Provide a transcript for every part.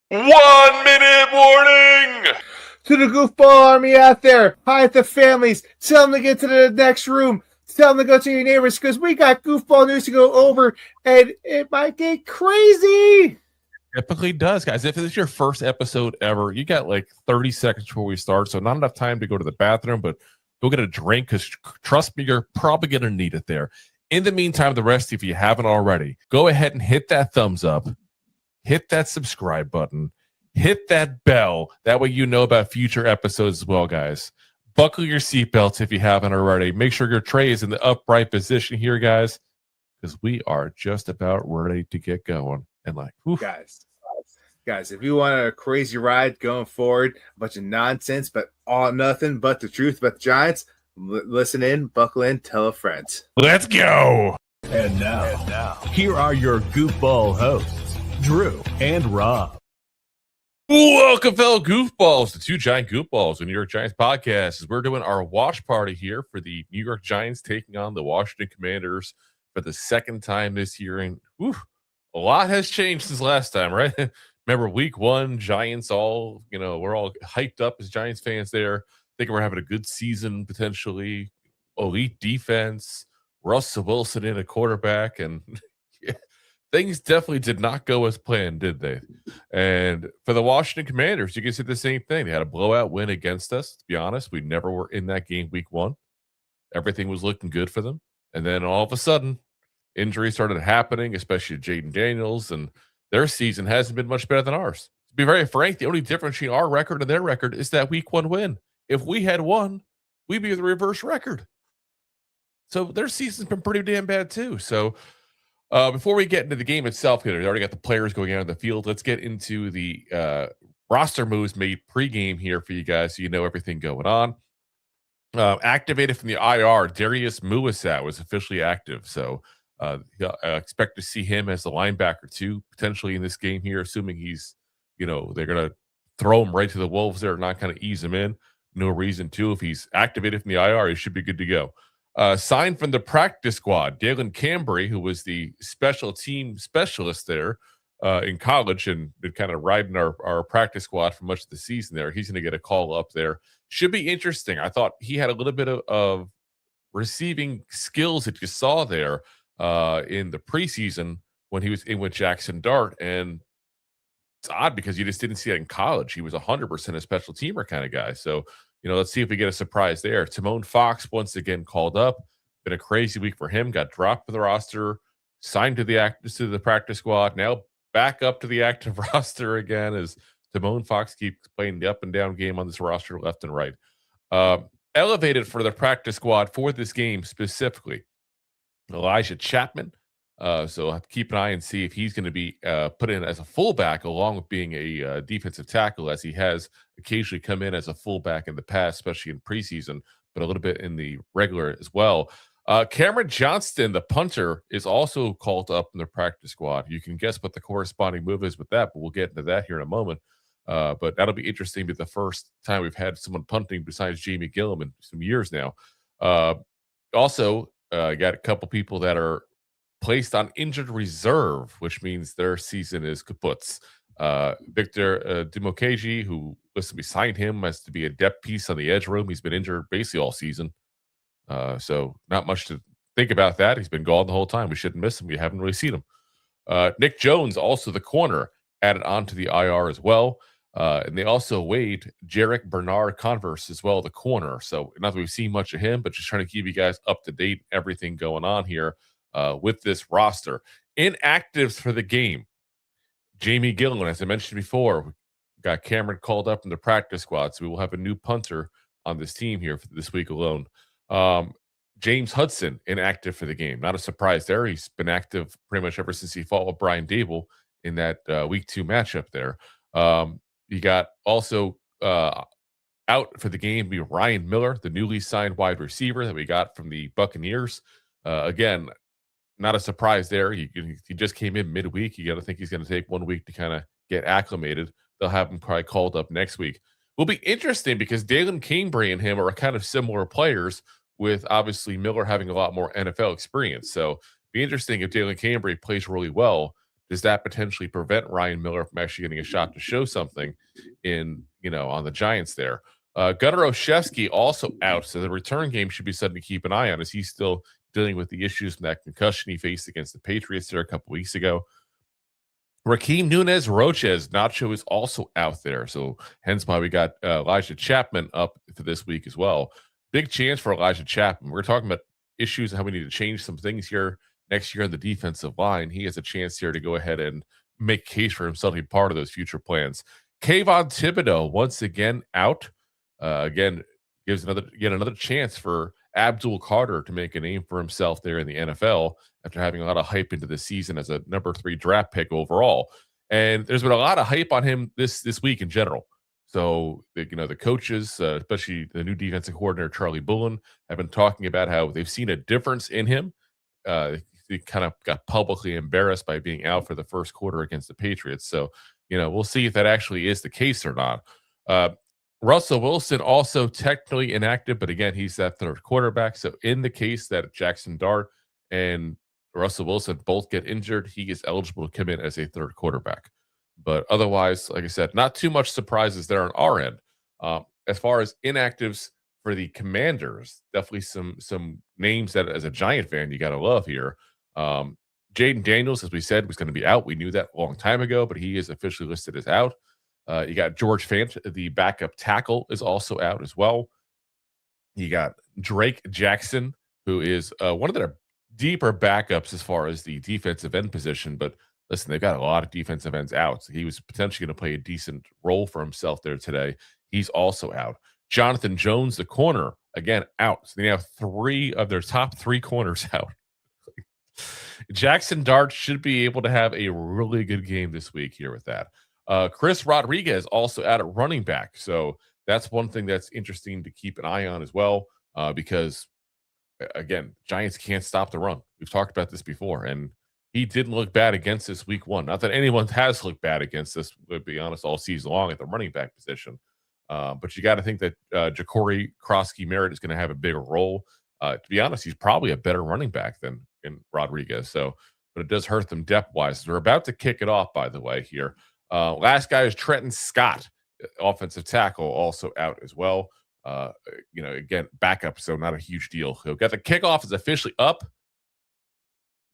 1 minute warning! To the Goofball Army out there, hi at the families, tell them to get to the next room, tell them to go to your neighbors, because we got Goofball news to go over, and it might get crazy! Typically does, guys. If this is your first episode ever, you got like 30 seconds before we start, so not enough time to go to the bathroom, but go get a drink, because trust me, you're probably going to need it there. In the meantime, the rest, if you haven't already, go ahead and hit that thumbs up, hit that subscribe button, hit that bell. That way you know about future episodes as well, guys. Buckle your seatbelts if you haven't already. Make sure your tray is in the upright position here, guys, because we are just about ready to get going. And like, whew. Guys, if you want a crazy ride going forward, a bunch of nonsense, but all nothing but the truth about the Giants, listen in, buckle in, tell a friend. Let's go. And now, here are your goofball hosts, Drew and Rob. Welcome, fellow goofballs, to Two Giant Goofballs, the New York Giants podcast. As we're doing our watch party here for the New York Giants taking on the Washington Commanders for the second time this year. And a lot has changed since last time, right? Remember week one, Giants all, we're all hyped up as Giants fans there. Thinking we're having a good season, potentially. Elite defense, Russell Wilson in a quarterback, and things definitely did not go as planned, did they? And for the Washington Commanders, you can see the same thing. They had a blowout win against us. To be honest, we never were in that game week one. Everything was looking good for them. And then all of a sudden, injuries started happening, especially Jaden Daniels, and their season hasn't been much better than ours. To be very frank, the only difference between our record and their record is that week one win. If we had won, we'd be the reverse record. So their season's been pretty damn bad too. So before we get into the game itself, we already got the players going out on the field. Let's get into the roster moves made pregame here for you guys so you know everything going on. Activated from the IR, Darius Muasat was officially active. So expect to see him as the linebacker too, potentially in this game here, assuming he's, they're going to throw him right to the Wolves there and not kind of ease him in. No reason to. If he's activated from the IR, he should be good to go. Signed from the practice squad, Dalen Cambry, who was the special team specialist there in college and been kind of riding our practice squad for much of the season there. He's going to get a call up there. Should be interesting. I thought he had a little bit of receiving skills that you saw there in the preseason when he was in with Jackson Dart. And it's odd because you just didn't see it in college. He was 100% a special teamer kind of guy. So, let's see if we get a surprise there. Timon Fox once again called up. Been a crazy week for him. Got dropped from the roster, signed to the practice squad. Now back up to the active roster again as Timon Fox keeps playing the up and down game on this roster left and right. Elevated for the practice squad for this game specifically, Elijah Chapman. So I'll have to keep an eye and see if he's going to be put in as a fullback along with being a defensive tackle, as he has occasionally come in as a fullback in the past, especially in preseason, but a little bit in the regular as well. Cameron Johnston, the punter, is also called up in the practice squad. You can guess what the corresponding move is with that, but we'll get into that here in a moment. But that'll be interesting. Be the first time we've had someone punting besides Jamie Gillum in some years now. Also, got a couple people that are placed on injured reserve, which means their season is kaputs. Victor Dimokeji, who we signed him as to be a depth piece on the edge room. He's been injured basically all season. So not much to think about that. He's been gone the whole time. We shouldn't miss him. We haven't really seen him. Nick Jones, also the corner, added on to the IR as well. And they also waived Jarek Bernard Converse as well, the corner. So not that we've seen much of him, but just trying to keep you guys up to date, everything going on here with this roster. Inactives for the game, Jamie Gillen, as I mentioned before, got Cameron called up in the practice squad, so we will have a new punter on this team here for this week alone. James Hudson, inactive for the game. Not a surprise there. He's been active pretty much ever since he fought with Brian Dable in that week 2 matchup there. You got also out for the game be Ryan Miller, the newly signed wide receiver that we got from the Buccaneers. Again, not a surprise there. He just came in midweek. You got to think he's going to take 1 week to kind of get acclimated. They'll have him probably called up next week. Will be interesting because Dalen Cambry and him are kind of similar players, with obviously Miller having a lot more NFL experience. So be interesting if Dalen Cambry plays really well does that potentially prevent Ryan Miller from actually getting a shot to show something on the Giants there? Gunnar Olszewski also out, so the return game should be something to keep an eye on as he's still dealing with the issues from that concussion he faced against the Patriots there a couple weeks ago. Raheem Nunez Roches, Nacho is also out there. So hence why we got Elijah Chapman up for this week as well. Big chance for Elijah Chapman. We're talking about issues and how we need to change some things here next year on the defensive line. He has a chance here to go ahead and make a case for himself to be part of those future plans. Kayvon Thibodeau, once again, out. Again, gives another chance for Abdul Carter to make a name for himself there in the NFL after having a lot of hype into the season as a number 3 draft pick overall. And there's been a lot of hype on him this week in general. So, the coaches, especially the new defensive coordinator, Charlie Bullen, have been talking about how they've seen a difference in him. He kind of got publicly embarrassed by being out for the first quarter against the Patriots. So, we'll see if that actually is the case or not. Russell Wilson also technically inactive, but again, he's that third quarterback. So in the case that Jackson Dart and Russell Wilson both get injured, he is eligible to come in as a third quarterback. But otherwise, like I said, not too much surprises there on our end. As far as inactives for the Commanders, definitely some names that as a Giant fan you got to love here. Jaden Daniels, as we said, was going to be out. We knew that a long time ago, but he is officially listed as out. You got George Fant, the backup tackle, is also out as well. You got Drake Jackson, who is one of their deeper backups as far as the defensive end position. But listen, they've got a lot of defensive ends out. So he was potentially going to play a decent role for himself there today. He's also out. Jonathan Jones, the corner, again, out. So they have 3 of their top 3 corners out. Jackson Dart should be able to have a really good game this week here with that. Chris Rodriguez also out at running back. So that's one thing that's interesting to keep an eye on as well, because, again, Giants can't stop the run. We've talked about this before, and he didn't look bad against us week 1. Not that anyone has looked bad against us, to be honest, all season long at the running back position. But you got to think that Ja'Cory Krosky-Merritt is going to have a bigger role. To be honest, he's probably a better running back than Rodriguez. So, but it does hurt them depth-wise. We're about to kick it off, by the way, here. Last guy is Trenton Scott, offensive tackle, also out as well. Again, backup, so not a huge deal. So got the kickoff is officially up.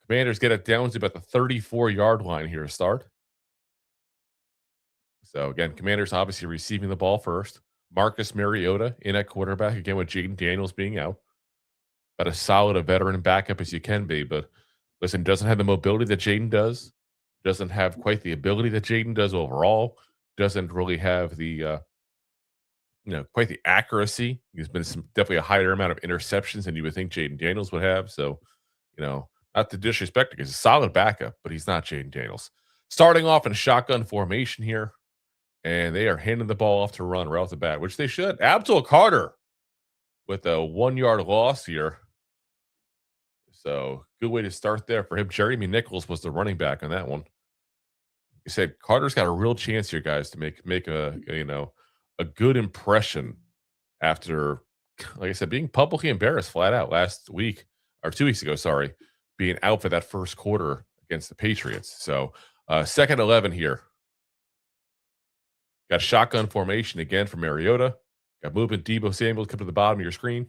Commanders get it down to about the 34-yard line here to start. So again, Commanders obviously receiving the ball first. Marcus Mariota in at quarterback, again with Jaden Daniels being out. About as solid a veteran backup as you can be, but listen, doesn't have the mobility that Jaden does. Doesn't have quite the ability that Jaden does overall. Doesn't really have the, quite the accuracy. There's been definitely a higher amount of interceptions than you would think Jaden Daniels would have. So, not to disrespect him, he's a solid backup, but he's not Jaden Daniels. Starting off in a shotgun formation here, and they are handing the ball off to run right off the bat, which they should. Abdul Carter with a 1-yard loss here. So good way to start there for him. Jeremy Nichols was the running back on that one. You said Carter's got a real chance here, guys, to make a good impression after, like I said, being publicly embarrassed flat out last week or 2 weeks ago. Sorry, being out for that first quarter against the Patriots. So second 11 here. Got shotgun formation again from Mariota. Got movement. Deebo Samuel come to the bottom of your screen.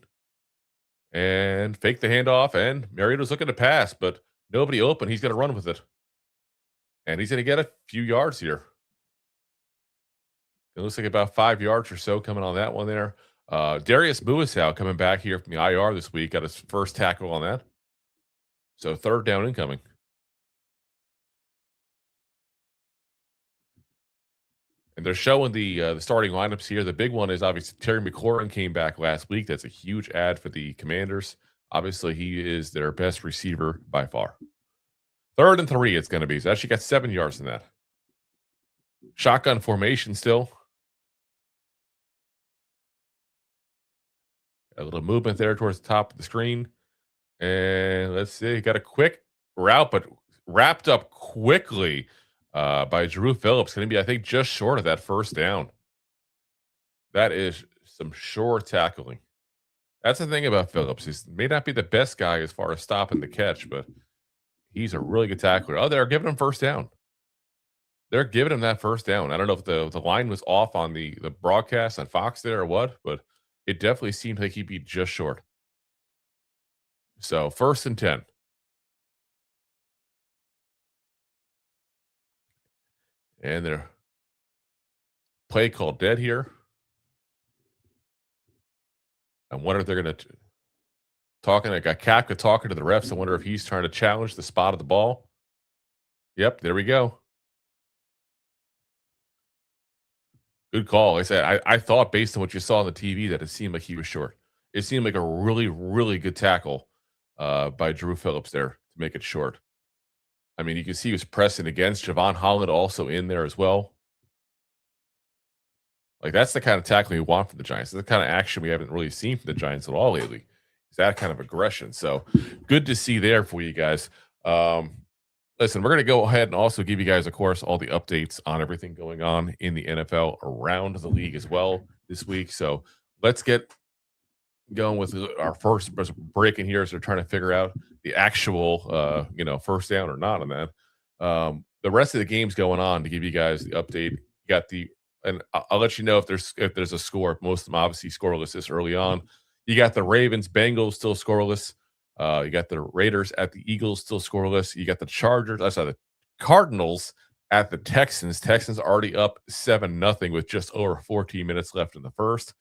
And fake the handoff, and Mariota's looking to pass, but nobody open. He's going to run with it. And he's going to get a few yards here. It looks like about 5 yards or so coming on that one there. Darius Muasau coming back here from the IR this week. Got his first tackle on that. So third down incoming. And they're showing the starting lineups here. The big one is obviously Terry McLaurin came back last week. That's a huge add for the Commanders. Obviously, he is their best receiver by far. 3rd and 3 it's going to be. So actually got 7 yards in that. Shotgun formation still. A little movement there towards the top of the screen. And let's see. Got a quick route, but wrapped up quickly by Drew Phillips. Going to be, I think, just short of that first down. That is some sure tackling. That's the thing about Phillips. He may not be the best guy as far as stopping the catch, but he's a really good tackler. Oh, they're giving him first down. they're giving him that first down. I don't know if the line was off on the broadcast on Fox there or what, but it definitely seemed like he'd be just short. So 1st and 10. And their play called dead here. I wonder if they're going to I got Kapka talking to the refs. I wonder if he's trying to challenge the spot of the ball. Yep, there we go. Good call. Like I said, I thought based on what you saw on the TV that it seemed like he was short. It seemed like a really, really good tackle by Drew Phillips there to make it short. I mean, you can see he was pressing against Javon Holland also in there as well. Like, that's the kind of tackling we want from the Giants. That's the kind of action we haven't really seen from the Giants at all lately. It's that kind of aggression. So good to see there for you guys. Listen, we're going to go ahead and also give you guys, of course, all the updates on everything going on in the NFL around the league as well this week. So let's get going with our first break in here as we're trying to figure out the actual, first down or not on that. The rest of the game's going on to give you guys the update. You got and I'll let you know if there's a score. Most of them obviously scoreless this early on. You got the Ravens, Bengals still scoreless. You got the Raiders at the Eagles still scoreless. You got the the Cardinals at the Texans. Texans already up 7-0 with just over 14 minutes left in the first.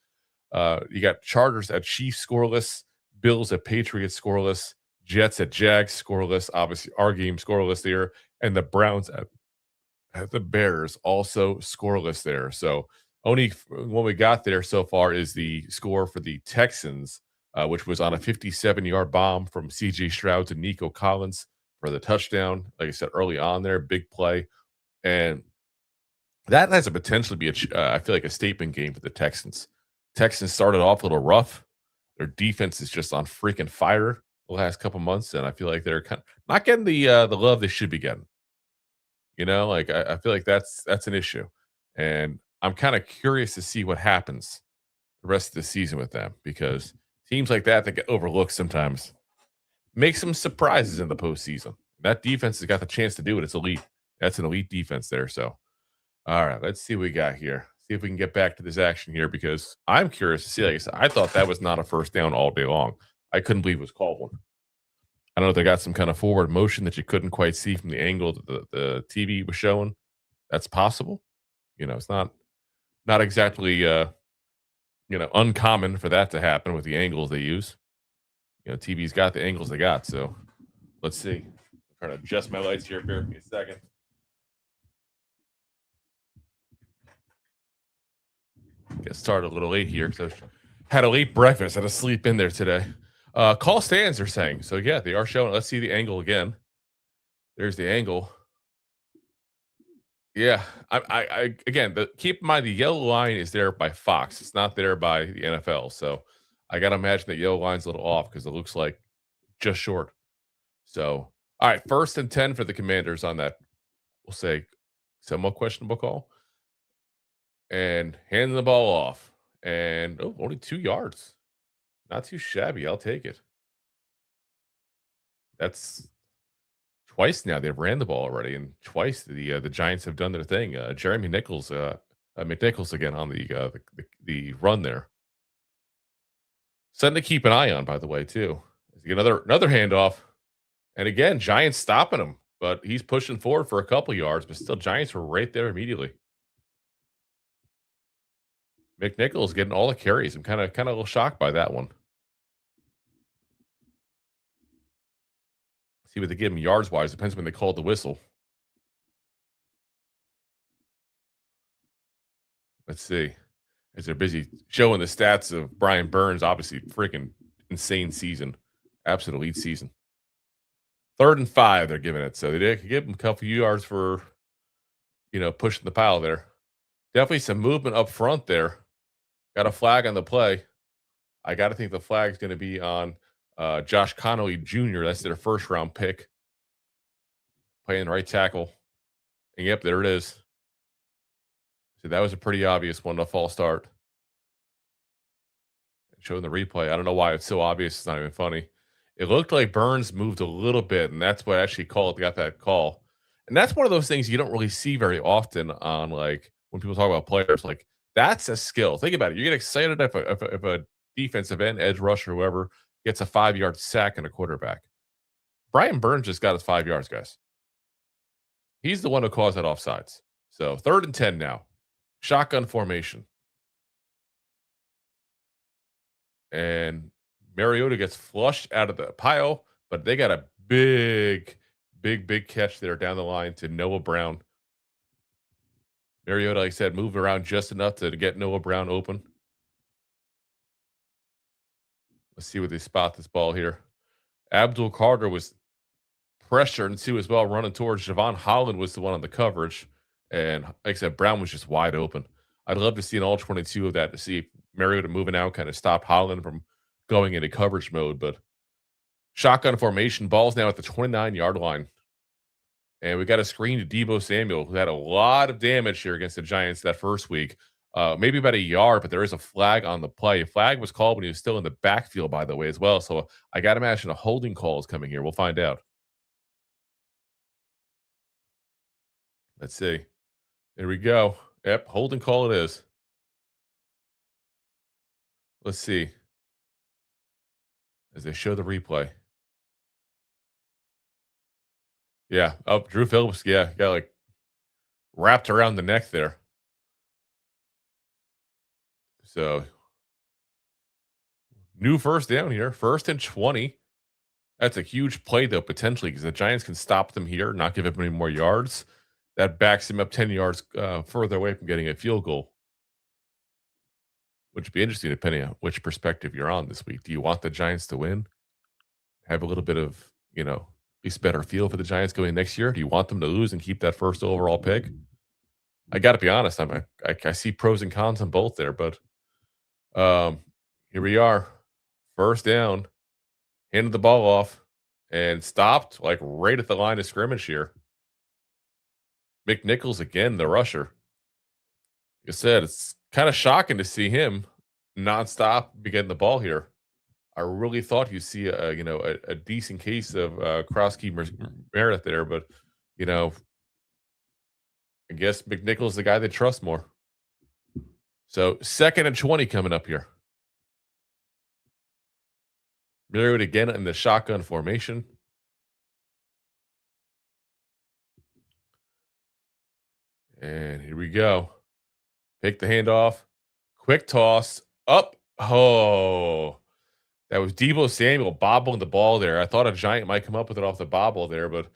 You got Chargers at Chiefs scoreless, Bills at Patriots scoreless, Jets at Jags scoreless. Obviously, our game scoreless there, and the Browns at the Bears also scoreless there. So only what we got there so far is the score for the Texans, which was on a 57-yard bomb from C.J. Stroud to Nico Collins for the touchdown. Like I said early on there, big play. And that has a potential to be, I feel like, a statement game for the Texans. Texans started off a little rough. Their defense is just on freaking fire the last couple months, and I feel like they're kind of not getting the love they should be getting. I feel like that's an issue, and I'm kind of curious to see what happens the rest of the season with them, because teams like that get overlooked sometimes make some surprises in the postseason. That defense has got the chance to do it. It's elite. That's an elite defense there. So, all right, let's see what we got here. See if we can get back to this action here, because I'm curious to see. Like I said, I thought that was not a first down all day long. I couldn't believe it was called one. I don't know if they got some kind of forward motion that you couldn't quite see from the angle that the TV was showing. That's possible. It's not exactly uncommon for that to happen with the angles they use. TV's got the angles they got. So let's see. I'm trying to adjust my lights here. Bear with me a second. Get started a little late here because I had a late breakfast. I had to sleep in there today. Call stands, they're saying. So, yeah, they are showing. Let's see the angle again. There's the angle. Yeah. I again, keep in mind the yellow line is there by Fox. It's not there by the NFL. So, I got to imagine that yellow line's a little off because it looks like just short. So, all right, 1st and 10 for the Commanders on that, we'll say, somewhat questionable call. And handing the ball off. And, only 2 yards. Not too shabby. I'll take it. That's twice now they've ran the ball already, and twice the Giants have done their thing. Jeremy McNichols again on the run there. Something to keep an eye on, by the way, too. Another handoff, and again, Giants stopping him, but he's pushing forward for a couple yards, but still, Giants were right there immediately. McNichols getting all the carries. I'm kind of a little shocked by that one. See what they give him yards wise. Depends when they called the whistle. Let's see. As they're busy showing the stats of Brian Burns, obviously freaking insane season. Absolute elite season. 3rd and 5, they're giving it. So they did give him a couple yards for, pushing the pile there. Definitely some movement up front there. Got a flag on the play. I got to think the flag is going to be on Josh Connolly Jr. That's their 1st-round pick. Playing right tackle. And yep, there it is. So that was a pretty obvious one, a false start. Showing the replay. I don't know why it's so obvious. It's not even funny. It looked like Burns moved a little bit, and that's what actually got that call. And that's one of those things you don't really see very often on like when people talk about players. Like that's a skill. Think about it. You get excited if a defensive end, edge rusher, whoever gets a 5-yard sack and a quarterback. Brian Burns just got his 5 yards, guys. He's the one who caused that offsides. So 3rd and 10 now. Shotgun formation. And Mariota gets flushed out of the pile, but they got a big catch there down the line to Noah Brown. Mariota, like I said, moved around just enough to get Noah Brown open. Let's see where they spot this ball here. Abdul Carter was pressured and too as well, running towards Javon Holland was the one on the coverage. And like I said, Brown was just wide open. I'd love to see an all 22 of that to see if Mariota moving out kind of stop Holland from going into coverage mode. But shotgun formation, ball's now at the 29-yard line. And we got a screen to Deebo Samuel, who had a lot of damage here against the Giants that first week. Maybe about a yard, but there is a flag on the play. A flag was called when he was still in the backfield, by the way, as well. So I got to imagine a holding call is coming here. We'll find out. Let's see. There we go. Yep, holding call it is. Let's see. As they show the replay. Yeah. Oh, Drew Phillips. Yeah. Got like wrapped around the neck there. So new first down here. 1st and 20. That's a huge play, though, potentially, because the Giants can stop them here, not give up any more yards. That backs him up 10 yards further away from getting a field goal. Which would be interesting depending on which perspective you're on this week. Do you want the Giants to win? Have a little bit of, at least better feel for the Giants going next year? Do you want them to lose and keep that first overall pick? I got to be honest. I see pros and cons on both there, but here we are. First down. Handed the ball off and stopped like right at the line of scrimmage here. McNichols again, the rusher. Like I said, it's kind of shocking to see him nonstop be getting the ball here. I really thought you'd see a decent case of Krosky Meredith there, but I guess McNichols the guy they trust more. So 2nd and 20 coming up here. Mariota again in the shotgun formation. And here we go. Take the handoff. Quick toss. Up. Oh. That was Deebo Samuel bobbling the ball there. I thought a Giant might come up with it off the bobble there, but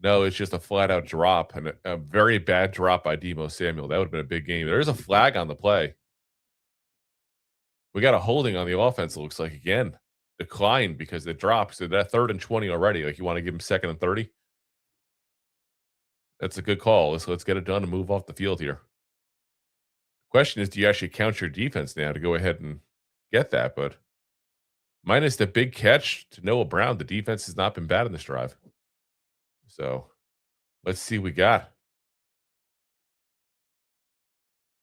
no, it's just a flat-out drop. And a very bad drop by Deebo Samuel. That would have been a big game. There's a flag on the play. We got a holding on the offense, it looks like, again. Declined because it drops. So that 3rd and 20 already. Like you want to give him 2nd and 30? That's a good call. Let's get it done and move off the field here. Question is, do you actually count your defense now to go ahead and get that? But minus the big catch to Noah Brown, the defense has not been bad in this drive. So let's see what we got.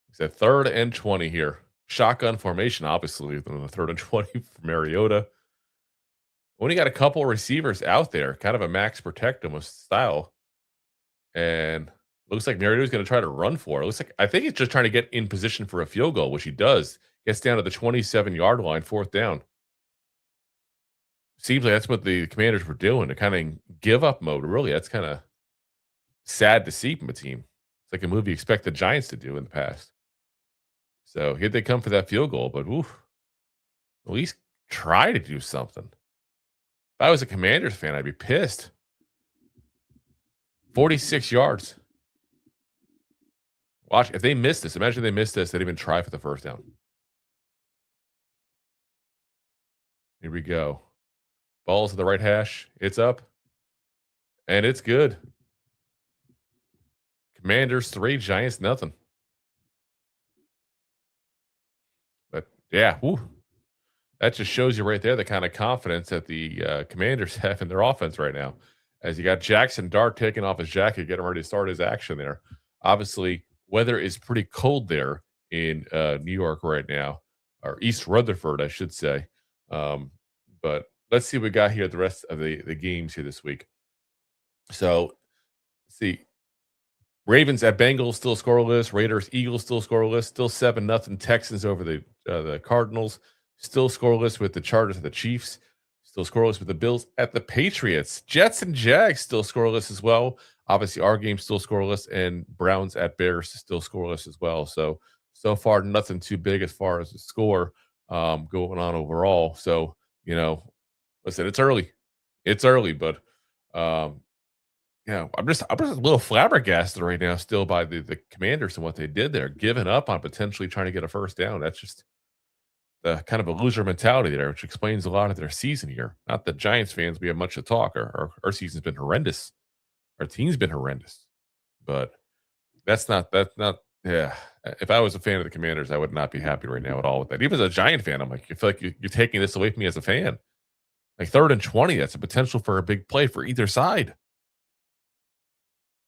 It's a 3rd and 20 here. Shotgun formation, obviously, on the 3rd and 20 for Mariota. Only got a couple receivers out there, kind of a max protect him style. And looks like Mariota's going to try to run for it. I think he's just trying to get in position for a field goal, which he does. Gets down to the 27-yard line, 4th down. Seems like that's what the Commanders were doing, to kind of give up mode. Really, that's kind of sad to see from a team. It's like a move you expect the Giants to do in the past. So here they come for that field goal, but at least try to do something. If I was a Commanders fan, I'd be pissed. 46 yards. Watch, if they miss this, imagine they missed this, they'd even try for the 1st down. Here we go. Ball's to the right hash. It's up. And it's good. Commanders 3, Giants nothing. But yeah, that just shows you right there the kind of confidence that the Commanders have in their offense right now. As you got Jackson Dart taking off his jacket, getting ready to start his action there. Obviously, weather is pretty cold there in New York right now, or East Rutherford, I should say. But let's see what we got here the rest of the games here this week. So, let's see. Ravens at Bengals still scoreless. Raiders, Eagles still scoreless. Still 7-0 Texans over the Cardinals. Still scoreless with the Chargers and the Chiefs. Still scoreless with the Bills at the Patriots. Jets and Jags still scoreless as well. Obviously, our game still scoreless, and Browns at Bears still scoreless as well. So far, nothing too big as far as the score going on overall. So, listen, it's early. It's early, but I'm just a little flabbergasted right now still by the Commanders and what they did there, giving up on potentially trying to get a first down. That's just the kind of a loser mentality there, which explains a lot of their season here. Not that Giants fans, we have much to talk. Our season's been horrendous. Our team's been horrendous. But that's not yeah. If I was a fan of the Commanders, I would not be happy right now at all with that. Even as a Giant fan, I'm like, I feel like you're taking this away from me as a fan. Like 3rd and 20, that's a potential for a big play for either side.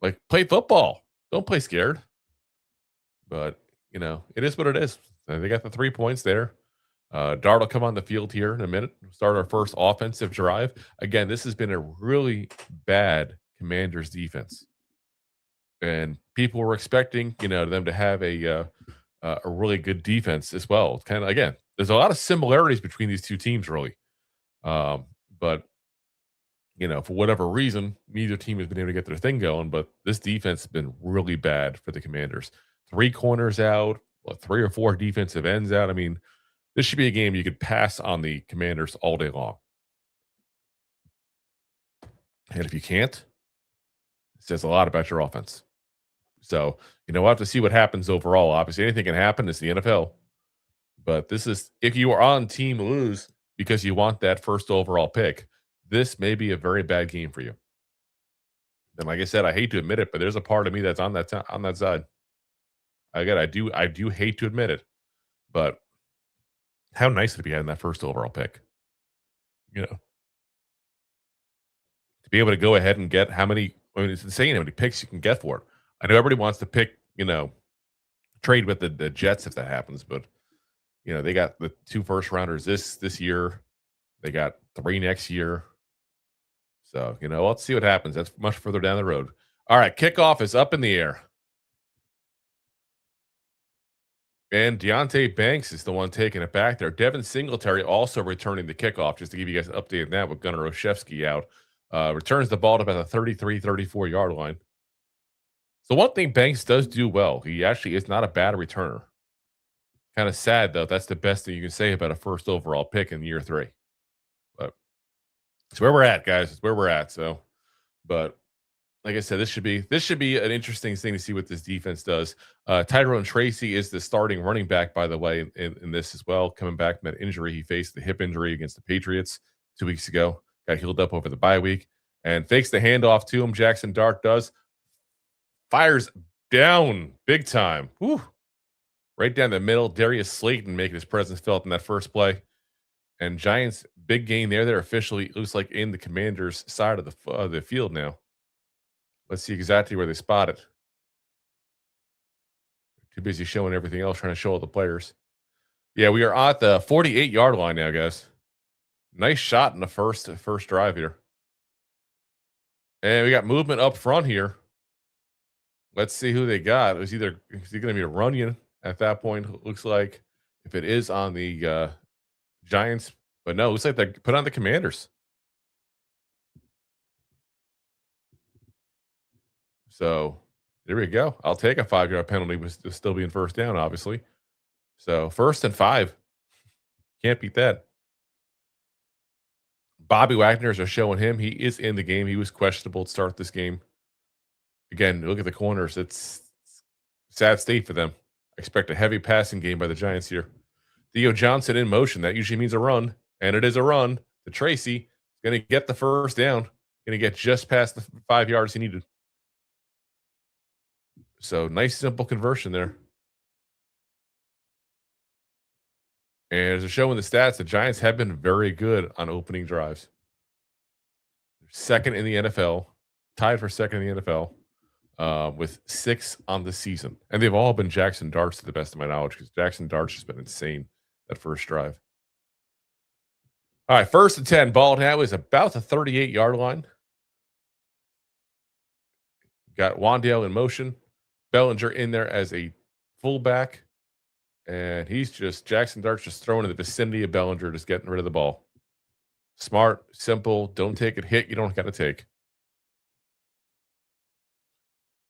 Like, play football. Don't play scared. But, it is what it is. They got the 3 points there. Dart will come on the field here in a minute. Start our first offensive drive. Again, this has been a really bad Commanders defense. And people were expecting, them to have a really good defense as well. Kind of, again, there's a lot of similarities between these two teams, really. But for whatever reason, neither team has been able to get their thing going, but this defense has been really bad for the Commanders. 3 corners out, 3 or 4 defensive ends out. I mean, this should be a game you could pass on the Commanders all day long. And if you can't, it says a lot about your offense. So, we'll have to see what happens overall. Obviously, anything can happen. It's the NFL. But this is, if you are on team lose because you want that first overall pick, this may be a very bad game for you. And like I said, I hate to admit it, but there's a part of me that's on that side. Again, I do hate to admit it, but how nice would it be having that first overall pick? To be able to go ahead and get how many? I mean, it's insane how many picks you can get for it. I know everybody wants to pick, trade with the Jets if that happens, but they got the 2 first rounders this year. They got 3 next year. So, let's see what happens. That's much further down the road. All right, kickoff is up in the air. And Deonte Banks is the one taking it back there. Devin Singletary also returning the kickoff, just to give you guys an update on that with Gunnar Olszewski out. Returns the ball to about the 34-yard line. So one thing Banks does do well, he actually is not a bad returner. Kind of sad, though. That's the best thing you can say about a first overall pick in year 3. But it's where we're at, guys. It's where we're at. So, but like I said, this should be an interesting thing to see what this defense does. Tyrone Tracy is the starting running back, by the way, in this as well. Coming back from that injury, he faced the hip injury against the Patriots 2 weeks ago. Got healed up over the bye week and fakes the handoff to him. Jackson Dart does. Fires down big time. Whew. Right down the middle. Darius Slayton making his presence felt in that first play. And Giants, big gain there. They're officially, looks like, in the Commanders' side of the field now. Let's see exactly where they spot it. Too busy showing everything else, trying to show all the players. Yeah, we are at the 48-yard line now, guys. Nice shot in the first drive here. And we got movement up front here. Let's see who they got. Is he going to be a Runyon at that point? It looks like, if it is on the Giants, but no, it looks like they put on the Commanders. So there we go. I'll take a 5-yard penalty with still being first down, obviously. So 1st and 5. Can't beat that. Bobby Wagner's are showing him. He is in the game. He was questionable to start this game. Again, look at the corners. It's sad state for them. I expect a heavy passing game by the Giants here. Theo Johnson in motion. That usually means a run, and it is a run to Tracy. Going to get the first down. Going to get just past the 5 yards he needed. So nice, simple conversion there. And as they're showing the stats, the Giants have been very good on opening drives. They're second in the NFL, tied for second in the NFL, with 6 on the season. And they've all been Jackson Darts to the best of my knowledge, because Jackson Darts has been insane that first drive. All right, 1st and 10. Ball now is about the 38-yard line. Got Wandale in motion. Bellinger in there as a fullback. And Jackson Dart's just throwing in the vicinity of Bellinger, just getting rid of the ball. Smart, simple, don't take a hit you don't got to take.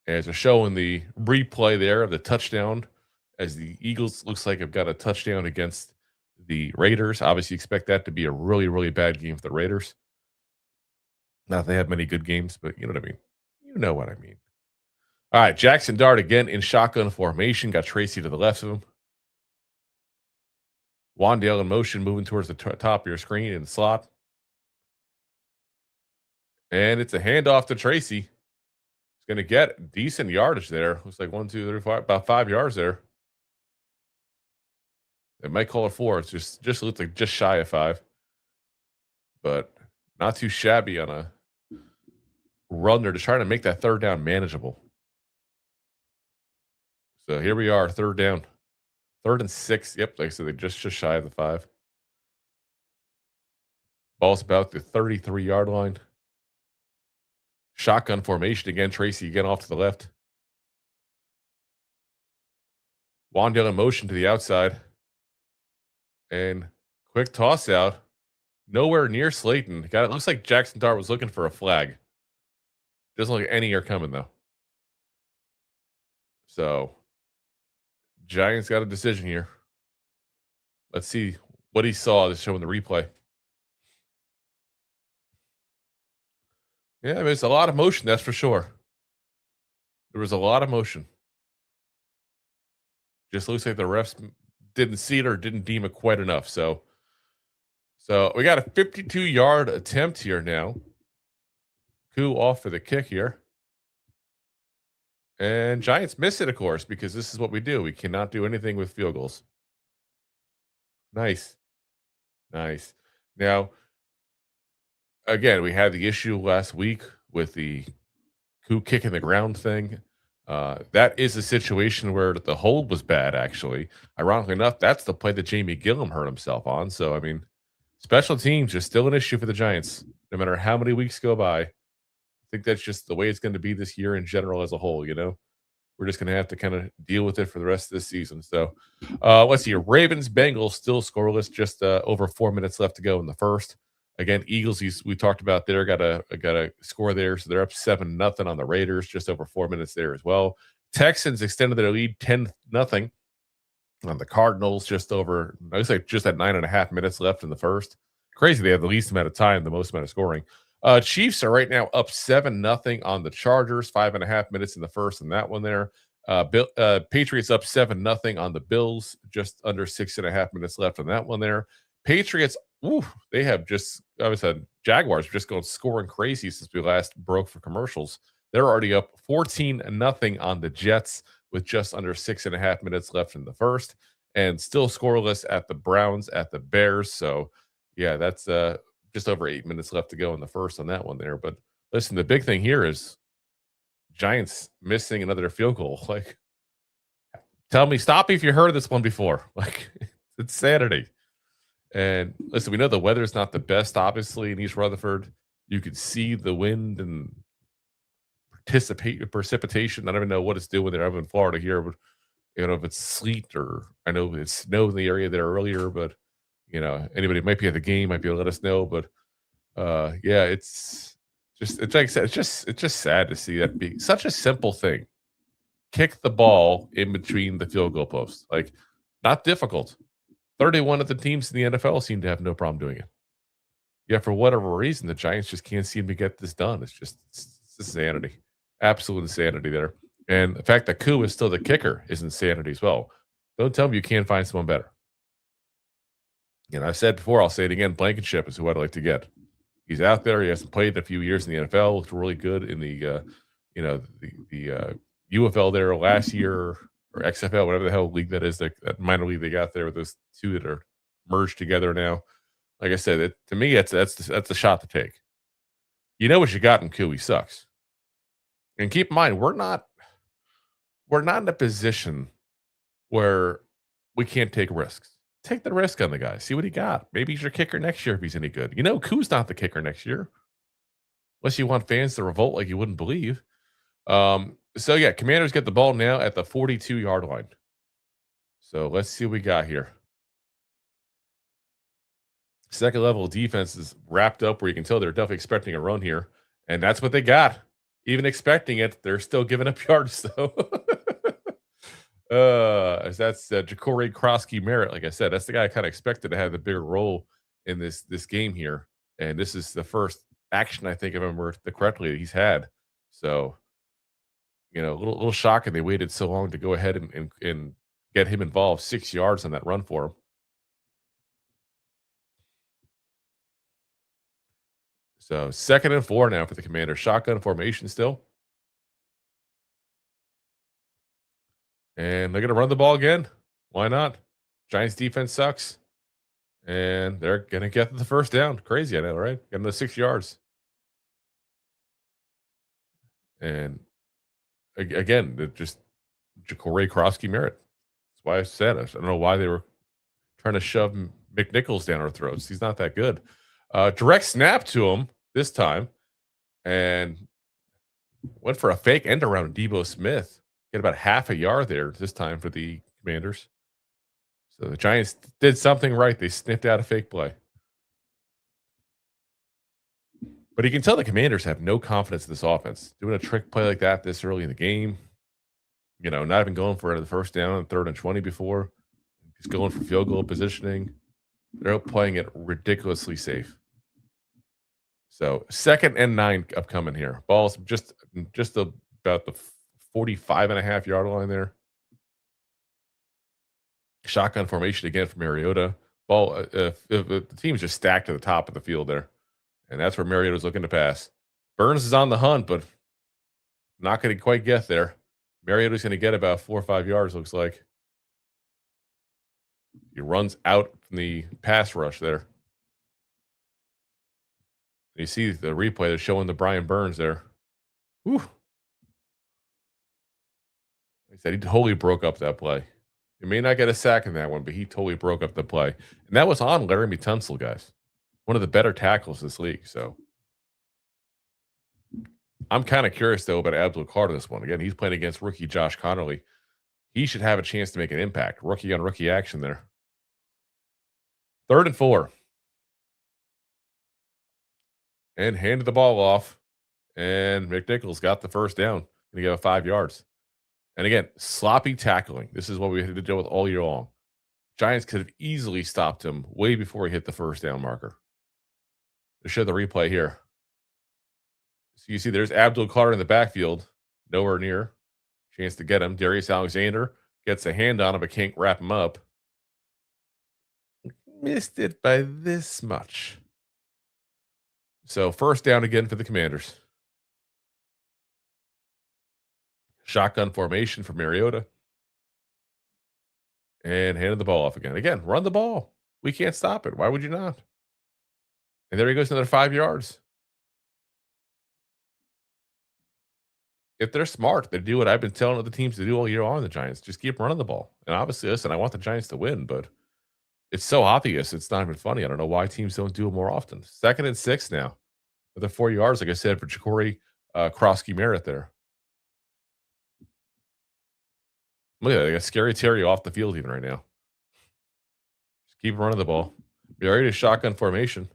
As they're showing the replay there of the touchdown, as the Eagles looks like have got a touchdown against the Raiders. Obviously, expect that to be a really, really bad game for the Raiders. Not that they have many good games, but you know what I mean. You know what I mean. All right, Jackson Dart again in shotgun formation. Got Tracy to the left of him. Wandale in motion, moving towards the top of your screen in the slot. And it's a handoff to Tracy. He's going to get decent yardage there. Looks like 1, 2, 3, 4, about 5 yards there. They might call it 4. It's just looks like just shy of 5. But not too shabby on a run there to try to make that third down manageable. So here we are, third down. 3rd and 6. Yep, like I said, they're just shy of the 5. Ball's about the 33-yard line. Shotgun formation again. Tracy again off to the left. Wandale in motion to the outside. And quick toss out. Nowhere near Slayton. It looks like Jackson Dart was looking for a flag. Doesn't look like any are coming, though. So, Giants got a decision here. Let's see what he saw that's showing the replay. Yeah, I mean, it's a lot of motion, that's for sure. There was a lot of motion. Just looks like the refs didn't see it or didn't deem it quite enough. So we got a 52-yard attempt here now. Koo off for the kick here. And Giants miss it, of course, because this is what we do. We cannot do anything with field goals. Nice. Now, again, we had the issue last week with the Koo kicking the ground thing. That is a situation where the hold was bad, actually. Ironically enough, that's the play that Jamie Gillum hurt himself on. So, I mean, special teams are still an issue for the Giants, no matter how many weeks go by. I think that's just the way it's going to be this year in general as a whole, you know? We're just going to have to kind of deal with it for the rest of this season. So, let's see. Ravens, Bengals still scoreless, just over 4 minutes left to go in the first. Again, Eagles, we talked about there, got a score there. So they're up 7-0 on the Raiders, just over 4 minutes there as well. Texans extended their lead 10-0 on the Cardinals, just at 9.5 minutes left in the first. Crazy. They have the least amount of time, the most amount of scoring. Chiefs are right now up 7-0 on the Chargers, 5.5 minutes in the first, and that one there. Patriots up 7-0 on the Bills, just under 6.5 minutes left on that one there. Patriots, they have Jaguars just going scoring crazy since we last broke for commercials. They're already up 14-0 on the Jets with just under 6.5 minutes left in the first, and still scoreless at the Browns, at the Bears. So, yeah, that's just over 8 minutes left to go in the first on that one there. But listen, the big thing here is Giants missing another field goal. Like, tell me, stop me if you heard this one before. Like, it's Saturday. And listen, we know the weather's not the best, obviously, in East Rutherford. You could see the wind and precipitation. I don't even know what it's doing there. I'm in Florida here, but you know, if it's sleet or I know it snowed in the area there earlier, but you know, anybody might be at the game, might be able to let us know. But yeah, it's like I said, it's just sad to see that be such a simple thing. Kick the ball in between the field goal posts. Like, not difficult. 31 of the teams in the NFL seem to have no problem doing it. Yeah, for whatever reason, the Giants just can't seem to get this done. It's insanity. Absolute insanity there. And the fact that Koo is still the kicker is insanity as well. Don't tell me you can't find someone better. And I've said before, I'll say it again, Blankenship is who I'd like to get. He's out there. He hasn't played in a few years in the NFL. Looked really good in the UFL there last year, or XFL, whatever the hell league that is, that minor league they got there with those two that are merged together now. Like I said, to me, that's the shot to take. You know what you got in Koo. He sucks. And keep in mind, we're not in a position where we can't take risks. Take the risk on the guy. See what he got. Maybe he's your kicker next year if he's any good. You know, Koo's not the kicker next year. Unless you want fans to revolt like you wouldn't believe. So, yeah, Commanders get the ball now at the 42-yard line. So, let's see what we got here. Second level defense is wrapped up where you can tell they're definitely expecting a run here. And that's what they got. Even expecting it, they're still giving up yards, though. As that's Ja'Cory Krosky Merritt. Like I said, that's the guy I kind of expected to have the bigger role in this game here. And this is the first action I think of him the correctly that he's had. So, a little shocking they waited so long to go ahead and get him involved. 6 yards on that run for him. So 2nd and 4 now for the Commanders. Shotgun formation still. And they're going to run the ball again. Why not? Giants defense sucks. And they're going to get the first down. Crazy, I know, right? Getting the 6 yards. And again, just Ja'Cory Krosky Merritt. That's why I said it. I don't know why they were trying to shove McNichols down our throats. He's not that good. Direct snap to him this time. And went for a fake end around Debo Smith. Get about half a yard there this time for the Commanders. So the Giants did something right. They sniffed out a fake play. But you can tell the Commanders have no confidence in this offense. Doing a trick play like that this early in the game. Not even going for the first down on 3rd and 20 before. He's going for field goal positioning. They're playing it ridiculously safe. So 2nd and 9 upcoming here. Ball's just about the 45.5-yard line there. Shotgun formation again for Mariota. Ball, the team's just stacked to the top of the field there. And that's where Mariota's looking to pass. Burns is on the hunt, but not going to quite get there. Mariota's going to get about 4 or 5 yards, looks like. He runs out from the pass rush there. You see the replay, they're showing the Brian Burns there. Whew. Like I said, he totally broke up that play. He may not get a sack in that one, but he totally broke up the play. And that was on Laramie Tunsil, guys. One of the better tackles this league. So I'm kind of curious, though, about Abdul Carter this one. Again, he's playing against rookie Josh Connerly. He should have a chance to make an impact. Rookie on rookie action there. 3rd and 4. And handed the ball off. And McNichols got the first down. Going to get 5 yards. And again, sloppy tackling. This is what we had to deal with all year long. Giants could have easily stopped him way before he hit the first down marker. To show the replay here. So you see there's Abdul Carter in the backfield. Nowhere near. Chance to get him. Darius Alexander gets a hand on him, but can't wrap him up. Missed it by this much. So 1st down again for the Commanders. Shotgun formation for Mariota. And handed the ball off again. Again, run the ball. We can't stop it. Why would you not? And there he goes, another 5 yards. If they're smart, they do what I've been telling other teams to do all year long, the Giants. Just keep running the ball. And obviously, listen, I want the Giants to win, but it's so obvious. It's not even funny. I don't know why teams don't do it more often. 2nd and 6 now. With the 4 yards, like I said, for Ja'Cory Krosky Merritt there. Look at that. They got Scary Terry off the field even right now. Just keep running the ball. Be ready to shotgun formation.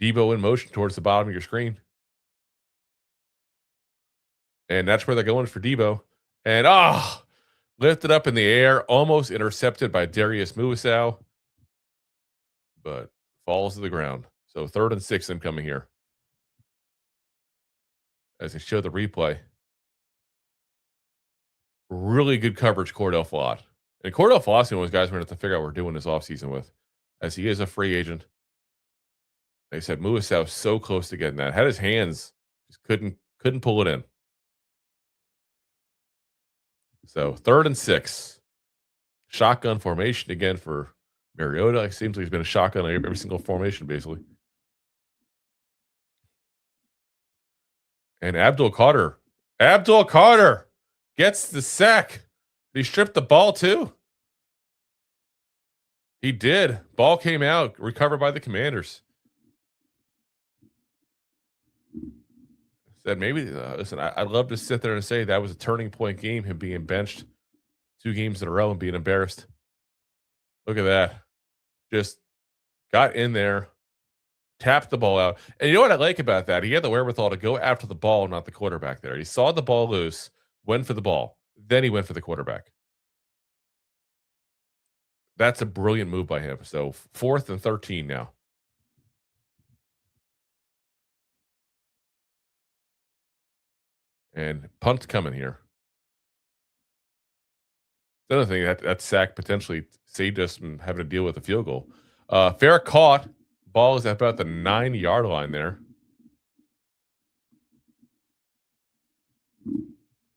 Debo in motion towards the bottom of your screen. And that's where they're going for Debo. And, lifted up in the air, almost intercepted by Darius Muasau, but falls to the ground. So 3rd and 6 incoming here. As they show the replay. Really good coverage, Cordell Flott. And Cordell Flott's one of those guys we're going to have to figure out what we're doing this offseason with, as he is a free agent. They said Muasau was so close to getting that. Had his hands, just couldn't pull it in. So 3rd and 6. Shotgun formation again for Mariota. It seems like he's been a shotgun on every single formation, basically. And Abdul Carter gets the sack. He stripped the ball too. He did. Ball came out, recovered by the Commanders. Said maybe, listen, I'd love to sit there and say that was a turning point game, him being benched 2 games in a row and being embarrassed. Look at that. Just got in there, tapped the ball out. And you know what I like about that? He had the wherewithal to go after the ball, not the quarterback there. He saw the ball loose, went for the ball, then he went for the quarterback. That's a brilliant move by him. So 4th and 13 now. And punt coming here. Another thing, that sack potentially saved us from having to deal with a field goal. Fair caught. Ball is at about the 9-yard line there.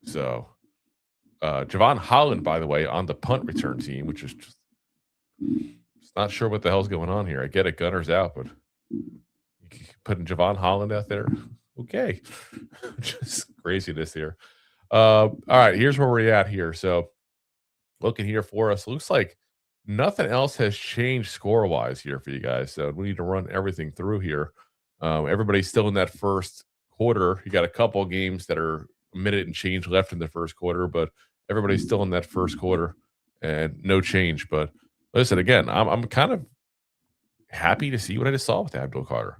So, Javon Holland, by the way, on the punt return team, which is just not sure what the hell's going on here. I get it, Gunner's out, but putting Javon Holland out there, okay. Just craziness here. All right, here's where we're at here. So, looking here for us, looks like nothing else has changed score-wise here for you guys. So we need to run everything through here. Everybody's still in that first quarter. You got a couple of games that are a minute and change left in the first quarter, but everybody's still in that first quarter and no change. But listen, again, I'm kind of happy to see what I just saw with Abdul Carter.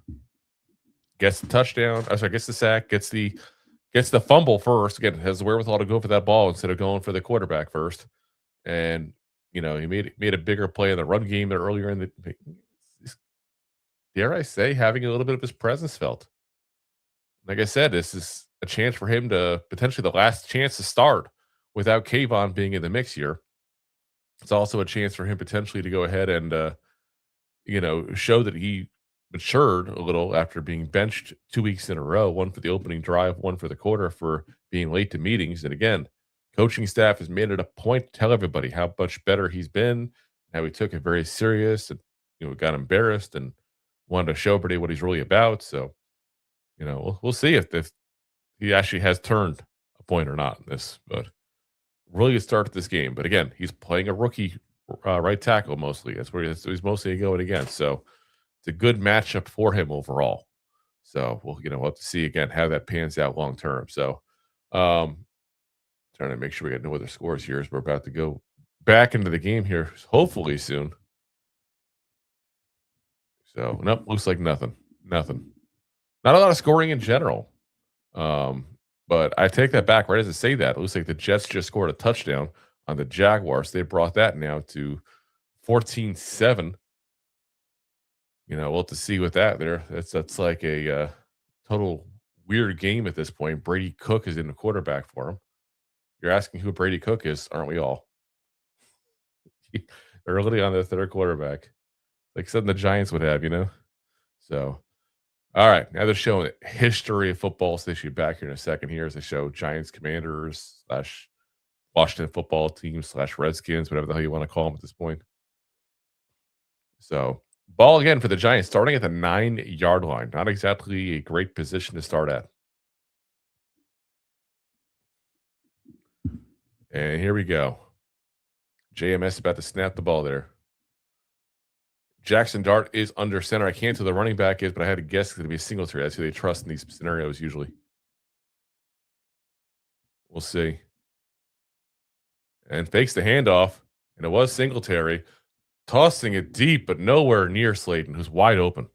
Gets the touchdown. Gets the sack. Gets the fumble first. Again, has the wherewithal to go for that ball instead of going for the quarterback first. And he made a bigger play in the run game there earlier in the, dare I say, having a little bit of his presence felt. Like I said, this is a chance for him to potentially the last chance to start without Kayvon being in the mix here. It's also a chance for him potentially to go ahead and show that he matured a little after being benched 2 weeks in a row, one for the opening drive, one for the quarter for being late to meetings. And again, coaching staff has made it a point to tell everybody how much better he's been, how he took it very serious and got embarrassed and wanted to show everybody what he's really about. So, we'll see if he actually has turned a point or not in this, but really good start to this game. But again, he's playing a rookie right tackle mostly. That's where he's mostly going against. So it's a good matchup for him overall. So we'll have to see again how that pans out long term. So trying to make sure we got no other scores here as we're about to go back into the game here, hopefully soon. So, nope, looks like nothing. Nothing. Not a lot of scoring in general. But I take that back right as I say that. It looks like the Jets just scored a touchdown on the Jaguars. They brought that now to 14-7. We'll have to see with that there. That's like a total weird game at this point. Brady Cook is in the quarterback for him. You're asking who Brady Cook is, aren't we all? Early on the third quarterback. Like something the Giants would have, So, all right. Now they're showing history of football. So they should be back here in a second here as they show Giants Commanders / Washington football team / Redskins, whatever the hell you want to call them at this point. So, ball again for the Giants starting at the 9-yard line. Not exactly a great position to start at. And here we go. JMS about to snap the ball there. Jackson Dart is under center. I can't tell the running back is, but I had to guess it's going to be a Singletary. That's who they trust in these scenarios usually. We'll see. And fakes the handoff, and it was Singletary. Tossing it deep, but nowhere near Slayton, who's wide open.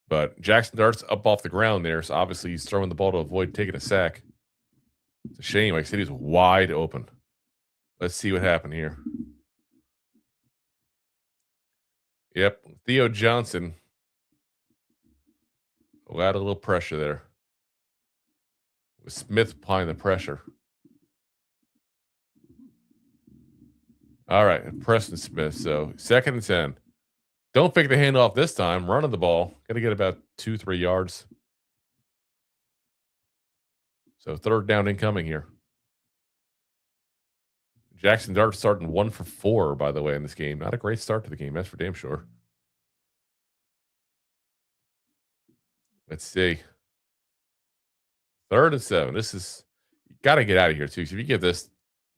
But Jackson Dart's up off the ground there, so obviously he's throwing the ball to avoid taking a sack. It's a shame. Like I said, he's wide open. Let's see what happened here. Yep, Theo Johnson. A little pressure there. With Smith applying the pressure. All right, Preston Smith. So 2nd and 10. Don't fake the handoff this time. Running the ball. Got to get about 2-3 yards. So 3rd down incoming here. Jackson Dart starting 1 for 4, by the way, in this game. Not a great start to the game. That's for damn sure. Let's see. 3rd and 7. This is, you got to get out of here, too. So if you give this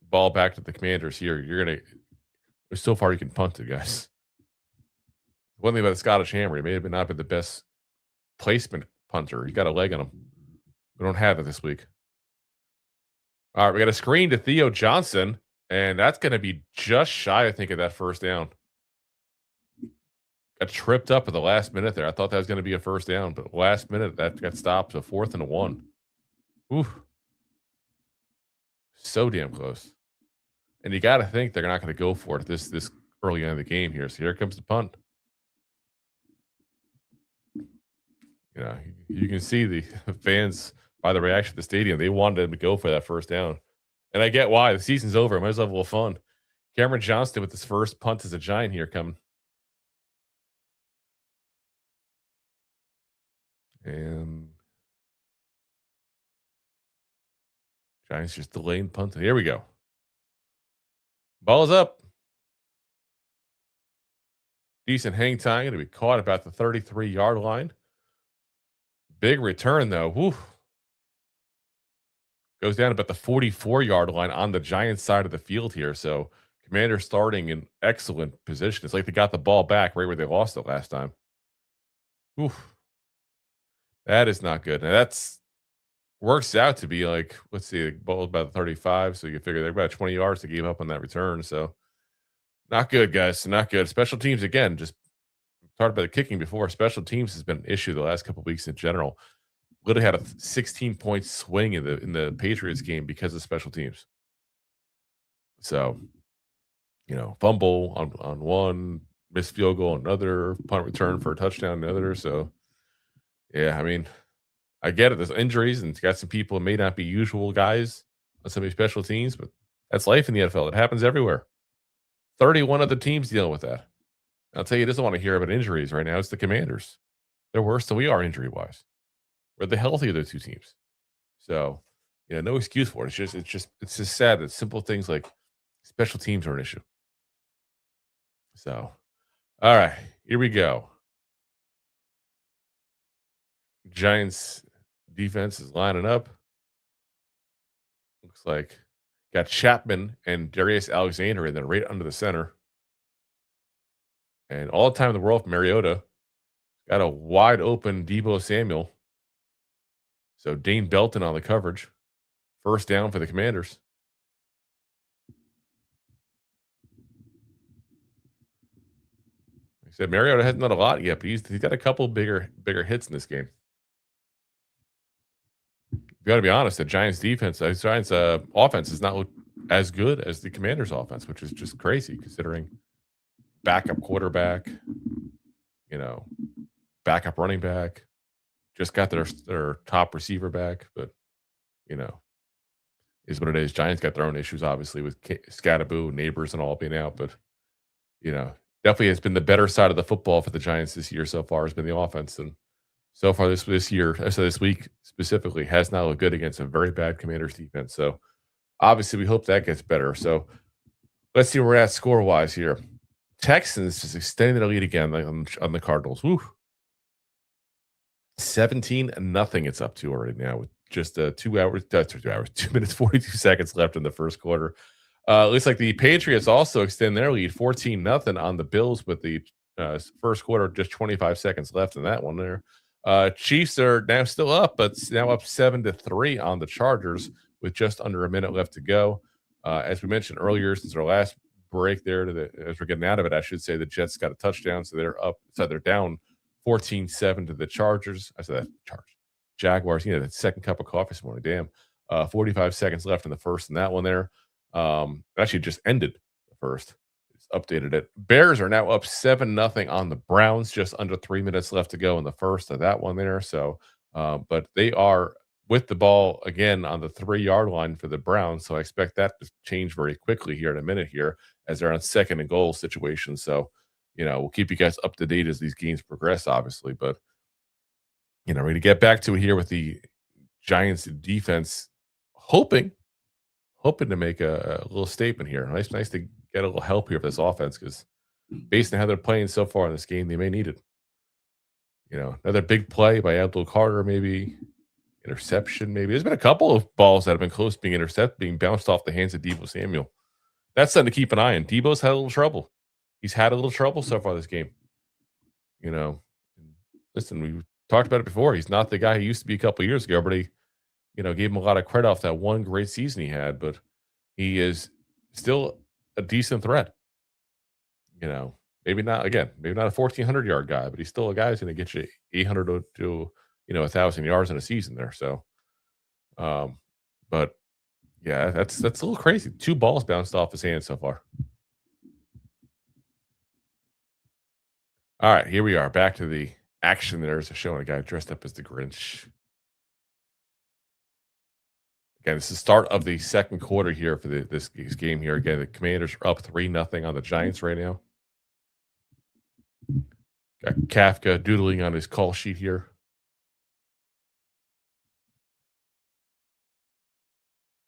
ball back to the Commanders here, you're going to, there's so far you can punt it, guys. One thing about the Scottish Hammer, he may have not been the best placement punter. He got a leg on him. We don't have it this week. All right, we got a screen to Theo Johnson, and that's going to be just shy, I think, of that first down. Got tripped up at the last minute there. I thought that was going to be a first down, but last minute that got stopped. So 4th and 1. Ooh, so damn close. And you got to think they're not going to go for it this early in the game here. So here comes the punt. You know, you can see the fans by the reaction of the stadium. They wanted them to go for that first down. And I get why. The season's over. Might as well have a little fun. Cameron Johnston with his first punt as a Giant here coming. And Giants just delaying punting. Here we go. Ball's up. Decent hang time. Going to be caught about the 33-yard line. Big return, though. Woo. Goes down about the 44-yard line on the Giants side of the field here. So Commanders starting in excellent position. It's like they got the ball back right where they lost it last time. Oof. That is not good. Now that's works out to be like, let's see, the ball about 35. So you figure they're about 20 yards to give up on that return. So not good, guys. Not good. Special teams, again, just talked about the kicking before. Special teams has been an issue the last couple of weeks in general. Literally had a 16-point swing in the Patriots game because of special teams. So, you know, fumble on one, missed field goal on another, punt return for a touchdown another. So, yeah, I mean, I get it. There's injuries and got some people who may not be usual guys on some of these special teams, but that's life in the NFL. It happens everywhere. 31 other teams dealing with that. I'll tell you, doesn't want to hear about injuries right now. It's the Commanders. They're worse than we are injury-wise. We're the healthier of the two teams. So, yeah, no excuse for it. It's just sad that simple things like special teams are an issue. So, all right, here we go. Giants defense is lining up. Looks like got Chapman and Darius Alexander in there right under the center. And all the time in the world, Mariota got a wide open Deebo Samuel. So Dane Belton on the coverage. First down for the Commanders. Like I said, Mariota hasn't done a lot yet, but he's got a couple bigger hits in this game. You got to be honest, the Giants defense, Giants offense is not look as good as the Commanders offense, which is just crazy considering backup quarterback, you know, backup running back, just got their top receiver back, but you know, is what it is. Giants got their own issues, obviously, with Scattaboo, Neighbors, and all being out, but you know, definitely has been the better side of the football for the Giants this year so far has been the offense, and so far this year, so this week specifically, has not looked good against a very bad Commanders defense. So obviously, we hope that gets better. So let's see where we're at score wise here. Texans just extending their lead again on the Cardinals. Woo. 17-0 it's up to already now with just 2 minutes, 42 seconds left in the first quarter. Looks like the Patriots also extend their lead 14-0 on the Bills with the first quarter, just 25 seconds left in that one there. Chiefs are now still up, but now up 7-3 on the Chargers with just under a minute left to go. As we mentioned earlier, since our last break there, as we're getting out of it, I should say the Jets got a touchdown, so they're up. So they're down 14-7 to the Chargers. I said that Jaguars. You know, that second cup of coffee this morning. Damn. 45 seconds left in the first, and that one there. Actually just ended the first. It's updated it. Bears are now up 7-0 on the Browns. Just under 3 minutes left to go in the first of that one there. So, but they are with the ball again on the 3-yard line for the Browns. So I expect that to change very quickly here in a minute here as they're on 2nd and goal situation. So, you know, we'll keep you guys up to date as these games progress, obviously. But, you know, we're going to get back to it here with the Giants defense, hoping to make a little statement here. Nice to get a little help here for this offense because based on how they're playing so far in this game, they may need it. You know, another big play by Abdul Carter, maybe interception, maybe. There's been a couple of balls that have been close to being intercepted, being bounced off the hands of Deebo Samuel. That's something to keep an eye on. Deebo's had a little trouble. He's had a little trouble so far this game. You know, listen, we talked about it before. He's not the guy he used to be a couple of years ago. Everybody gave him a lot of credit off that one great season he had, but he is still a decent threat. Maybe not maybe not a 1,400-yard guy, but he's still a guy who's going to get you 800 to 1,000 yards in a season there. So, but yeah, that's a little crazy. 2 balls bounced off his hand so far. All right, here we are back to the action. There's showing a guy dressed up as the Grinch. Again, this is the start of the second quarter here for this game here. Again, the Commanders are up 3-0 on the Giants right now. Got Kafka doodling on his call sheet here.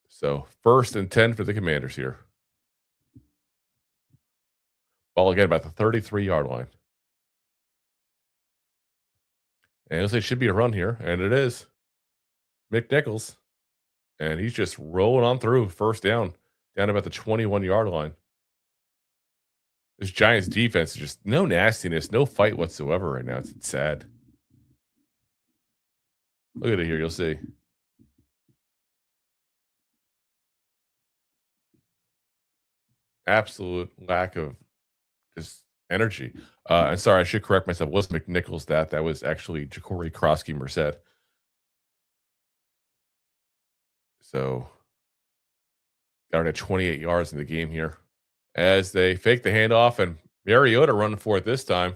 So 1st and 10 for the Commanders here. Ball again about the 33-yard line. And it should be a run here, and it is. McNichols. And he's just rolling on through. First down about the 21-yard line. This Giants defense is just no nastiness, no fight whatsoever right now. It's sad. Look at it here. You'll see. Absolute lack of just energy. And sorry, I should correct myself. It wasn't McNichols that was actually Ja'Cory Krosky-Merced. So got at 28 yards in the game here as they fake the handoff, and Mariota running for it this time.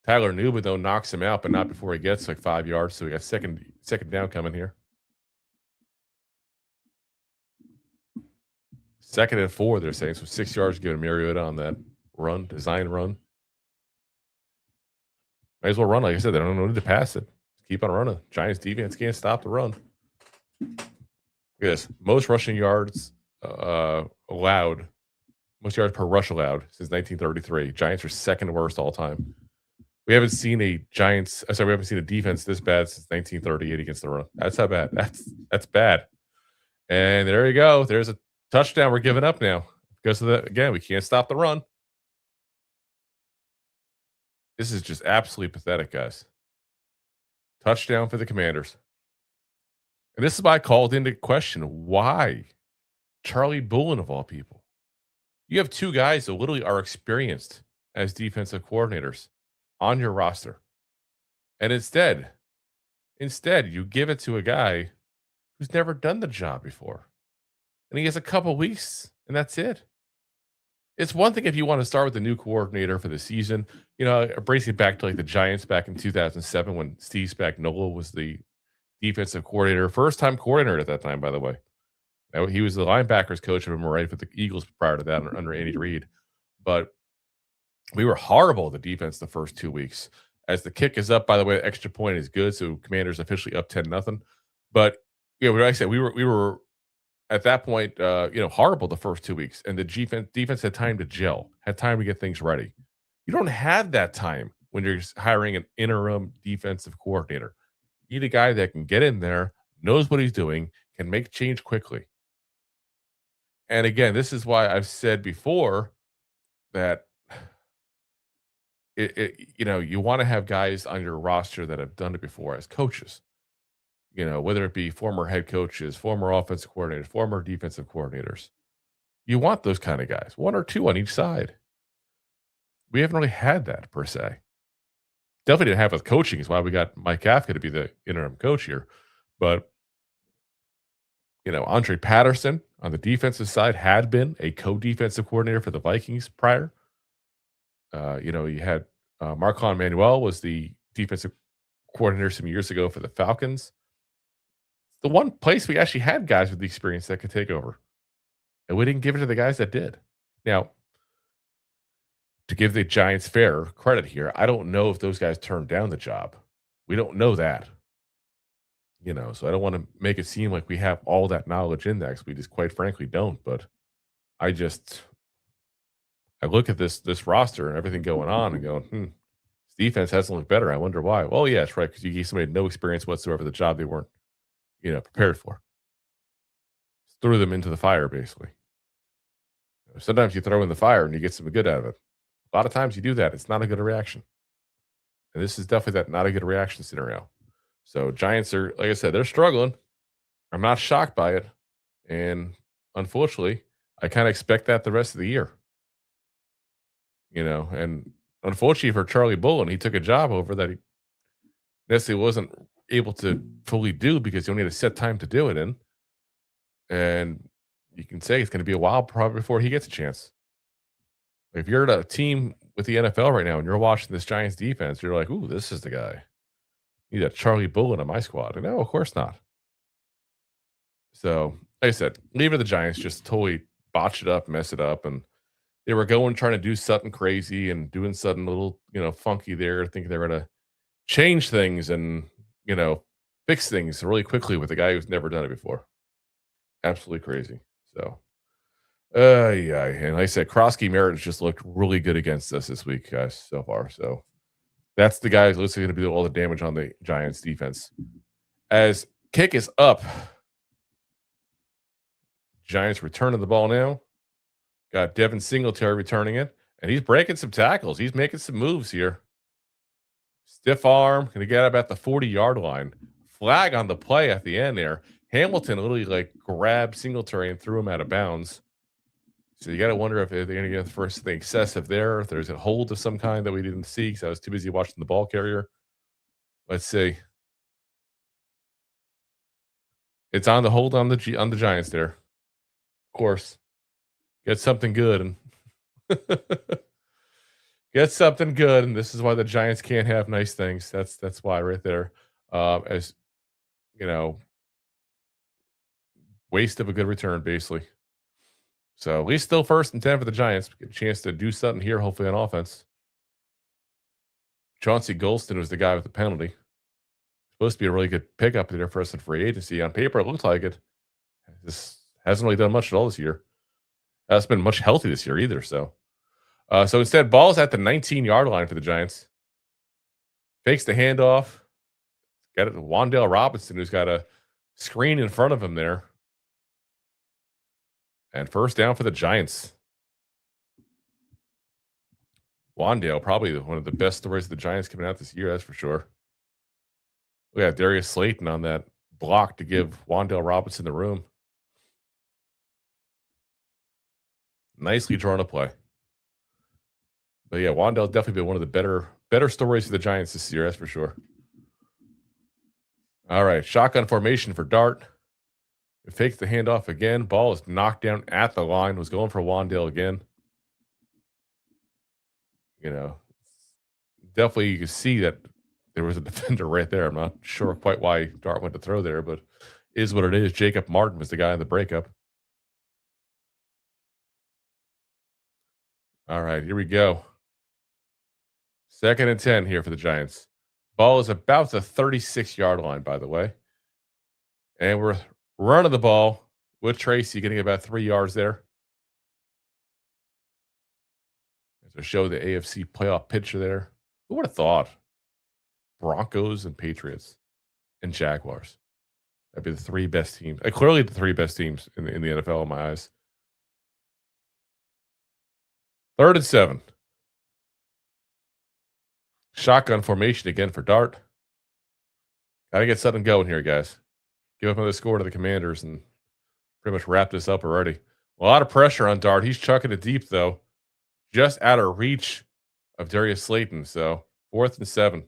Tyler Newman, though, knocks him out, but not before he gets like 5 yards. So we got second down coming here. 2nd and 4, they're saying. So 6 yards giving Mariota on that run, design run. Might as well run. Like I said, they don't need to pass it. Keep on running. Giants defense can't stop the run. Look at this. Most rushing yards allowed. Most yards per rush allowed since 1933. Giants are 2nd worst all time. We haven't seen a defense this bad since 1938 against the run. That's how bad. That's bad. And there you go. There's a touchdown we're giving up now because of that. Again, we can't stop the run. This is just absolutely pathetic, guys. Touchdown for the Commanders. And this is why I called into question why Charlie Bullen, of all people. You have 2 guys that literally are experienced as defensive coordinators on your roster. And instead, you give it to a guy who's never done the job before. And he has a couple weeks, and that's it. It's one thing if you want to start with a new coordinator for the season. Bracing it back to like the Giants back in 2007 when Steve Spagnuolo was the defensive coordinator. First-time coordinator at that time, by the way. He was the linebackers coach of him, right, for the Eagles prior to that under Andy Reid. But we were horrible at the defense the first 2 weeks. As the kick is up, by the way, the extra point is good, so Commanders officially up 10-0. But like I said, we were at that point, horrible the first 2 weeks, and the defense had time to gel, had time to get things ready. You don't have that time when you're hiring an interim defensive coordinator. You need a guy that can get in there, knows what he's doing, can make change quickly. And again, this is why I've said before that you want to have guys on your roster that have done it before as coaches. Whether it be former head coaches, former offensive coordinators, former defensive coordinators. You want those kind of guys, 1 or 2 on each side. We haven't really had that per se. Definitely didn't have with coaching. Is why we got Mike Kafka to be the interim coach here. But Andre Patterson on the defensive side had been a co-defensive coordinator for the Vikings prior. You had Marcon Manuel was the defensive coordinator some years ago for the Falcons. The one place we actually had guys with the experience that could take over. And we didn't give it to the guys that did. Now, to give the Giants fair credit here, I don't know if those guys turned down the job. We don't know that. So I don't want to make it seem like we have all that knowledge index. We just quite frankly don't. But I look at this roster and everything going on and going, this defense hasn't looked better. I wonder why. Well, yeah, that's right, because you gave somebody no experience whatsoever the job they weren't, prepared for. Just threw them into the fire, basically. Sometimes you throw in the fire and you get some good out of it. A lot of times you do that. It's not a good reaction. And this is definitely that not a good reaction scenario. So Giants are, like I said, they're struggling. I'm not shocked by it. And unfortunately, I kind of expect that the rest of the year. And unfortunately for Charlie Bullen, he took a job over that he necessarily wasn't able to fully do because he only had a set time to do it in. And you can say it's going to be a while probably before he gets a chance. If you're at a team with the NFL right now and you're watching this Giants defense, you're like, ooh, this is the guy. Need a Charlie Bullen on my squad. And no, of course not. So, like I said, leaving the Giants just totally botch it up, mess it up. And they were trying to do something crazy and doing something a little, funky there, thinking they were going to change things and, fix things really quickly with a guy who's never done it before. Absolutely crazy. So, yeah. And like I said, Krosky Merritt's just looked really good against us this week, guys, so far. So, that's the guy who's literally going to do all the damage on the Giants defense. As kick is up, Giants returning the ball now. Got Devin Singletary returning it, and he's breaking some tackles. He's making some moves here. Stiff arm, going to get up at the 40-yard line. Flag on the play at the end there. Hamilton literally grabbed Singletary and threw him out of bounds. So you got to wonder if they're going to get the first thing excessive there, if there's a hold of some kind that we didn't see because I was too busy watching the ball carrier. Let's see. It's on the hold on the Giants there. Of course. Get something good and get something good, and this is why the Giants can't have nice things. That's why right there. As waste of a good return, basically. So at least still 1st and 10 for the Giants. Get a chance to do something here, hopefully on offense. Chauncey Golston was the guy with the penalty. Supposed to be a really good pickup there for us in free agency. On paper, it looks like it. This hasn't really done much at all this year. Hasn't been much healthy this year either. So instead, ball's at the 19-yard line for the Giants. Fakes the handoff. Got it to Wan'Dale Robinson, who's got a screen in front of him there. And first down for the Giants. Wan'Dale, probably one of the best stories of the Giants coming out this year, that's for sure. We got Darius Slayton on that block to give Wan'Dale Robinson the room. Nicely drawn a play. But yeah, Wan'Dale's definitely been one of the better stories of the Giants this year, that's for sure. All right, shotgun formation for Dart. It fakes the handoff again. Ball is knocked down at the line. Was going for Wan'Dale again. Definitely you can see that there was a defender right there. I'm not sure quite why Dart went to throw there, but is what it is. Jacob Martin was the guy in the breakup. All right, here we go. 2nd and 10 here for the Giants. Ball is about the 36-yard line, by the way. And we're running the ball with Tracy getting about 3 yards there. To show the AFC playoff picture there. Who would have thought? Broncos and Patriots and Jaguars. That'd be the 3 best teams. Clearly the 3 best teams in the NFL in my eyes. 3rd and 7. Shotgun formation again for Dart. Got to get something going here, guys. Give up another score to the Commanders and pretty much wrap this up already. A lot of pressure on Dart. He's chucking it deep, though. Just out of reach of Darius Slayton. So 4th and 7.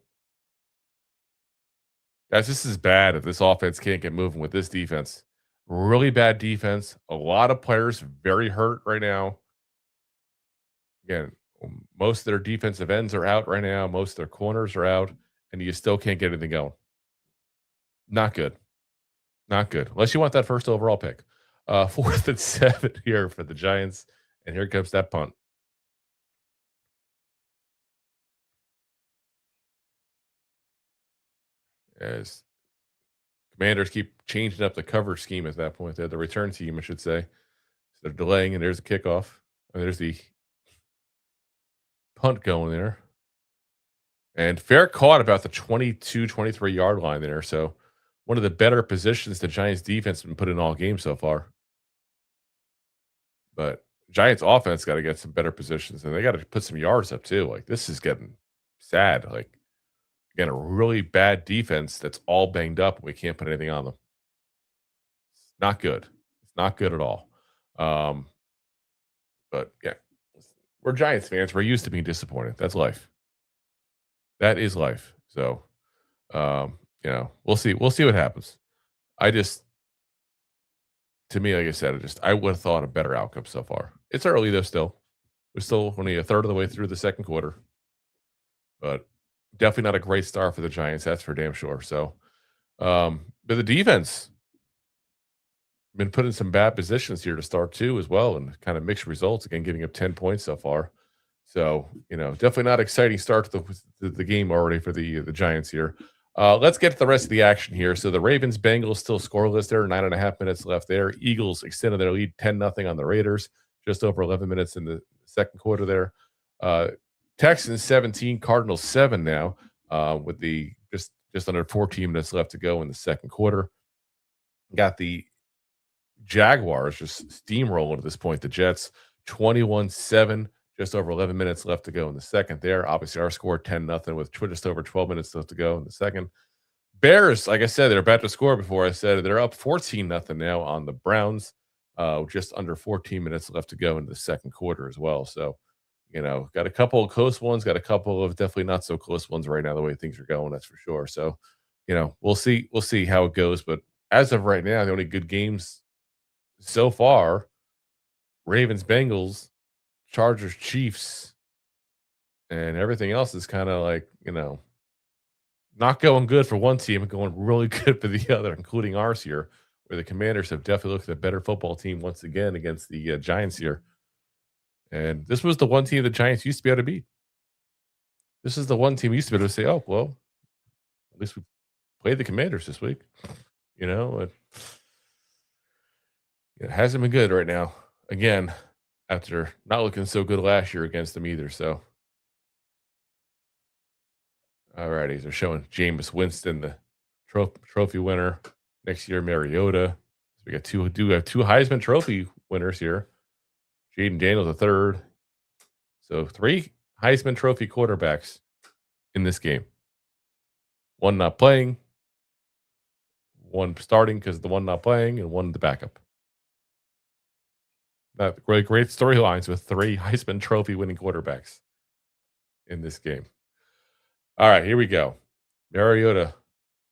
Guys, this is bad if this offense can't get moving with this defense. Really bad defense. A lot of players very hurt right now. Again, most of their defensive ends are out right now. Most of their corners are out. And you still can't get anything going. Not good. Not good. Unless you want that first overall pick. 4th and 7 here for the Giants. And here comes that punt. As Commanders keep changing up the cover scheme at that point. They're the return team, I should say. So they're delaying, and there's a kickoff. And there's the punt going there. And fair caught about the 22, 23-yard line there. So one of the better positions the Giants defense has been put in all game so far. But Giants offense got to get some better positions, and they got to put some yards up too. This is getting sad. Again, a really bad defense that's all banged up. We can't put anything on them. Not good. It's not good at all. But yeah, we're Giants fans. We're used to being disappointed. That's life. That is life. So, we'll see. We'll see what happens. I just, to me, like I said, I would have thought a better outcome so far. It's early though. Still, we're still only a third of the way through the second quarter, but definitely not a great start for the Giants. That's for damn sure. So, but the defense been put in some bad positions here to start too, as well, and kind of mixed results. Again, giving up 10 points so far. So, definitely not exciting start to the game already for the Giants here. Let's get to the rest of the action here. So the Ravens Bengals still scoreless there, 9.5 minutes left there. Eagles extended their lead 10-0 on the Raiders, just over 11 minutes in the second quarter there. Texans 17, Cardinals 7 now, with the just under 14 minutes left to go in the second quarter. Got the Jaguars just steamrolling at this point. The Jets 21-7, just over 11 minutes left to go in the second there. Obviously, our score 10-0 with just over 12 minutes left to go in the second. Bears, like I said, they're about to score before I said it. They're up 14-0 now on the Browns. Just under 14 minutes left to go in the second quarter as well. So, got a couple of close ones, got a couple of definitely not so close ones right now, the way things are going, that's for sure. So, we'll see how it goes. But as of right now, the only good games so far, Ravens, Bengals, Chargers, Chiefs, and everything else is kind of like, not going good for one team and going really good for the other, including ours here, where the Commanders have definitely looked at a better football team once again against the Giants here. And this was the one team the Giants used to be able to beat. This is the one team used to be able to say, oh, well, at least we played the Commanders this week. It hasn't been good right now. Again, after not looking so good last year against them either. So, all righty, they're showing Jameis Winston, the trophy winner. Next year, Mariota. We got two Heisman Trophy winners here. Jaden Daniels, the third. So 3 Heisman Trophy quarterbacks in this game. One not playing, one starting because the one not playing, and one the backup. That great storylines with 3 Heisman Trophy winning quarterbacks in this game. All right, here we go. Mariota,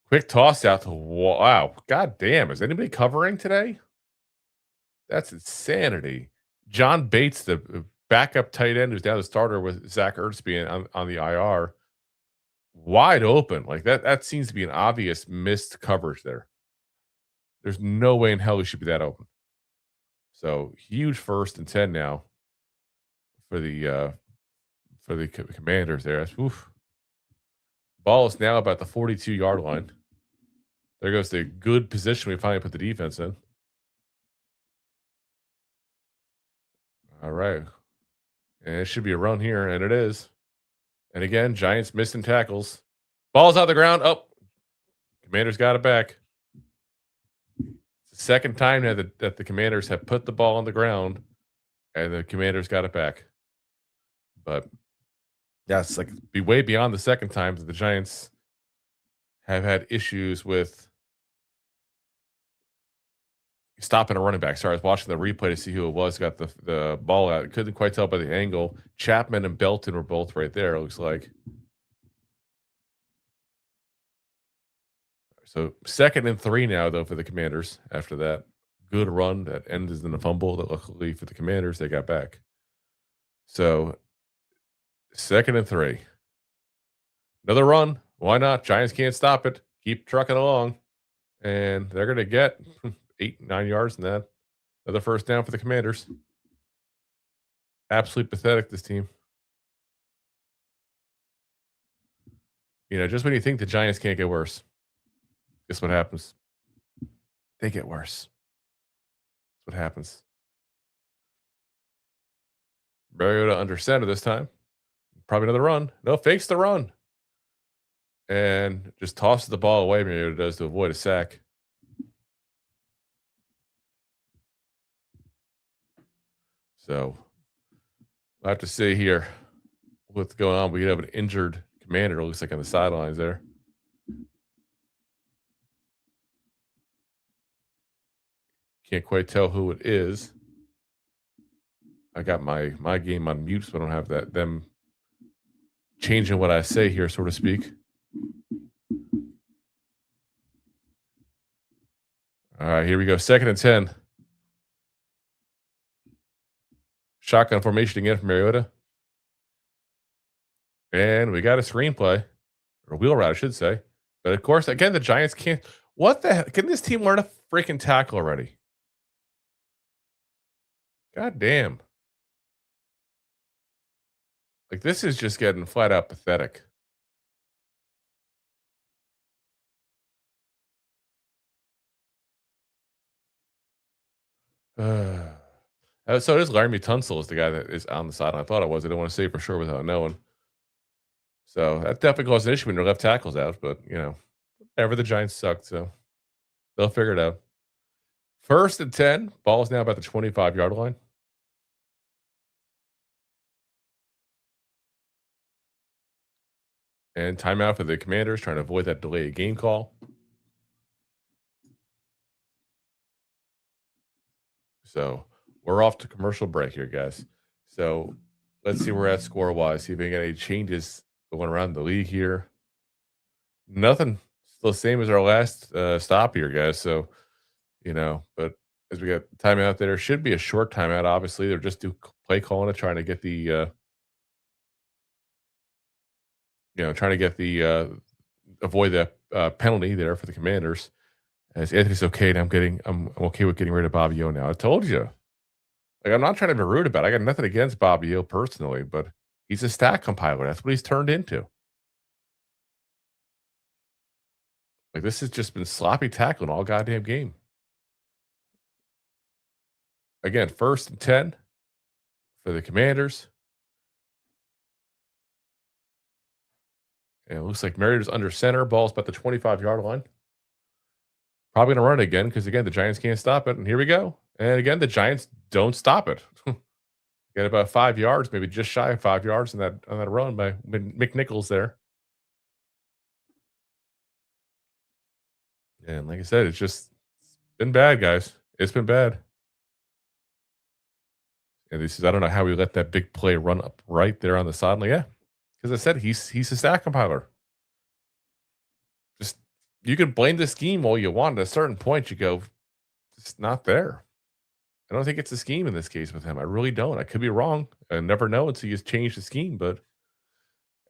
quick toss out to wow. God damn, is anybody covering today? That's insanity. John Bates, the backup tight end, who's now the starter with Zach Ertz being on the IR, wide open. Like that seems to be an obvious missed coverage there. There's no way in hell he should be that open. So huge 1st and 10 now for the Commanders there. Oof. Ball is now about the 42-yard line. There goes the good position we finally put the defense in. All right. And it should be a run here, and it is. And again, Giants missing tackles. Ball's out the ground. Oh, Commanders got it back. It's the second time now that the Commanders have put the ball on the ground, and the Commanders got it back. But yes, like be way beyond the second time that the Giants have had issues with stopping a running back. Sorry, I was watching the replay to see who it was. Got the ball out. Couldn't quite tell by the angle. Chapman and Belton were both right there, it looks like. So 2nd and 3 now, though, for the Commanders after that good run that ended in a fumble that luckily for the Commanders, they got back. So 2nd and 3. Another run. Why not? Giants can't stop it. Keep trucking along. And they're going to get 8-9 yards in that. Another 1st down for the Commanders. Absolutely pathetic, this team. Just when you think the Giants can't get worse, guess what happens? They get worse. That's what happens. Mariota under center this time. Probably another run. No, fakes the run. And just tosses the ball away, Mariota does, to avoid a sack. So I have to see here what's going on. We have an injured Commander, it looks like, on the sidelines there. Can't quite tell who it is. I got my game on mute, so I don't have them changing what I say here, so to speak. All right, here we go. 2nd and 10. Shotgun formation again from Mariota. And we got a screenplay, or wheel route, I should say. But of course, again, the Giants can't. What the heck? Can this team learn a freaking tackle already? God damn. Like, this is just getting flat out pathetic. So it is Laramie Tunsil is the guy that is on the sideline. I thought it was. I didn't want to say for sure without knowing. So that definitely caused an issue when your left tackle's out. But, whatever, the Giants sucked. So they'll figure it out. 1st and 10. Ball is now about the 25-yard line. And timeout for the Commanders, trying to avoid that delayed game call. So we're off to commercial break here, guys. So let's see where we're at score-wise. See if we get any changes going around the league here. Nothing. Still the same as our last stop here, guys. So, but as we got timeout there, should be a short timeout, obviously. They're just play calling it, trying to get the avoid the penalty there for the Commanders. As Anthony's okay, and I'm okay with getting rid of Bobby O now. I told you. Like, I'm not trying to be rude about it. I got nothing against Bobby O personally, but he's a stat compiler. That's what he's turned into. Like, this has just been sloppy tackling all goddamn game. Again, 1st and 10 for the Commanders. And it looks like Mariota's under center. Ball's about the 25-yard line. Probably going to run it again because, again, the Giants can't stop it. And here we go. And, again, the Giants don't stop it. Get about 5 yards, maybe just shy of 5 yards on that run by McNichols there. And like I said, it's been bad, guys. It's been bad. And I don't know how we let that big play run up right there on the sideline. Yeah, because I said he's a stat compiler. Just, you can blame the scheme all you want. At a certain point, you go, it's not there. I don't think it's a scheme in this case with him. I really don't. I could be wrong. I never know until you change the scheme. But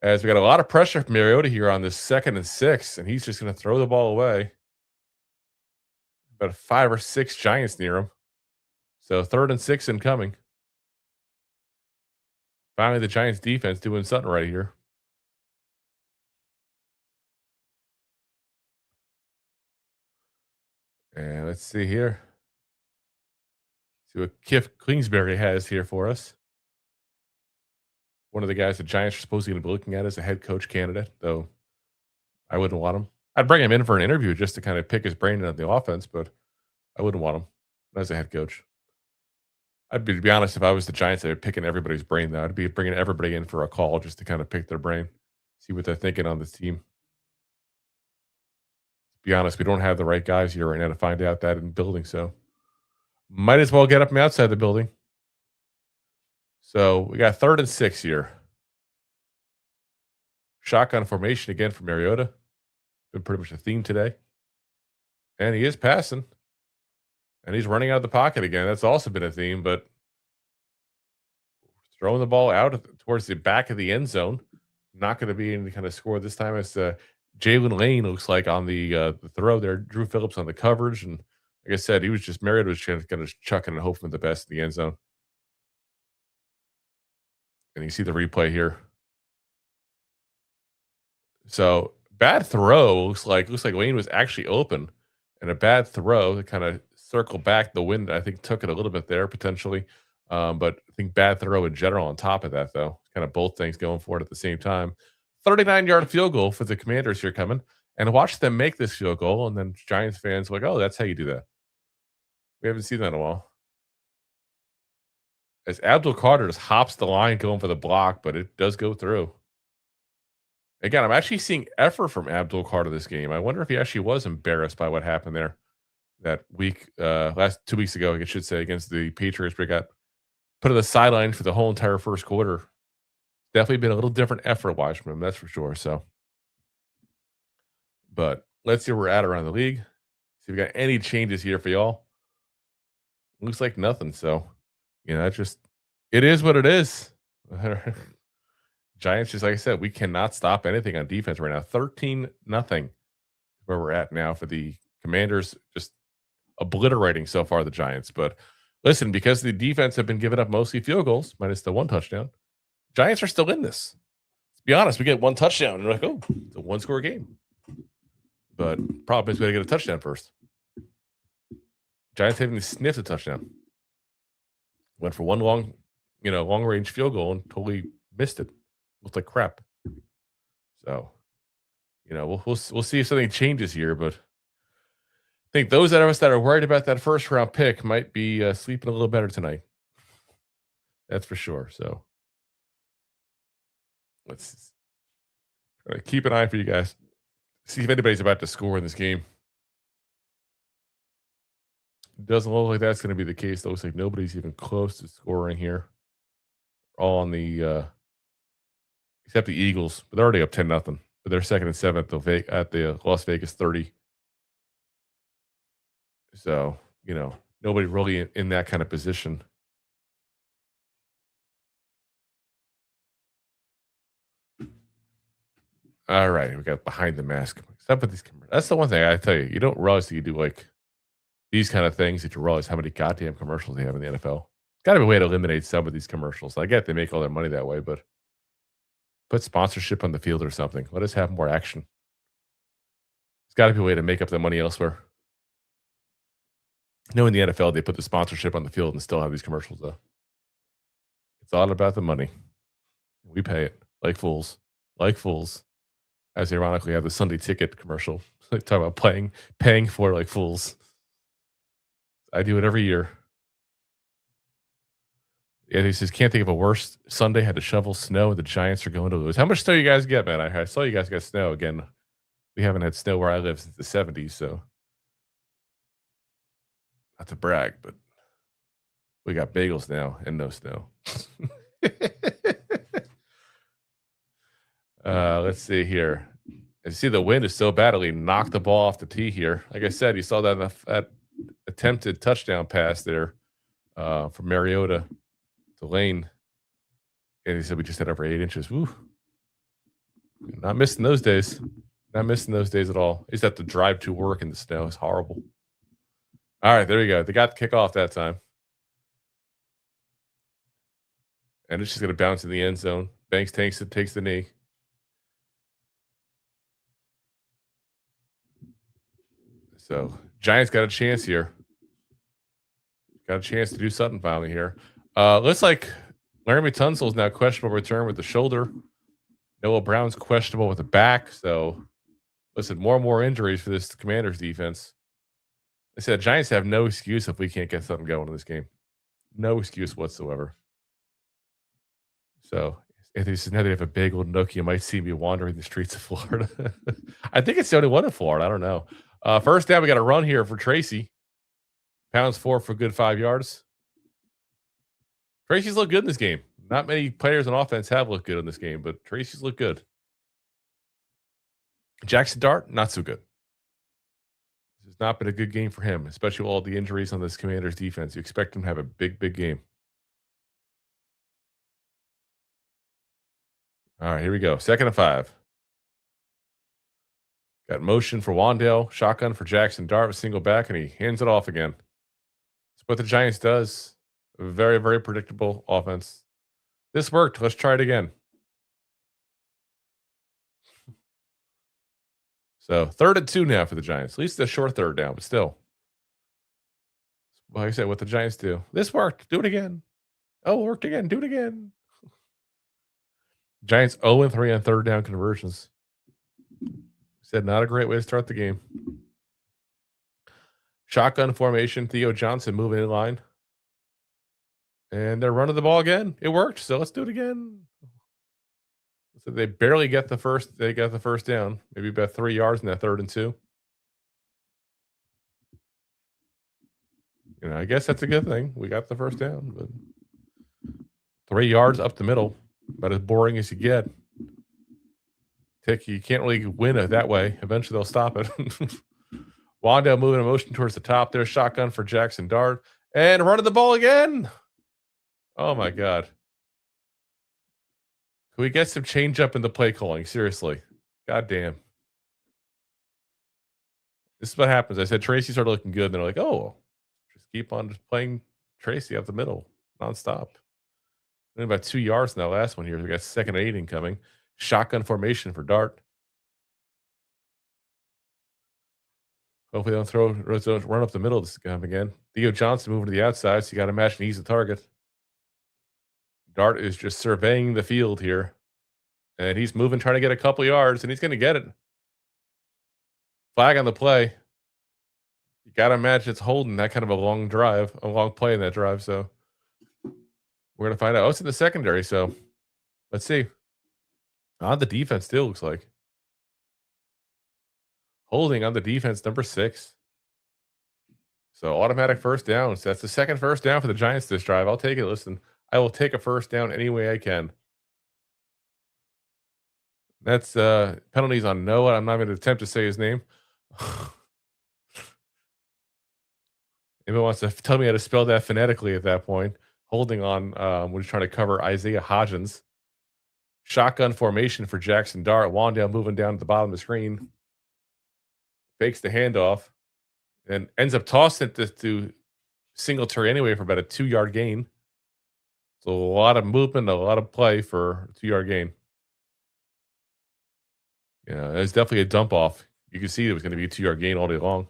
as we got a lot of pressure from Mariota here on this 2nd and 6, and he's just going to throw the ball away. About 5 or 6 Giants near him. So 3rd and 6 incoming. Finally, the Giants defense doing something right here. And let's see here. See what Kiff Kingsbury has here for us. One of the guys the Giants are supposedly going to be looking at as a head coach candidate, though I wouldn't want him. I'd bring him in for an interview just to kind of pick his brain on the offense, but I wouldn't want him as a head coach. To be honest, if I was the Giants, I'd be picking everybody's brain, though. I'd be bringing everybody in for a call just to kind of pick their brain, see what they're thinking on this team. To be honest, we don't have the right guys here right now to find out that in the building, so might as well get up from outside the building. So we got 3rd and 6 here. Shotgun formation again for Mariota. Been pretty much a theme today. And he is passing. And he's running out of the pocket again. That's also been a theme, but throwing the ball out towards the back of the end zone. Not going to be any kind of score this time. It's Jalen Lane looks like on the throw there. Drew Phillips on the coverage. And like I said, Mariota was just going to chuck it and hope for the best in the end zone. And you see the replay here. So bad throw. Looks like Lane was actually open. And a bad throw to kind of circle back. The wind, I think, took it a little bit there potentially. But I think bad throw in general on top of that, though. Kind of both things going for it at the same time. 39-yard field goal for the Commanders here coming. And watch them make this field goal. And then Giants fans are like, oh, that's how you do that. We haven't seen that in a while. As Abdul Carter just hops the line going for the block, but it does go through. Again, I'm actually seeing effort from Abdul Carter this game. I wonder if he actually was embarrassed by what happened there. that week, last 2 weeks ago, I should say, against the Patriots, we got put on the sideline for the whole entire first quarter. Definitely been a little different effort watching him, that's for sure. So, but let's see where we're at around the league. See if we got any changes here for y'all. Looks like nothing. So, it is what it is. Giants, just like I said, we cannot stop anything on defense right now. 13-0 where we're at now for the Commanders, just obliterating so far the Giants. But listen, because the defense have been giving up mostly field goals, minus the one touchdown, Giants are still in this. Let's be honest, we get one touchdown, and we're like, oh, it's a one-score game. But problem is we got to get a touchdown first. Giants haven't even sniffed a touchdown. Went for one long-range field goal and totally missed it. Looked like crap. So, we'll see if something changes here, but I think those of us that are worried about that first round pick might be sleeping a little better tonight. That's for sure. So let's keep an eye for you guys. See if anybody's about to score in this game. Doesn't look like that's going to be the case. It looks like nobody's even close to scoring here. All on the except the Eagles, but they're already up 10-0. But they're second and seventh at the Las Vegas 30. So, nobody really in that kind of position. All right, we got behind the mask. Stop with these commercials. That's the one thing I tell you. You don't realize that you do like these kind of things that you realize how many goddamn commercials they have in the NFL. Got to be a way to eliminate some of these commercials. I get they make all their money that way, but put sponsorship on the field or something. Let us have more action. There's got to be a way to make up the money elsewhere. In the NFL, they put the sponsorship on the field and still have these commercials, though. It's all about the money. We pay it like fools. Like fools. As they ironically have the Sunday ticket commercial. They talk about paying for it like fools. I do it every year. Yeah, he says, can't think of a worse Sunday. Had to shovel snow, and the Giants are going to lose. How much snow you guys get, man? I saw you guys got snow again. We haven't had snow where I live since the 70s, so not to brag, but we got bagels now and no snow. Let's see here. I see the wind is so badly knocked the ball off the tee here. Like I said, you saw that attempted touchdown pass there from Mariota to Lane. And he said we just had over 8 inches. Woo. Not missing those days. Not missing those days at all. I used to have to drive to work in the snow. It's horrible. All right, there we go. They got the kickoff that time. And it's just going to bounce in the end zone. Banks takes the knee. So Giants got a chance here. Got a chance to do something finally here. Looks like Laramie Tunsil's now questionable return with the shoulder. Noah Brown's questionable with the back. So, listen, more and more injuries for this Commanders defense. I said Giants have no excuse if we can't get something going in this game. No excuse whatsoever. So, if they says now they have a big old Nook, you might see me wandering the streets of Florida. I think it's the only one in Florida. I don't know. First down, we got a run here for Tracy. Pounds 4 for a good 5 yards. Tracy's looked good in this game. Not many players on offense have looked good in this game, but Tracy's looked good. Jackson Dart, not so good. This has not been a good game for him, especially with all the injuries on this Commanders defense. You expect him to have a big, big game. All right, here we go. 2nd and 5. Got motion for Wandale, shotgun for Jackson Dart with single back, and he hands it off again. That's what the Giants does. A very, very predictable offense. This worked. Let's try it again. So 3rd and 2 now for the Giants. At least a short third down, but still. Like I said, what the Giants do. This worked. Do it again. Oh, it worked again. Do it again. Giants 0-3 on third down conversions. Said not a great way to start the game. Shotgun formation. Theo Johnson moving in line. And they're running the ball again. It worked. So let's do it again. So they barely get the first. They got the first down. Maybe about 3 yards in that 3rd and 2. I guess that's a good thing. We got the first down, but 3 yards up the middle, about as boring as you get. You can't really win it that way. Eventually, they'll stop it. Wandale moving a motion towards the top there. Shotgun for Jackson Dart. And running the ball again. Oh, my God. Can we get some change up in the play calling? Seriously. God damn. This is what happens. I said Tracy started looking good. And they're like, oh, just keep on just playing Tracy up the middle nonstop. And about 2 yards in that last one here. We got 2nd and 8 incoming. Shotgun formation for Dart. Hopefully they don't run up the middle this time again. Theo Johnson moving to the outside, so you got to imagine he's the target. Dart is just surveying the field here. And he's moving, trying to get a couple yards, and he's going to get it. Flag on the play. You got to imagine it's holding that kind of a long play in that drive. So we're going to find out. Oh, it's in the secondary, so let's see. On the defense still looks like. Holding on the defense, number 6. So automatic first down. So that's the second first down for the Giants this drive. I'll take it. Listen, I will take a first down any way I can. That's penalties on Noah. I'm not going to attempt to say his name. Anyone wants to tell me how to spell that phonetically at that point. Holding on when he's trying to cover Isaiah Hodgins. Shotgun formation for Jackson Dart. Wandale moving down to the bottom of the screen. Fakes the handoff. And ends up tossing it to Singletary anyway for about a 2-yard gain. So a lot of movement, a lot of play for a 2-yard gain. Yeah, it was definitely a dump off. You could see it was going to be a 2-yard gain all day long.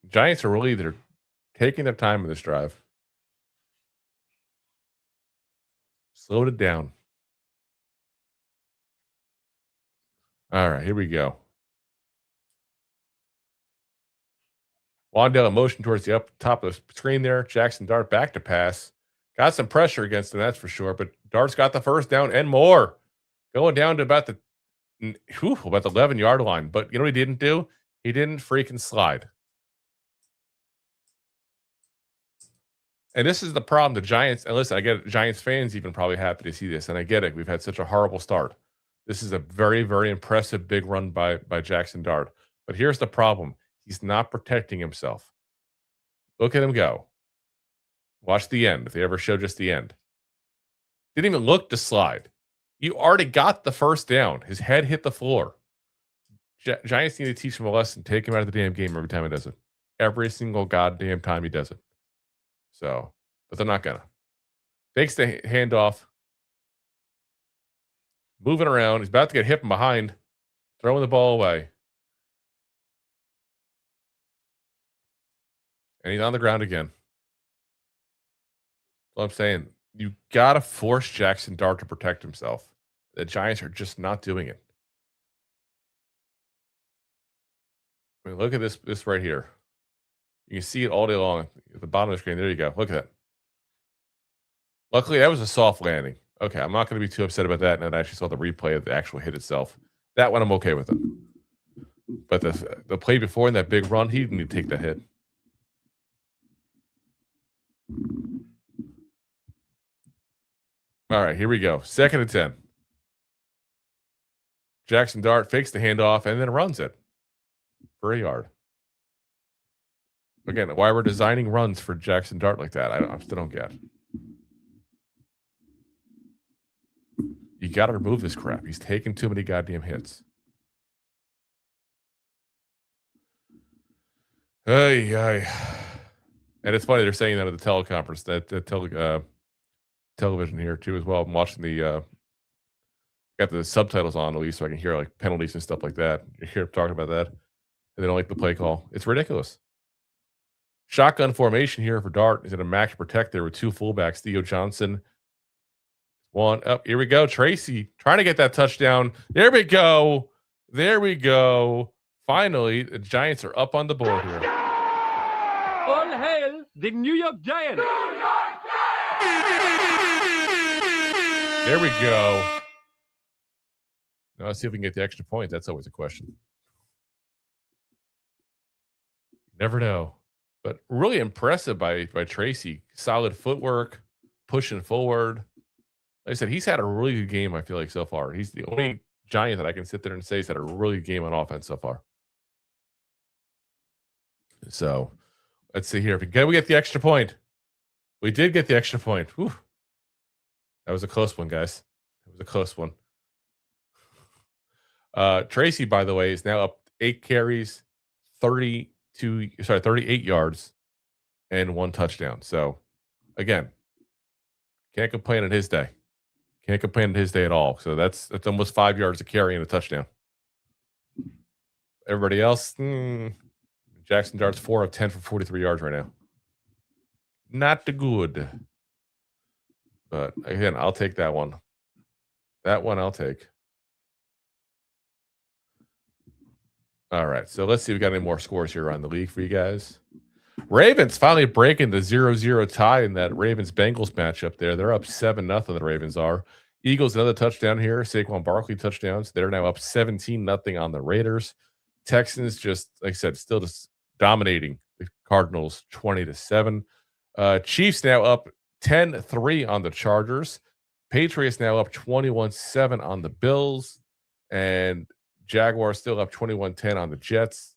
Giants are really they're taking their time in this drive. Slowed it down. All right, here we go. Wandale in motion towards the top of the screen there. Jackson Dart back to pass. Got some pressure against him, that's for sure. But Dart's got the first down and more. Going down to about the 11-yard line. But you know what he didn't do? He didn't freaking slide. And this is the problem. The Giants, and listen, I get it, Giants fans even probably happy to see this, and I get it. We've had such a horrible start. This is a very, very impressive big run by Jackson Dart. But here's the problem. He's not protecting himself. Look at him go. Watch the end, if they ever show just the end. Didn't even look to slide. You already got the first down. His head hit the floor. Giants need to teach him a lesson. Take him out of the damn game every time he does it. Every single goddamn time he does it. So, but they're not gonna. Fakes the handoff. Moving around. He's about to get hit from behind. Throwing the ball away. And he's on the ground again. So I'm saying, you got to force Jackson Dart to protect himself. The Giants are just not doing it. I mean, look at this right here. You can see it all day long at the bottom of the screen. There you go. Look at that. Luckily, that was a soft landing. Okay, I'm not going to be too upset about that. And I actually saw the replay of the actual hit itself. That one I'm okay with it. But the play before in that big run, he didn't need to take that hit. All right, here we go. 2nd and 10. Jackson Dart fakes the handoff and then runs it for a yard. Again, why we're designing runs for Jackson Dart like that, I still don't get. You got to remove this crap. He's taking too many goddamn hits. Ay. And it's funny they're saying that at the teleconference, that television here too as well. I'm watching got the subtitles on at least so I can hear like penalties and stuff like that. You hear them talking about that. And they don't like the play call. It's ridiculous. Shotgun formation here for Dart. He's in a max protect there with 2 fullbacks. Theo Johnson. One up. Here we go. Tracy trying to get that touchdown. There we go. Finally, the Giants are up on the board here. All hail the New York Giants. There we go. Now let's see if we can get the extra point. That's always a question. Never know. But really impressive by Tracy. Solid footwork, pushing forward. Like I said, he's had a really good game, I feel like, so far. He's the only Giant that I can sit there and say he's had a really good game on offense so far. So let's see here. Can we get the extra point? We did get the extra point. Whew. That was a close one, guys. It was a close one. Tracy, by the way, is now up 8 carries, 38 yards, and 1 touchdown. So, again, can't complain on his day. Can't complain on his day at all. So that's almost 5 yards of carry and a touchdown. Everybody else, Jackson Dart's 4 of 10 for 43 yards right now. Not good. But again, I'll take that one. That one I'll take. All right. So let's see if we got any more scores here around the league for you guys. Ravens finally breaking the 0-0 tie in that Ravens-Bengals matchup there. They're up 7-0, the Ravens are. Eagles, another touchdown here. Saquon Barkley touchdowns. They're now up 17-0 on the Raiders. Texans, just like I said, still just dominating the Cardinals 20-7. Chiefs now up 10-3 on the Chargers. Patriots now up 21-7 on the Bills. And Jaguars still up 21-10 on the Jets.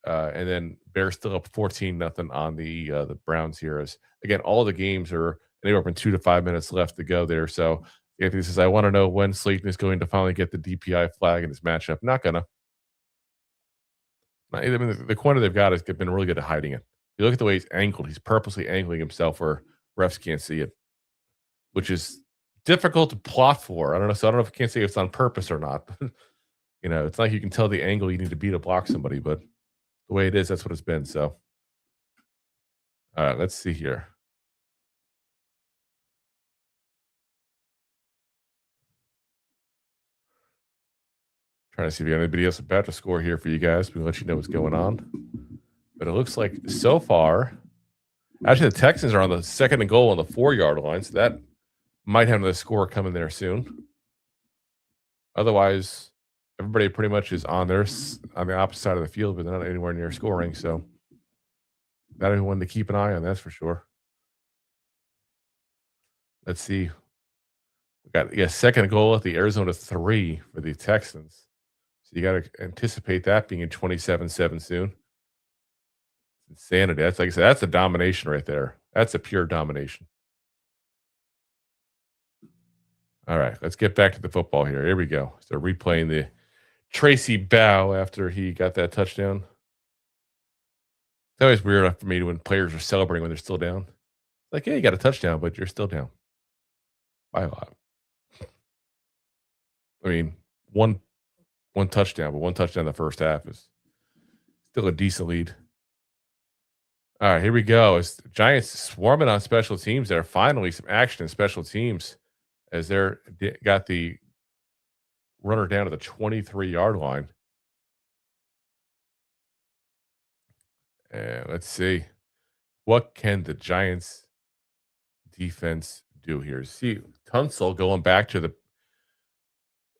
And then Bears still up 14-0 on the Browns here. As again, all the games are anywhere from 2 to 5 minutes left to go there. So Anthony says, I want to know when Slayton is going to finally get the DPI flag in this matchup. Not gonna. I mean, the corner they've got has been really good at hiding it. You look at the way he's angled. He's purposely angling himself where refs can't see it, which is difficult to plot for. I don't know. So I don't know if I can't say if it's on purpose or not. You know, it's like you can tell the angle you need to be to block somebody, but the way it is, that's what it's been. So, all right, let's see here. Trying to see if we got anybody else about to score here for you guys. We'll let you know what's going on. But it looks like so far, actually, the Texans are on the 2nd and goal on the 4-yard line, so that might have another score coming there soon. Otherwise, everybody pretty much is on the opposite side of the field, but they're not anywhere near scoring. So that is one to keep an eye on, that's for sure. Let's see. We got 2nd and goal at the Arizona 3 for the Texans. So you got to anticipate that being in 27-7 soon. Insanity. That's like I said, that's a domination right there. That's a pure domination. All right, let's get back to the football here. Here we go. So replaying the Tracy bow after he got that touchdown. It's always weird for me when players are celebrating when they're still down. Like, yeah, you got a touchdown, but you're still down by a lot. I mean, one touchdown, but one touchdown in the first half is still a decent lead. All right, here we go. It's the Giants swarming on special teams there. Finally, some action in special teams as they're got the runner down to the 23-yard line. And let's see. What can the Giants defense do here? See, Tunsil going back to the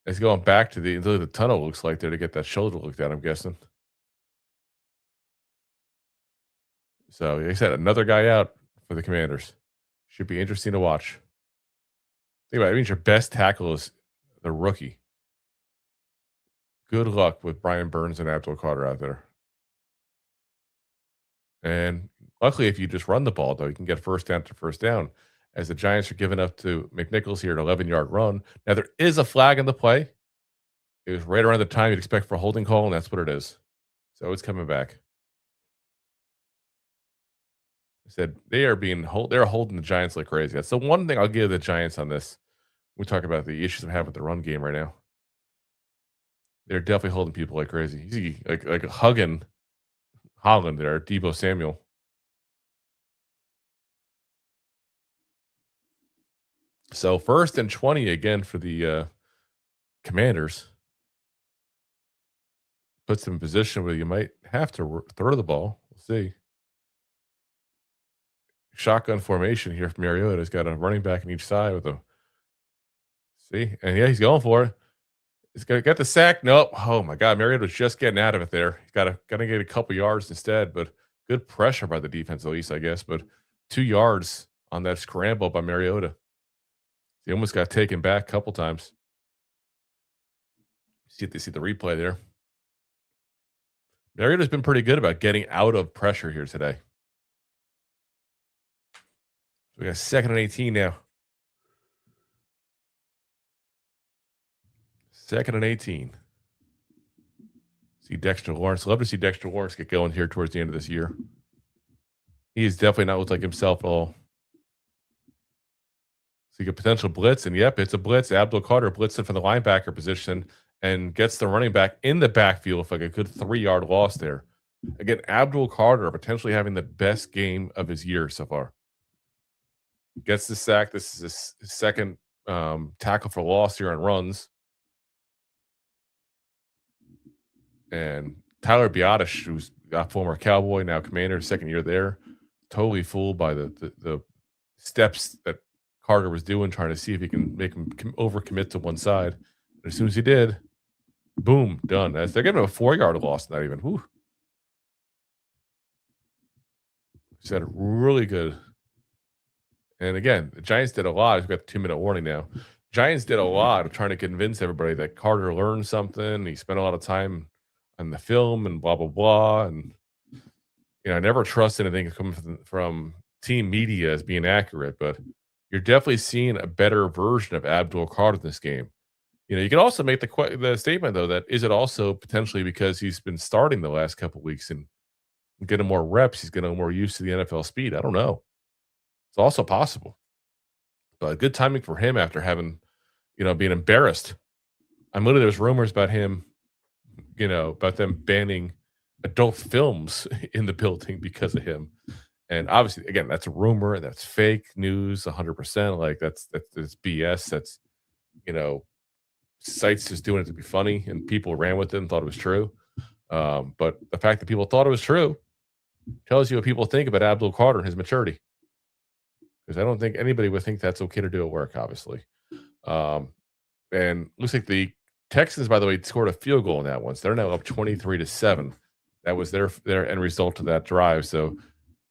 into the tunnel, looks like there to get that shoulder looked at, I'm guessing. So, like I said, another guy out for the Commanders. Should be interesting to watch. Think about it. It means your best tackle is the rookie. Good luck with Brian Burns and Abdul Carter out there. And luckily, if you just run the ball, though, you can get first down to first down. As the Giants are giving up to McNichols here, an 11-yard run. Now, there is a flag in the play. It was right around the time you'd expect for a holding call, and that's what it is. So it's coming back. I said they're holding the Giants like crazy. That's the one thing I'll give the Giants on this. We talk about the issues I'm having with the run game right now. They're definitely holding people like crazy. You see, like hugging Holland there, Deebo Samuel. So 1st and 20 again for the Commanders. Puts them in position where you might have to throw the ball. We'll see. Shotgun formation here from Mariota. He's got a running back on each side with a. See? And yeah, he's going for it. He's got the sack. Nope. Oh my God. Mariota was just getting out of it there. He's got to get a couple yards instead, but Good pressure by the defense, at least, I guess. But 2 yards on that scramble by Mariota. He almost got taken back a couple times. See if they see the replay there. Mariota's been pretty good about getting out of pressure here today. We got 2nd and 18 now. 2nd and 18. See Dexter Lawrence. Love to see Dexter Lawrence get going here towards the end of this year. He's definitely not looked like himself at all. See a potential blitz, and yep, it's a blitz. Abdul Carter blitzing from the linebacker position and gets the running back in the backfield with like a good 3-yard loss there. Again, Abdul Carter potentially having the best game of his year so far. Gets the sack. This is his second tackle for loss here on runs. And Tyler Biotish, who's a former Cowboy, now Commander, second year there, totally fooled by the steps that Carter was doing, trying to see if he can make him overcommit to one side. And as soon as he did, boom, done. They're giving him a 4-yard loss, not even. Whew. Said really good. And again, the Giants did a lot. We've got the 2-minute warning now. Giants did a lot of trying to convince everybody that Carter learned something. He spent a lot of time on the film and blah, blah, blah. And, I never trust anything coming from team media as being accurate, but you're definitely seeing a better version of Abdul Carter in this game. You can also make the statement, though, that is it also potentially because he's been starting the last couple of weeks and getting more reps, he's getting more used to the NFL speed. I don't know. It's also possible. But good timing for him after having, being embarrassed. I'm literally, there's rumors about him, about them banning adult films in the building because of him. And obviously, again, that's a rumor and that's fake news 100%. Like that's BS. That's, sites just doing it to be funny and people ran with it and thought it was true. But the fact that people thought it was true tells you what people think about Abdul Carter and his maturity. Because I don't think anybody would think that's okay to do at work, obviously. And looks like the Texans, by the way, scored a field goal in that one. So they're now up 23-7. That was their end result of that drive. So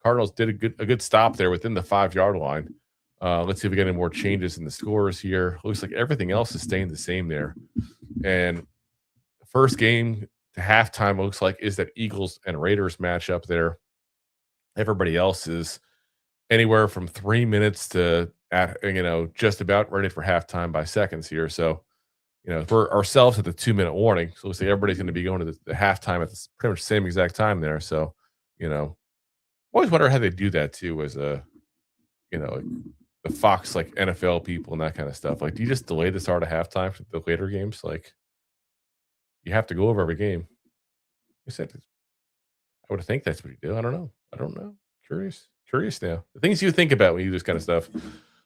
Cardinals did a good stop there within the 5-yard line. Let's see if we get any more changes in the scores here. Looks like everything else is staying the same there. And first game to halftime looks like is that Eagles and Raiders matchup there. Everybody else is anywhere from 3 minutes to just about ready for halftime by seconds here. So, for ourselves at the 2-minute warning. So looks like everybody's going to be going to the halftime at the pretty much same exact time there. So, always wonder how they do that too, as a, like the Fox, like NFL people and that kind of stuff. Like, do you just delay the start of halftime for the later games? Like, you have to go over every game. I said, I would think that's what you do. I don't know. Curious now. The things you think about when you do this kind of stuff.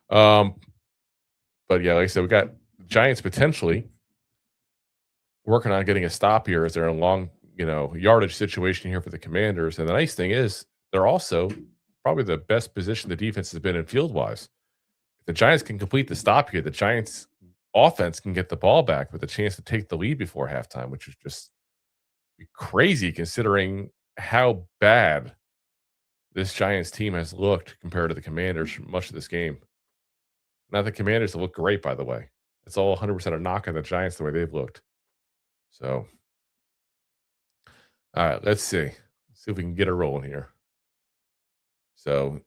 But yeah, like I said, we got Giants potentially working on getting a stop here as they're in a long, yardage situation here for the Commanders. And the nice thing is they're also probably the best position the defense has been in field-wise. If the Giants can complete the stop here, the Giants offense can get the ball back with a chance to take the lead before halftime, which is just crazy considering how bad this Giants team has looked compared to the Commanders for much of this game. Now, the Commanders have looked great, by the way. It's all 100% a knock on the Giants the way they've looked. So, all right, let's see. Let's see if we can get a rolling here. So,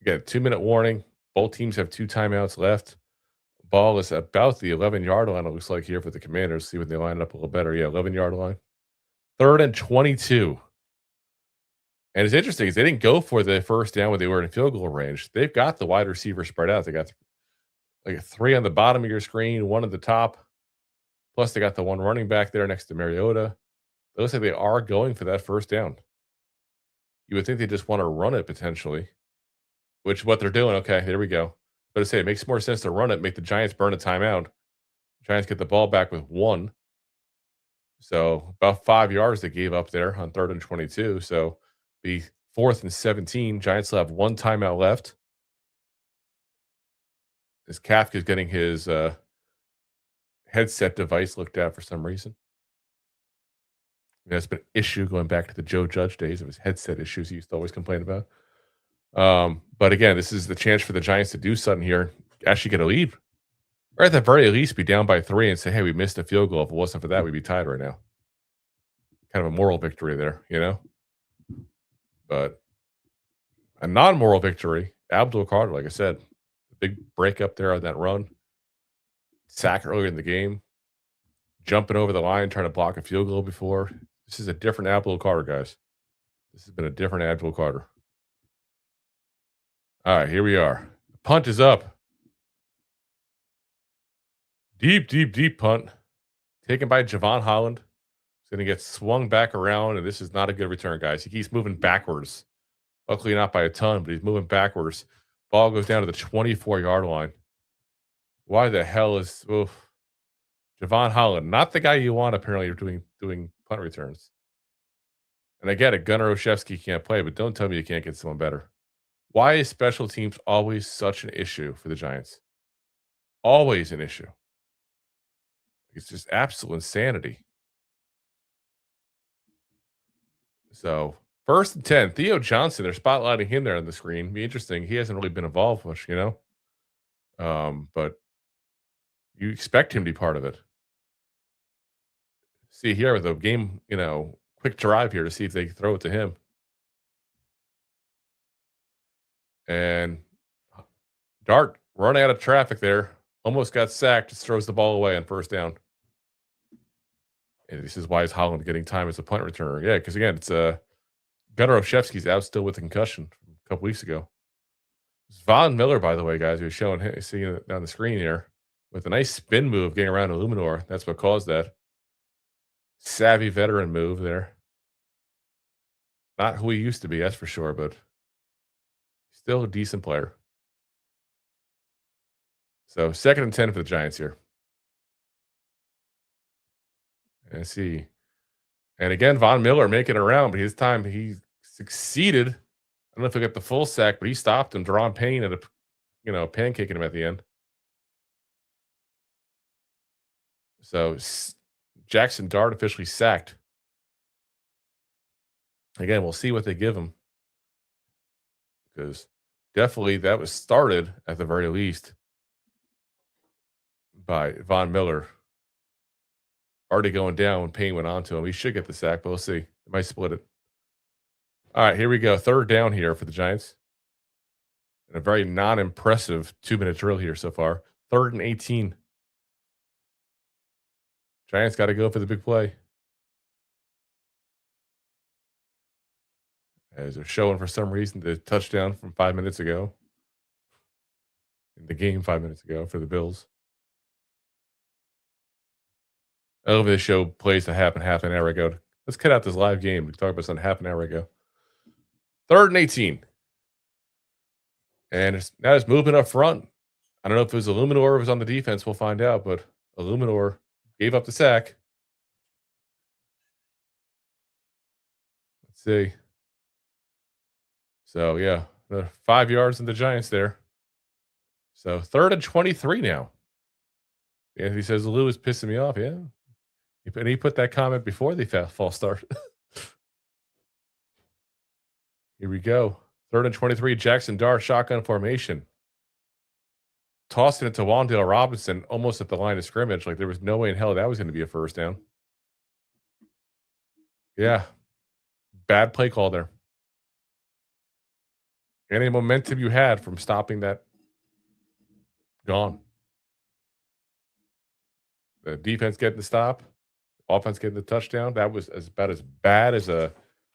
again, 2-minute warning. Both teams have 2 timeouts left. Ball is about the 11-yard line, it looks like, here for the Commanders. See if they line it up a little better. Yeah, 11-yard line. 3rd and 22. And it's interesting is they didn't go for the first down when they were in field goal range. They've got the wide receiver spread out. They got like 3 on the bottom of your screen, 1 at the top. Plus, they got the 1 running back there next to Mariota. It looks like they are going for that first down. You would think they just want to run it potentially, which is what they're doing. Okay, there we go. But I say it makes more sense to run it, make the Giants burn a timeout. Giants get the ball back with 1. So about 5 yards they gave up there on 3rd and 22. So be 4th and 17. Giants will have 1 timeout left. As Kafka is getting his headset device looked at for some reason. That's been an issue going back to the Joe Judge days of his headset issues he used to always complain about. But again, this is the chance for the Giants to do something here, actually get a lead, or at the very least be down by 3 and say, hey, we missed a field goal. If it wasn't for that, we'd be tied right now. Kind of a moral victory there, But a non-moral victory, Abdul Carter, like I said, the big break up there on that run, sack earlier in the game, jumping over the line, trying to block a field goal before. This is a different Abdul Carter, guys. This has been a different Abdul Carter. All right, here we are. The punt is up. Deep, deep, deep punt. Taken by Javon Holland. He's going to get swung back around, and this is not a good return, guys. He keeps moving backwards. Luckily not by a ton, but he's moving backwards. Ball goes down to the 24-yard line. Why the hell is Javon Holland, not the guy you want apparently doing punt returns. And I get it, Gunnar Olszewski can't play, but don't tell me you can't get someone better. Why is special teams always such an issue for the Giants? Always an issue. It's just absolute insanity. So, 1st and 10. Theo Johnson, they're spotlighting him there on the screen. Be interesting. He hasn't really been involved much, but you expect him to be part of it. See here with a game, quick drive here to see if they throw it to him. And Dart running out of traffic there. Almost got sacked. Just throws the ball away on 1st down. And this is why is Holland getting time as a punt returner. Yeah, because again, it's Gunnar Olszewski's out still with a concussion from a couple weeks ago. It's Von Miller, by the way, guys, who's seeing it on the screen here with a nice spin move getting around Illuminor. That's what caused that. Savvy veteran move there. Not who he used to be, that's for sure, but still a decent player. So 2nd and 10 for the Giants here. Let's see. And again, Von Miller making it around, but his time he succeeded. I don't know if he got the full sack, but he stopped him. Deron Payne at pancaking him at the end. So Jackson Dart officially sacked. Again, we'll see what they give him. Because definitely that was started at the very least by Von Miller. Already going down when Payne went on to him. He should get the sack, but we'll see. They might split it. All right, here we go. 3rd down here for the Giants. And a very non-impressive 2-minute drill here so far. 3rd and 18. Giants got to go for the big play. As they're showing for some reason the touchdown from 5 minutes ago. In the game 5 minutes ago for the Bills. I love this show plays that happened half an hour ago. Let's cut out this live game. We talked about something half an hour ago. 3rd and 18. And now it's moving up front. I don't know if it was Illuminor or it was on the defense. We'll find out. But Illuminor gave up the sack. Let's see. So, yeah, 5 yards in the Giants there. So 3rd and 23 now. Anthony says, Lou is pissing me off. Yeah. And he put that comment before the false start. Here we go. 3rd and 23, Jackson Dart, shotgun formation. Tossing it to Wan'Dale Robinson almost at the line of scrimmage. Like there was no way in hell that was going to be a 1st down. Yeah. Bad play call there. Any momentum you had from stopping that, gone. The defense getting the stop. Offense getting the touchdown. That was about as bad as a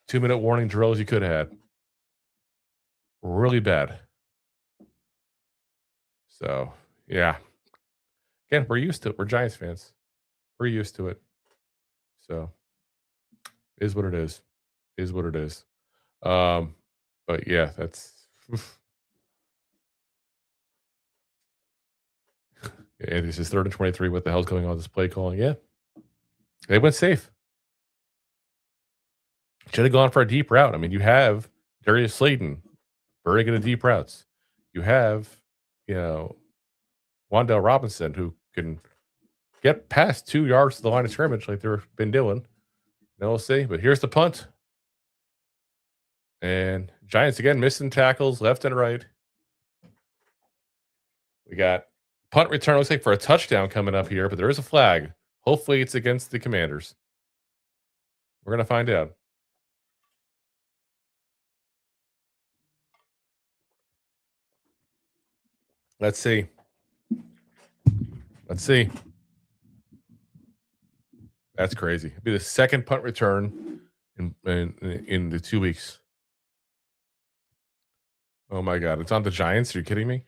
2-minute warning drill as you could have had. Really bad. So, yeah. Again, we're used to it. We're Giants fans. We're used to it. So, is what it is. Is what it is. But yeah, that's yeah, this is 3rd and 23. What the hell's going on with this play calling? Yeah. They went safe. Should have gone for a deep route. I mean, you have Darius Slayton, very good at deep routes. You have, Wan'Dale Robinson, who can get past 2 yards to the line of scrimmage like they've been doing. Now we'll see. But here's the punt. And Giants again missing tackles left and right. We got punt return, looks like for a touchdown coming up here, but there is a flag. Hopefully it's against the Commanders. We're going to find out. Let's see. Let's see. That's crazy. It'll be the second punt return in the 2 weeks. Oh my God. It's on the Giants. Are you kidding me?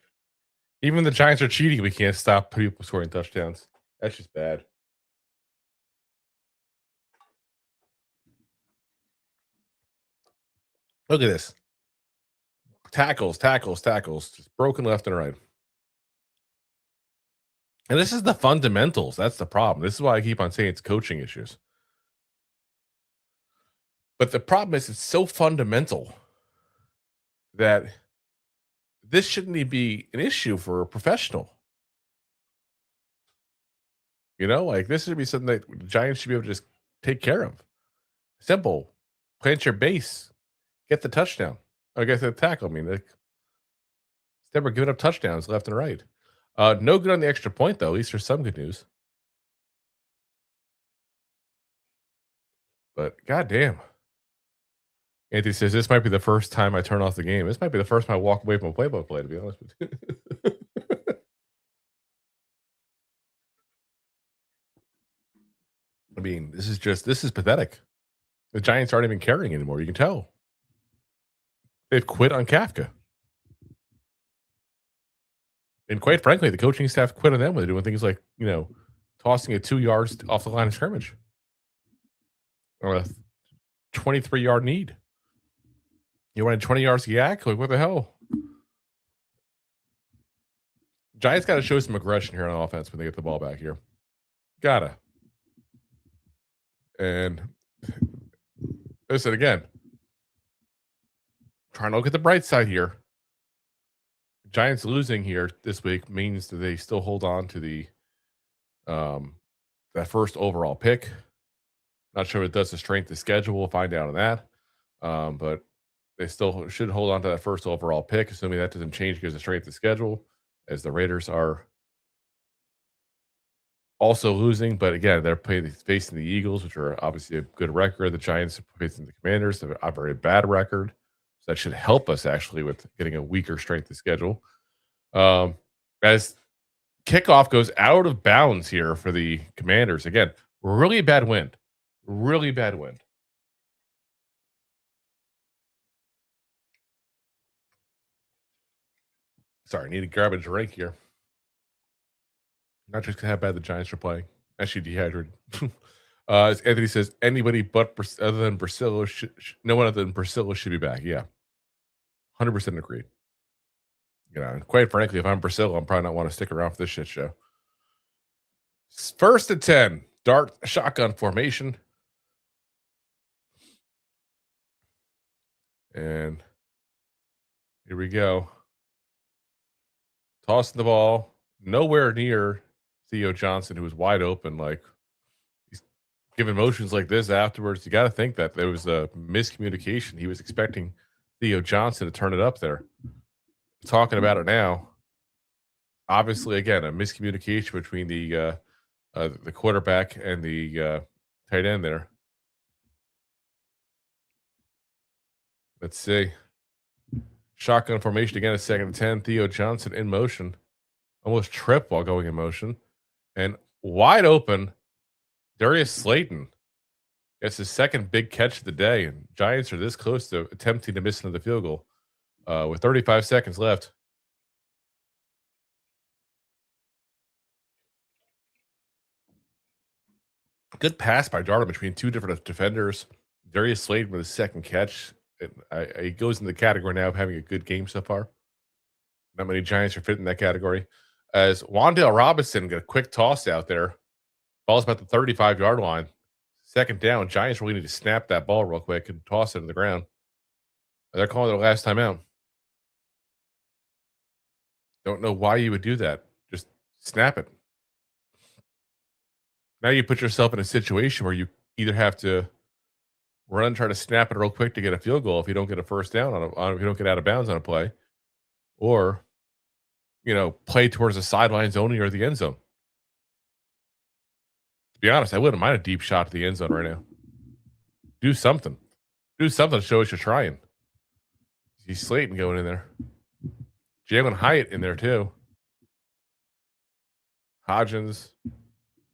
Even the Giants are cheating. We can't stop people scoring touchdowns. That's just bad. Look at this. Tackles. Just broken left and right. And this is the fundamentals. That's the problem. This is why I keep on saying it's coaching issues. But the problem is it's so fundamental that this shouldn't even be an issue for a professional. You know, like this should be something that the Giants should be able to just take care of. Simple. Plant your base. Get the touchdown. I guess the tackle. I mean, instead we're giving up touchdowns left and right. No good on the extra point, though. At least there's some good news. But goddamn. Anthony says this might be the first time I turn off the game. This might be the first time I walk away from a play-by-play, to be honest with you. I mean, this is pathetic. The Giants aren't even caring anymore. You can tell. They've quit on Kafka. And quite frankly, the coaching staff quit on them when they're doing things like, tossing it 2 yards off the line of scrimmage. Or a 23-yard need. You wanted 20 yards to yak? Like, what the hell? Giants got to show some aggression here on offense when they get the ball back here. Gotta. And listen, again, trying to look at the bright side here. Giants losing here this week means that they still hold on to the that first overall pick. Not sure what it does to strength of schedule. We'll find out on that. But they still should hold on to that first overall pick, assuming that doesn't change because of strength of schedule, as the Raiders are also losing. But again, they're facing the Eagles, which are obviously a good record. The Giants are facing the Commanders, have a very bad record. So that should help us actually with getting a weaker strength of schedule. As kickoff goes out of bounds here for the Commanders. Again, really bad wind. Really bad wind. Sorry, I need to grab a drink here. Not just how bad the Giants are playing. Actually dehydrated. As Anthony says, anybody but other than Brasillo, no one other than Brasillo should be back. Yeah. 100% agreed. And quite frankly, if I'm Brasillo, I'm probably not want to stick around for this shit show. First and 10. Dart shotgun formation. And here we go. Tossing the ball. Nowhere near Theo Johnson, who was wide open. Like, he's giving motions like this afterwards. You got to think that there was a miscommunication. He was expecting Theo Johnson to turn it up there. Talking about it now. Obviously, again, a miscommunication between the quarterback and the tight end there. Let's see. Shotgun formation again, a second and 10. Theo Johnson in motion. Almost tripped while going in motion. And wide open, Darius Slayton gets his second big catch of the day. And Giants are this close to attempting to miss another field goal with 35 seconds left. Good pass by Darnold between two different defenders. Darius Slayton with his second catch. He goes in the category now of having a good game so far. Not many Giants are fitting that category. As Wan'Dale Robinson got a quick toss out there. Ball's about the 35-yard line. Second down. Giants really need to snap that ball real quick and toss it in the ground. They're calling it a last time out. Don't know why you would do that. Just snap it. Now you put yourself in a situation where you either have to run, try to snap it real quick to get a field goal if you don't get a first down if you don't get out of bounds on a play, or play towards the sidelines only or the end zone. To be honest, I wouldn't mind a deep shot to the end zone right now. Do something. Do something to show us you're trying. See Slayton going in there. Jalen Hyatt in there too. Hodgins,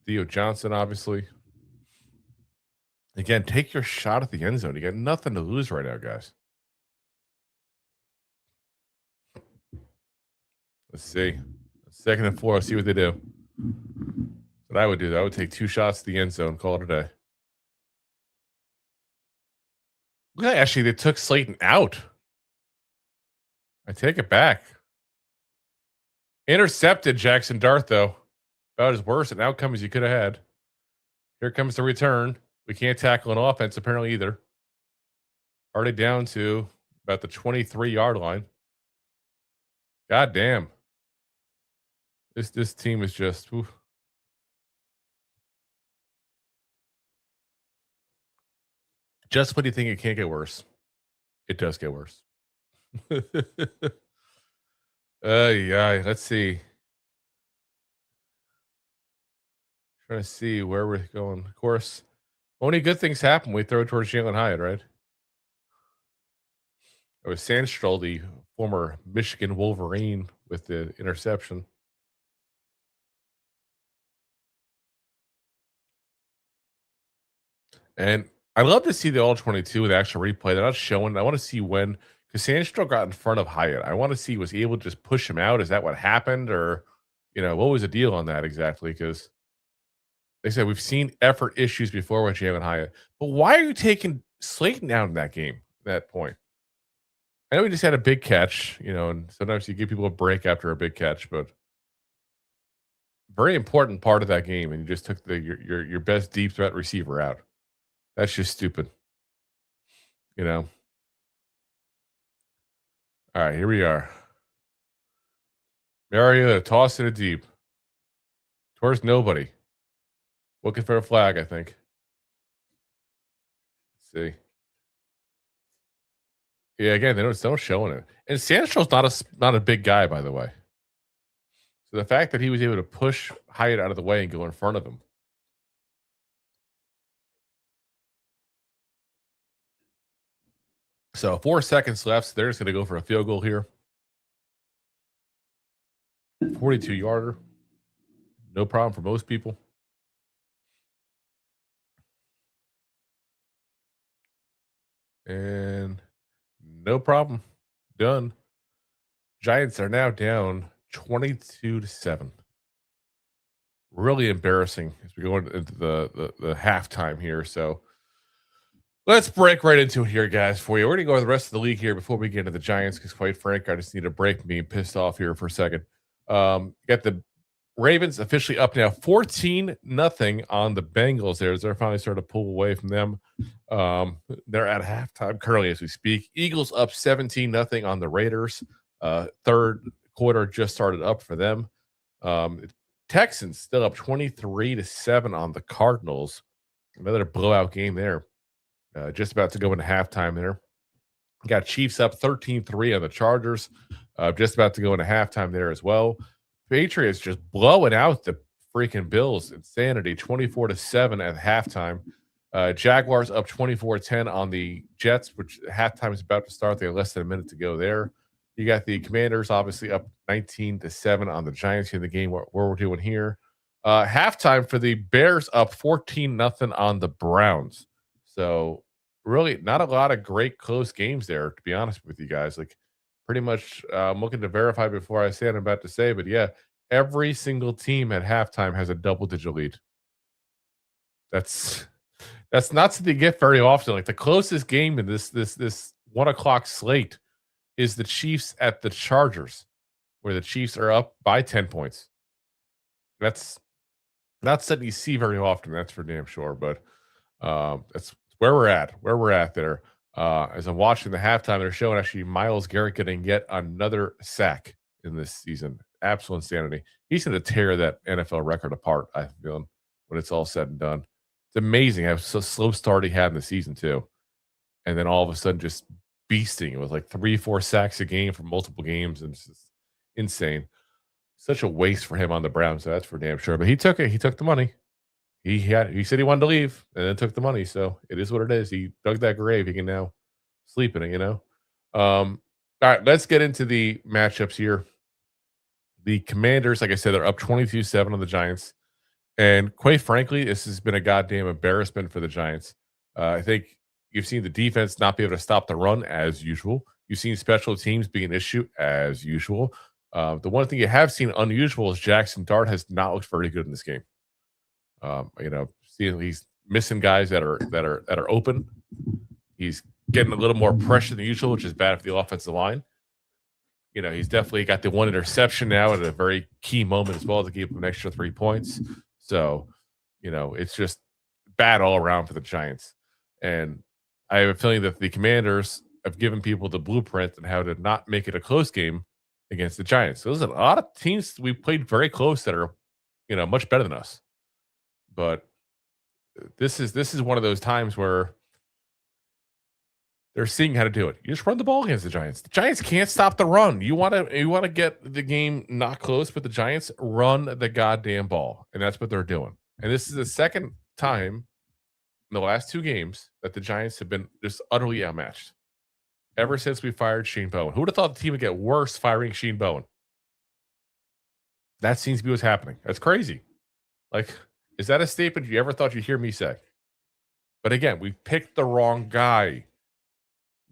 Theo Johnson, obviously. Again, take your shot at the end zone. You got nothing to lose right now, guys. Let's see. 2nd and 4. Let's see what they do. What I would do, I would take 2 shots at the end zone, call it a day. Look at that. Actually, they took Slayton out. I take it back. Intercepted Jackson Dart, though. About as worse an outcome as you could have had. Here comes the return. We can't tackle an offense, apparently, either. Already down to about the 23-yard line. God damn. This team is just... Oof. Just when you think it can't get worse, it does get worse. Yeah, let's see. Trying to see where we're going. Of course, only good things happen. We throw towards Jalen Hyatt, right? It was Sandstrom, the former Michigan Wolverine, with the interception. And I love to see the All-22 with actual replay. They're not showing. I want to see when, because Sandstrom got in front of Hyatt. I want to see, was he able to just push him out? Is that what happened? Or, what was the deal on that exactly? Because they said we've seen effort issues before with Jalen Hyatt. But why are you taking Slayton out in that game, that point? I know he just had a big catch, and sometimes you give people a break after a big catch, but very important part of that game, and you just took your best deep threat receiver out. That's just stupid. All right, here we are. Mariota tossing it deep. Towards nobody. Looking for a flag, I think. Let's see. Yeah, again, they don't showing it. And Sandstro's not a big guy, by the way. So the fact that he was able to push Hyatt out of the way and go in front of him. So 4 seconds left. So they're just going to go for a field goal here. 42-yarder. No problem for most people. And no problem. Done. Giants are now down 22-7. Really embarrassing as we go into the halftime here. So let's break right into it here, guys, for you. We're going to go to the rest of the league here before we get into the Giants because, quite frank, I just need a break from being pissed off here for a second. Got the Ravens officially up now 14-0 on the Bengals there as they're finally starting to pull away from them. They're at halftime currently as we speak. Eagles up 17-0 on the Raiders. Third quarter just started up for them. Texans still up 23-7 on the Cardinals. Another blowout game there. Just about to go into halftime there. Got Chiefs up 13-3 on the Chargers. Just about to go into halftime there as well. Patriots just blowing out the freaking Bills. Insanity, 24-7 at halftime. Jaguars up 24-10 on the Jets, which halftime is about to start. They have less than a minute to go there. You got the Commanders obviously up 19-7 on the Giants in the game. What we're doing here. Halftime for the Bears up 14-0 on the Browns. So really not a lot of great close games there, to be honest with you guys. Like pretty much I'm looking to verify before I say what I'm about to say, but yeah, every single team at halftime has a double-digit lead. That's not something you get very often. Like the closest game in this 1 o'clock slate is the Chiefs at the Chargers, where the Chiefs are up by 10 points. That's not something you see very often. That's for damn sure. But that's where we're at there. As I'm watching the halftime, they're showing actually Myles Garrett getting yet another sack in this season. Absolute insanity. He's going to tear that NFL record apart, I feel, when it's all said and done. It's amazing how slow start he had in the season, too. and then all of a sudden just beasting it with like 3-4 sacks a game for multiple games, and it's just insane. Such a waste for him on the Browns, so that's for damn sure. But he took it. He took the money. He said he wanted to leave and then took the money. So it is what it is. He dug that grave. He can now sleep in it, all right, let's get into the matchups here. The Commanders, like I said, they're up 22-7 on the Giants. And quite frankly, this has been a goddamn embarrassment for the Giants. I think you've seen the defense not be able to stop the run as usual. You've seen special teams be an issue as usual. The one thing you have seen unusual is Jackson Dart has not looked very good in this game. Seeing he's missing guys that are open. He's getting a little more pressure than usual, which is bad for the offensive line. He's definitely got the one interception now at a very key moment as well to give him an extra 3 points. So, it's just bad all around for the Giants. And I have a feeling that the Commanders have given people the blueprint on how to not make it a close game against the Giants. So there's a lot of teams we played very close that are, much better than us. But this is one of those times where they're seeing how to do it. You just run the ball against the Giants. The Giants can't stop the run. You want to get the game not close with the Giants, run the goddamn ball. And that's what they're doing. And this is the second time in the last 2 games that the Giants have been just utterly outmatched. Ever since we fired Shane Bowen. Who would have thought the team would get worse firing Shane Bowen? That seems to be what's happening. That's crazy. Like, is that a statement you ever thought you'd hear me say? But again, we picked the wrong guy.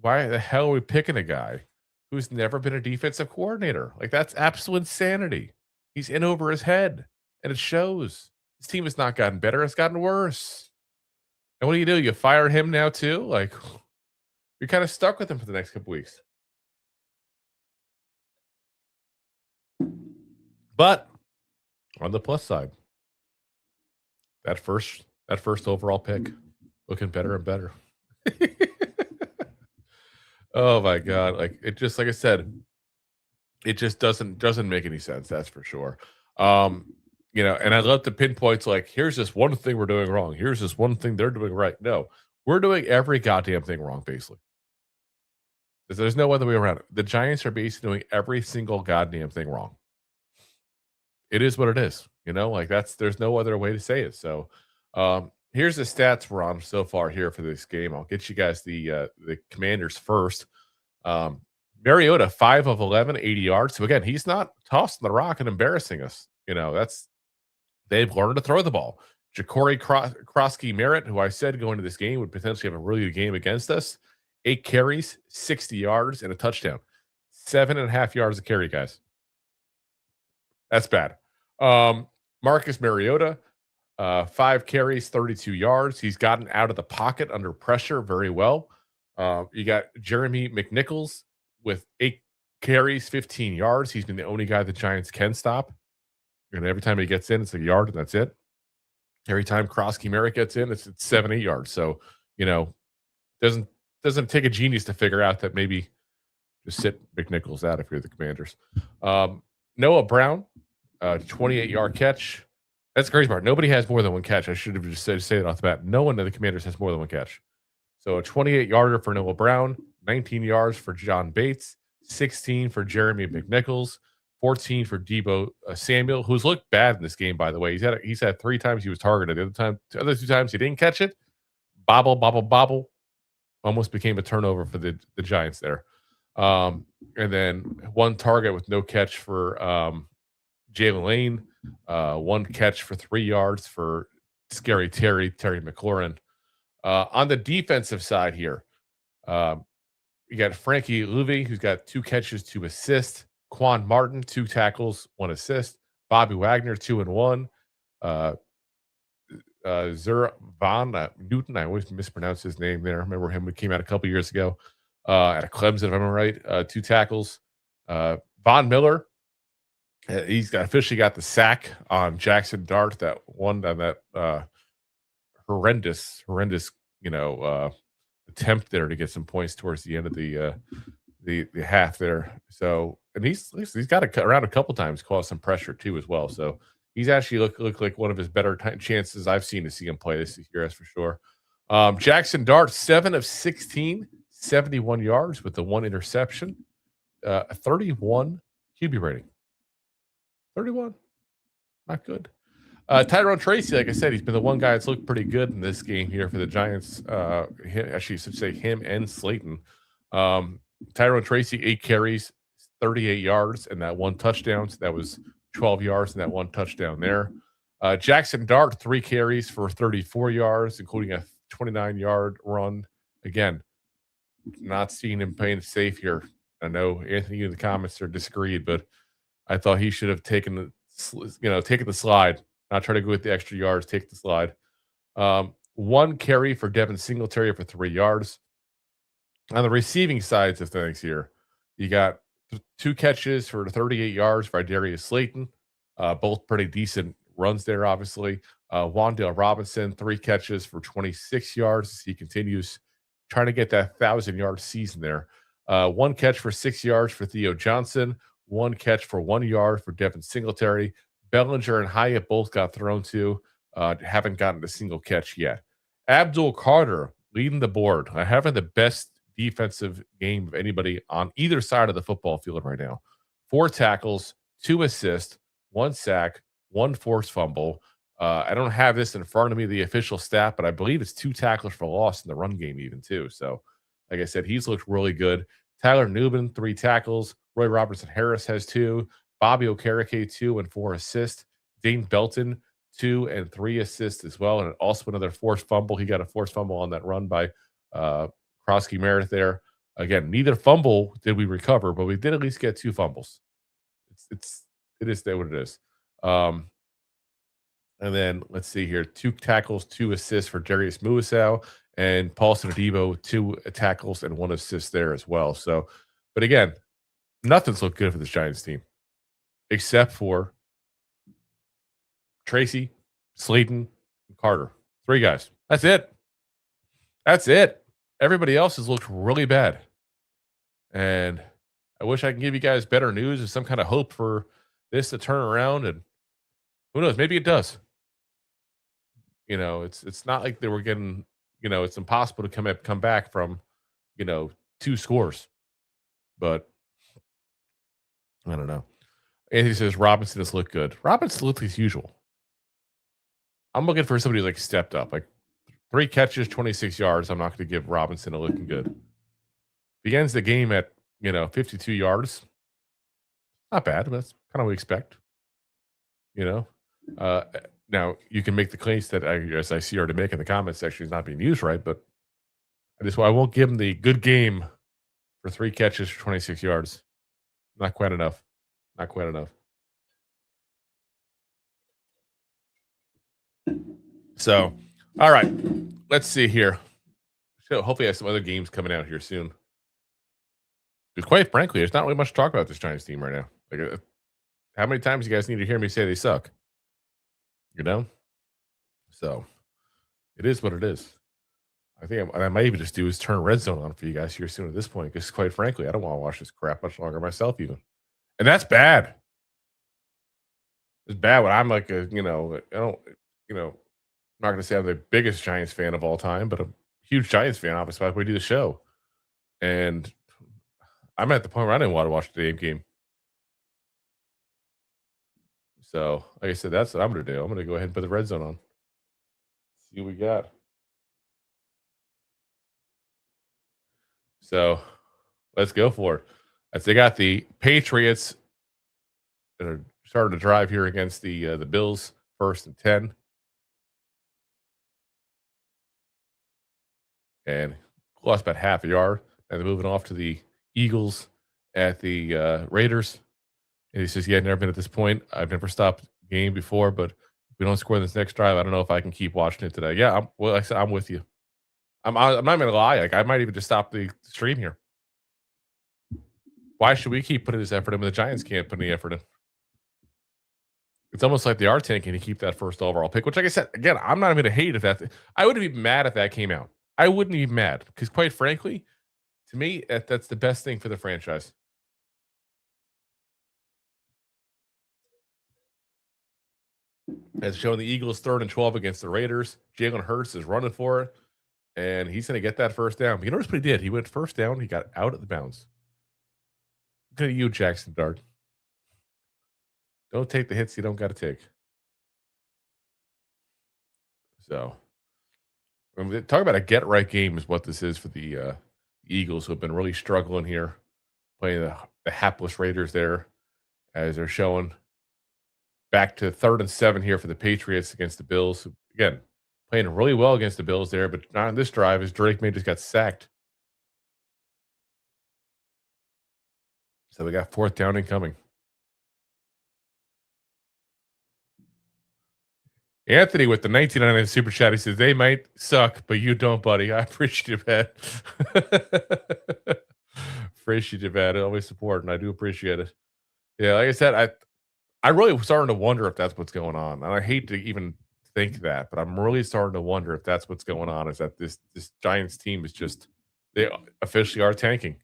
Why the hell are we picking a guy who's never been a defensive coordinator? Like, that's absolute insanity. He's in over his head, and it shows. This team has not gotten better. It's gotten worse. And what do? You fire him now, too? Like, you're kind of stuck with him for the next couple weeks. But on the plus side, that first overall pick looking better and better. Oh my God. Like I said, it just doesn't make any sense. That's for sure. And I love to pinpoint like, here's this one thing we're doing wrong. Here's this one thing they're doing right. No, we're doing every goddamn thing wrong, basically. There's no other way around it. The Giants are basically doing every single goddamn thing wrong. It is what it is. There's no other way to say it. So here's the stats we're on so far here for this game. I'll get you guys the Commanders first. Mariota, 5 of 11, 80 yards. So again, he's not tossing the rock and embarrassing us. They've learned to throw the ball. Ja'Cory Krosky Merritt, who I said going into this game would potentially have a really good game against us. 8 carries, 60 yards, and a touchdown. 7.5 yards a carry, guys. That's bad. Marcus Mariota, 5 carries, 32 yards. He's gotten out of the pocket under pressure very well. You got Jeremy McNichols with 8 carries, 15 yards. He's been the only guy the Giants can stop. And every time he gets in, it's a yard, and that's it. Every time Krosky Merritt gets in, it's 7-8 yards. So, doesn't take a genius to figure out that maybe just sit McNichols out if you're the Commanders. Noah Brown, 28-yard catch. That's the crazy part. Nobody has more than one catch. I should have just said it off the bat. No one of the Commanders has more than one catch. So a 28-yarder for Noah Brown, 19 yards for John Bates, 16 for Jeremy McNichols, 14 for Deebo Samuel, who's looked bad in this game, by the way. He's had 3 times he was targeted. The other 2 times he didn't catch it. Bobble. Almost became a turnover for the Giants there. And then 1 target with no catch for Jalen Lane. 1 catch for 3 yards for Scary Terry McLaurin. On the defensive side here, you got Frankie Louvi, who's got 2 catches, 2 assists. Quan Martin, 2 tackles, 1 assist. Bobby Wagner, 2 and 1. Zur Von Newton, I always mispronounce his name there. I remember him. We came out a couple years ago at Clemson, if I'm right. 2 tackles. Von Miller, he's officially got the sack on Jackson Dart, that one on that horrendous, attempt there to get some points towards the end of the half there. So, and he's got around a couple times, caused some pressure too as well. So he's actually looked like one of his better chances I've seen to see him play this year, that's for sure. Jackson Dart, 7 of 16, 71 yards with the 1 interception, a 31 QB rating. 31, not good. Tyrone Tracy, like I said, he's been the one guy that's looked pretty good in this game here for the Giants. Actually, I should say him and Slayton. Tyrone Tracy, 8 carries, 38 yards, and that 1 touchdown. So that was 12 yards and that 1 touchdown there. Jackson Dart, 3 carries for 34 yards, including a 29-yard run. Again, not seeing him playing safe here. I know Anthony in the comments are disagreed, but I thought he should have taken the slide, not try to go with the extra yards, take the slide. 1 carry for Devin Singletary for 3 yards. On the receiving sides of things here, you got 2 catches for 38 yards by Darius Slayton. Both pretty decent runs there, obviously. Wan'Dale Robinson, 3 catches for 26 yards. He continues trying to get that 1,000-yard season there. 1 catch for 6 yards for Theo Johnson. 1 catch for 1 yard for Devin Singletary. Bellinger and Hyatt both got thrown to. Haven't gotten a single catch yet. Abdul Carter leading the board. Having the best defensive game of anybody on either side of the football field right now. 4 tackles, 2 assists, 1 sack, 1 forced fumble. I don't have this in front of me, the official stat, but I believe it's 2 tackles for loss in the run game even too. So, like I said, he's looked really good. Tyler Newman, 3 tackles. Roy Robertson Harris has 2. Bobby Okereke, 2 and 4 assists. Dane Belton, 2 and 3 assists as well. And also another forced fumble. He got a forced fumble on that run by Krosky Meredith there. Again, neither fumble did we recover, but we did at least get 2 fumbles. It is what it is. And then let's see here: 2 tackles, 2 assists for Darius Muasau, and Paulson Adebo, 2 tackles and 1 assist there as well. So, but again, nothing's looked good for this Giants team, except for Tracy, Slayton, and Carter. 3 guys. That's it. That's it. Everybody else has looked really bad. And I wish I can give you guys better news or some kind of hope for this to turn around. And who knows? Maybe it does. It's not like they were getting, it's impossible to come back from, 2 scores. But I don't know. Anthony says Robinson has looked good. Robinson looked as usual. I'm looking for somebody who's stepped up. 3 catches, 26 yards. I'm not going to give Robinson a looking good. Begins the game at 52 yards. Not bad. That's kind of what we expect. Now you can make the claims that as I see already make in the comment section, is not being used right, but I won't give him the good game for 3 catches for 26 yards. Not quite enough. Not quite enough. So, all right, let's see here. So hopefully I have some other games coming out here soon. Because quite frankly, there's not really much to talk about this Giants team right now. How many times you guys need to hear me say they suck? So it is what it is. I think what I might even just do is turn Red Zone on for you guys here soon at this point. Because quite frankly, I don't want to watch this crap much longer myself even. And that's bad. It's bad when I'm I don't, I'm not going to say I'm the biggest Giants fan of all time, but I'm a huge Giants fan, obviously, we do the show. And I'm at the point where I didn't want to watch the damn game. So, like I said, that's what I'm going to do. I'm going to go ahead and put the Red Zone on. See what we got. So, let's go for it. As they got the Patriots that are starting to drive here against the Bills, 1st and 10. And lost about half a yard. And they're moving off to the Eagles at the Raiders. And he says, yeah, I've never been at this point. I've never stopped a game before, but if we don't score in this next drive, I don't know if I can keep watching it today. Yeah, like I said, I'm with you. I'm not going to lie. I might even just stop the stream here. Why should we keep putting this effort in when the Giants can't put any effort in? It's almost like they are tanking to keep that 1st overall pick, which, like I said, again, I'm not even going to hate if that. I wouldn't be mad if that came out. I wouldn't be mad because, quite frankly, to me, that's the best thing for the franchise. As showing the Eagles 3rd and 12 against the Raiders. Jalen Hurts is running for it. And he's going to get that first down. But you notice what he did? He went first down. He got out of the bounds. Look at you, Jackson Dart. Don't take the hits you don't got to take. So, talk about a get-right game is what this is for the Eagles, who have been really struggling here, playing the hapless Raiders there, as they're showing back to 3rd and 7 here for the Patriots against the Bills. Who, again, playing really well against the Bills there, but not on this drive as Drake May just got sacked. So they got 4th down incoming. Anthony with the 1999 super chat. He says, they might suck, but you don't, buddy. I appreciate that. Appreciate that. I always support, and I do appreciate it. Yeah, like I said, I really starting to wonder if that's what's going on. And I hate to even think that, but I'm really starting to wonder if that's what's going on, is that this Giants team is just, they officially are tanking.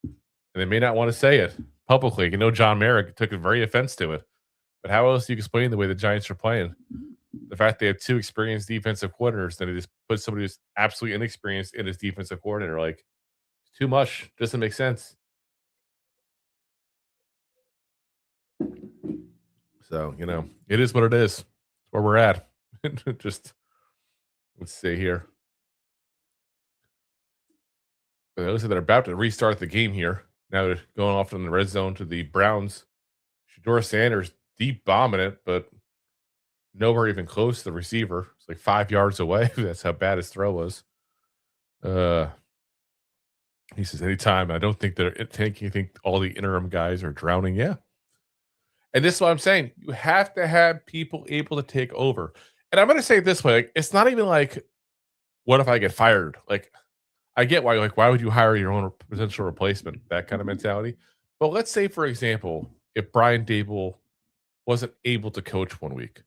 And they may not want to say it publicly. You know, John Merrick took a very offense to it. But how else do you explain the way the Giants are playing? The fact they have 2 experienced defensive coordinators, then they just put somebody who's absolutely inexperienced in as defensive coordinator. Like, it's too much. Doesn't make sense. So, you know, it is what it is. It's where we're at. Just, let's see here. But it looks like they're about to restart the game here. Now they're going off in the red zone to the Browns. Shedeur Sanders deep bombing it, but nowhere even close to the receiver. It's like 5 yards away. That's how bad his throw was. He says, anytime. I don't think they're tanking. You think all the interim guys are drowning. Yeah. And this is what I'm saying. You have to have people able to take over. And I'm going to say it this way. Like, it's not even like, what if I get fired? Like, I get why, like, why would you hire your own potential replacement? That kind of mentality. But let's say, for example, if Brian Dable wasn't able to coach 1 week,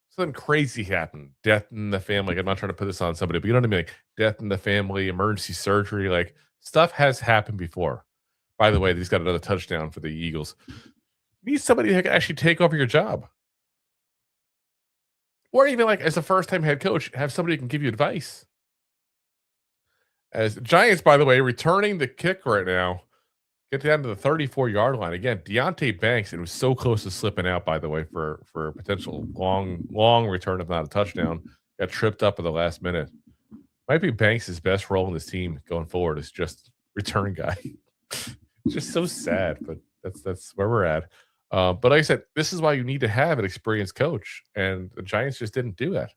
something crazy happened, death in the family. I'm not trying to put this on somebody, but you know what I mean? Like, death in the family, emergency surgery, like, stuff has happened before. By the way, he's got another touchdown for the Eagles. You need somebody who can actually take over your job. Or even like as a first-time head coach, have somebody who can give you advice. As the Giants, by the way, returning the kick right now, get down to the 34-yard line. Again, Deonte Banks, it was so close to slipping out, by the way, for a potential long return, if not a touchdown. Got tripped up at the last minute. Might be Banks' best role in this team going forward is just return guy. Just so sad, but that's where we're at. But like I said, this is why you need to have an experienced coach, and the Giants just didn't do that.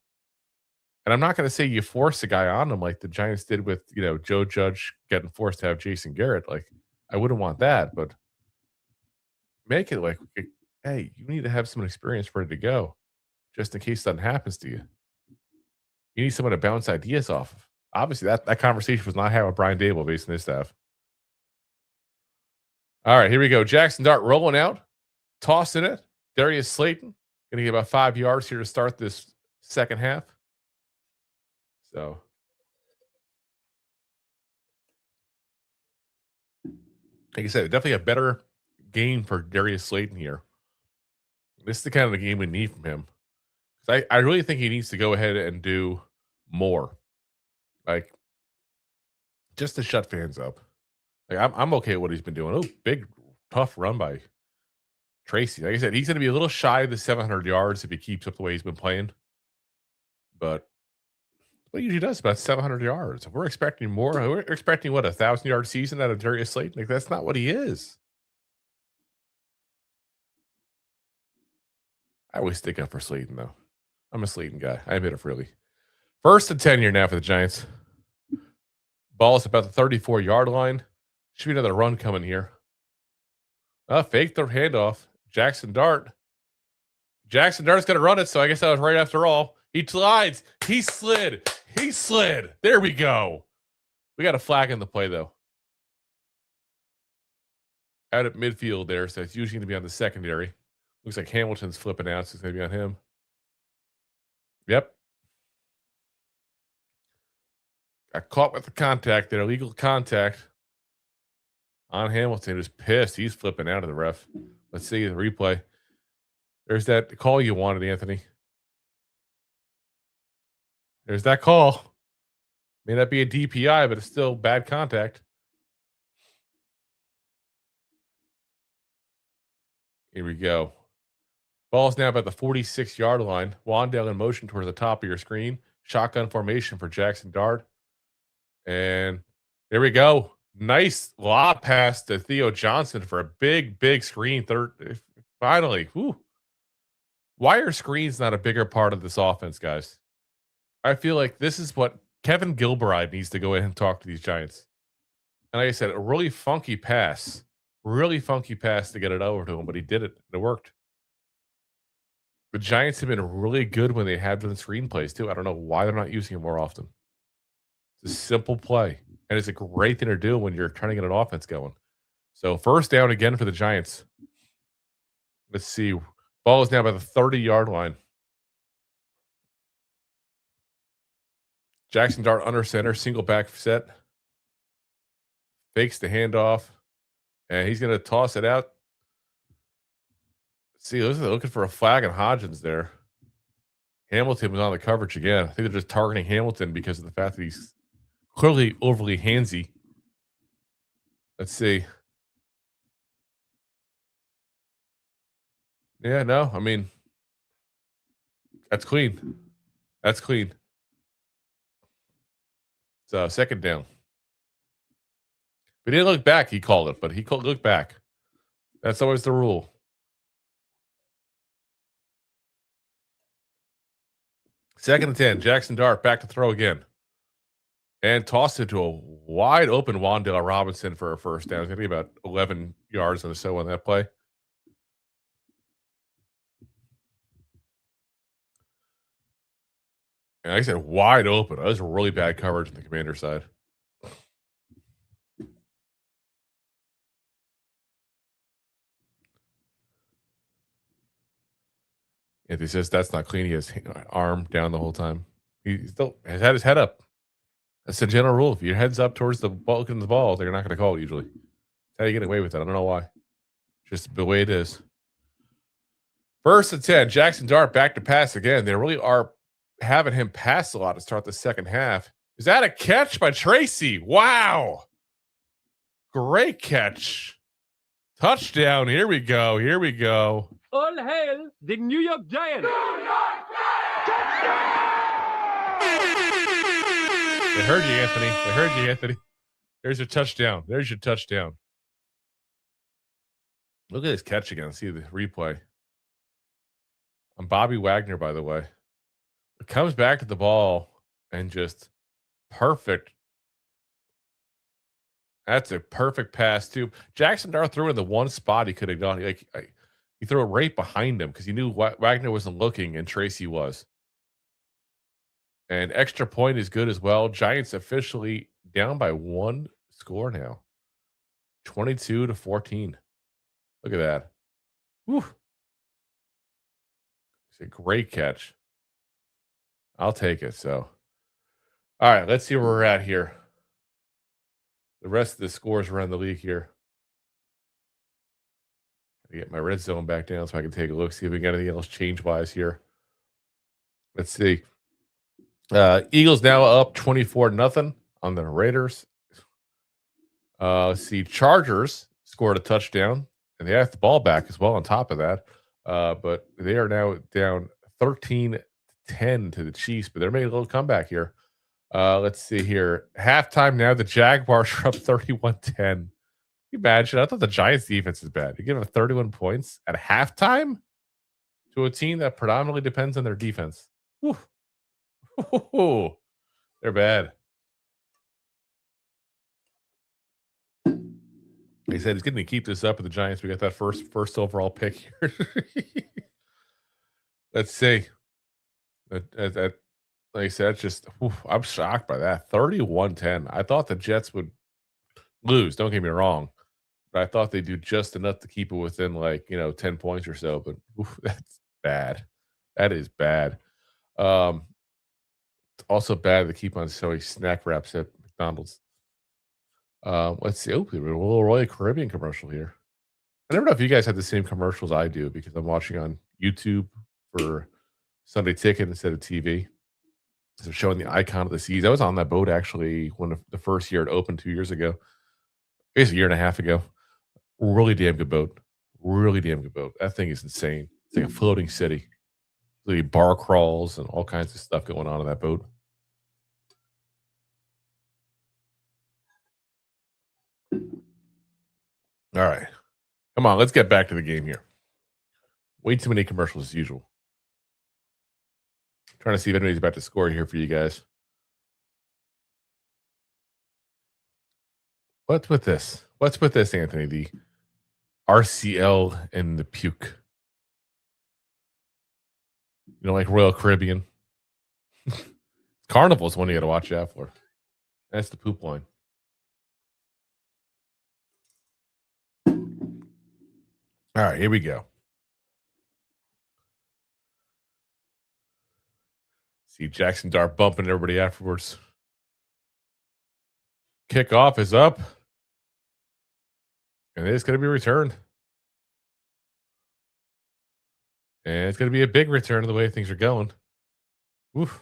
And I'm not going to say you force a guy on them like the Giants did with, you know, Joe Judge getting forced to have Jason Garrett. Like, I wouldn't want that, but make it like, hey, you need to have some experience ready to go, just in case something happens to you. You need someone to bounce ideas off of. Obviously, that conversation was not had with Brian Dable based on his staff. All right, here we go. Jackson Dart rolling out, tossing it. Darius Slayton going to get about 5 yards here to start this second half. So, like I said, definitely a better game for Darius Slayton here. This is the kind of the game we need from him. I really think he needs to go ahead and do more, like, just to shut fans up. Like, I'm okay with what he's been doing. Oh, big tough run by Tracy. Like I said, he's going to be a little shy of the 700 yards if he keeps up the way he's been playing. But what he usually does about 700 yards. If we're expecting more, we're expecting what, 1,000-yard season out of Darius Slayton. Like, that's not what he is. I always stick up for Slayton, though. I'm a Slayton guy. I admit it freely. 1st and 10 here now for the Giants. Ball's about the 34-yard line. Should be another run coming here. Fake the handoff. Jackson Dart. Jackson Dart's going to run it, so I guess that was right after all. He slides. He slid. He slid. There we go. We got a flag in the play, though. Out at midfield there, so it's usually going to be on the secondary. Looks like Hamilton's flipping out, so it's going to be on him. Yep. Got caught with the contact there. Illegal contact on Hamilton. Who's pissed. He's flipping out of the ref. Let's see the replay. There's that call you wanted, Anthony. There's that call. May not be a DPI, but it's still bad contact. Here we go. Ball's now about the 46-yard line. Wandale in motion towards the top of your screen. Shotgun formation for Jackson Dart. And there we go. Nice lob pass to Theo Johnson for a big, big screen. Finally. Whew. Why are screens not a bigger part of this offense, guys? I feel like this is what Kevin Gilbride needs to go in and talk to these Giants. And like I said, a really funky pass to get it over to him, but he did it. It worked. The Giants have been really good when they have done screen plays, too. I don't know why they're not using it more often. It's a simple play, and it's a great thing to do when you're trying to get an offense going. So first down again for the Giants. Let's see. Ball is now by the 30-yard line. Jackson Dart under center, single back set. Fakes the handoff, and he's going to toss it out. Let's see, looking for a flag on Hodgins there. Hamilton was on the coverage again. I think they're just targeting Hamilton because of the fact that he's clearly overly handsy. Let's see. Yeah, no, I mean, that's clean. That's clean. So second down. We didn't look back, he called it, but he looked back. That's always the rule. Second and 10. Jackson Dart back to throw again. And tossed it to a wide open Wandale Robinson for a first down. It's going to be about 11 yards or so on that play. And like I said, wide open. That was really bad coverage on the Commander side. If he says that's not clean, he has arm down the whole time. He still has had his head up. That's the general rule. If your head's up towards the ball, looking at the ball, they're not going to call it usually. That's how you get away with it. I don't know why. Just the way it is. First and 10. Jackson Dart back to pass again. They really are having him pass a lot to start the second half. Is that a catch by Tracy? Wow. Great catch. Touchdown. Here we go. Here we go. All hail the New York Giants. They heard you, Anthony. They heard you, Anthony. There's your touchdown. There's your touchdown. Look at this catch again. See the replay. I'm Bobby Wagner, by the way. It comes back to the ball and just perfect. That's a perfect pass, too. Jackson Dart threw in the one spot he could have gone. He threw it right behind him because he knew Wagner wasn't looking and Tracy was. And extra point is good as well. Giants officially down by one score now. 22-14. Look at that. Whew. It's a great catch. I'll take it. So, all right, let's see where we're at here. The rest of the scores around the league here. I get my red zone back down so I can take a look, see if we got anything else change-wise here. Let's see. Eagles now up 24-0 on the Raiders. Let's see. Chargers scored a touchdown, and they have the ball back as well on top of that. But they are now down 13-10 to the Chiefs, but they're making a little comeback here. Let's see here. Halftime now, the Jaguars are up 31-10. Imagine, I thought the Giants defense is bad. You give them 31 points at halftime to a team that predominantly depends on their defense. Whew. They're bad. He said he's going to keep this up with the Giants. We got that first overall pick here. Let's see. That like I said, just I'm shocked by that. 31-10. I thought the Jets would lose. Don't get me wrong. But I thought they'd do just enough to keep it within 10 points or so. But that's bad. That is bad. It's also bad to keep on selling snack wraps at McDonald's. Let's see. Oh, a little Royal Caribbean commercial here. I never know if you guys have the same commercials I do because I'm watching on YouTube for Sunday Ticket instead of TV. So showing the icon of the seas. I was on that boat actually when the first year it opened 2 years ago. I guess a year and a half ago. Really damn good boat. Really damn good boat. That thing is insane. It's like a floating city. The bar crawls and all kinds of stuff going on in that boat. All right. Come on, let's get back to the game here. Way too many commercials as usual. Trying to see if anybody's about to score here for you guys. What's with this? What's with this, Anthony? The RCL and the puke. You know, like Royal Caribbean. Carnival is one you got to watch out for. That's the poop line. All right, here we go. See Jackson Dart bumping everybody afterwards. Kickoff is up. And it's going to be returned. And it's going to be a big return of the way things are going. Oof.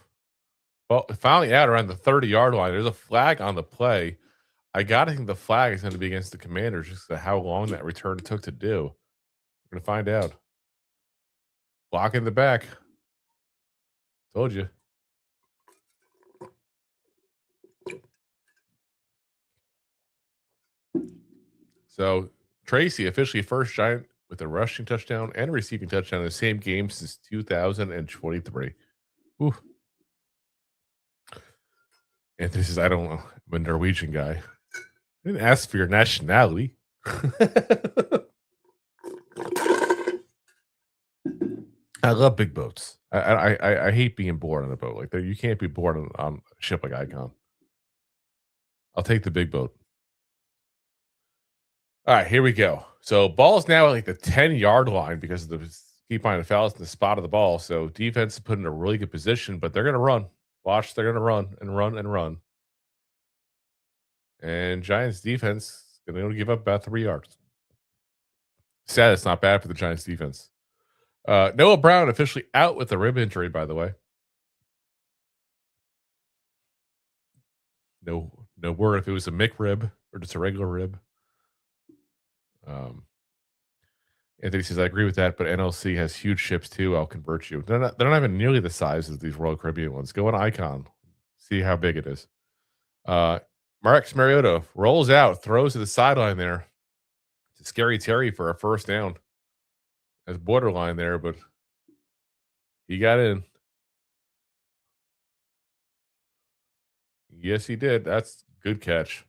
Well, finally out around the 30-yard line. There's a flag on the play. I got to think the flag is going to be against the Commanders just to how long that return took to do. We're going to find out. Block in the back. Told you. So Tracy officially first Giant with a rushing touchdown and a receiving touchdown in the same game since 2023. Ooh. Anthony says, I don't know. I'm a Norwegian guy. I didn't ask for your nationality. I love big boats. I hate being bored on a boat like that. You can't be bored on a ship like Icon. I'll take the big boat. All right, here we go. So ball's now at like the 10-yard line because of the keep finding fouls in the spot of the ball. So defense is put in a really good position, but they're going to run. Watch, they're going to run and run and run. And Giants defense going to give up about 3 yards. Sad, it's not bad for the Giants defense. Noah Brown officially out with a rib injury, by the way. No word if it was a McRib or just a regular rib. Anthony says, I agree with that, but NLC has huge ships too. I'll convert you. They're not even nearly the size of these Royal Caribbean ones. Go on Icon. See how big it is. Marcus Mariota rolls out, throws to the sideline there. It's a Scary Terry for a first down. That's borderline there, but he got in. Yes, he did. That's good catch.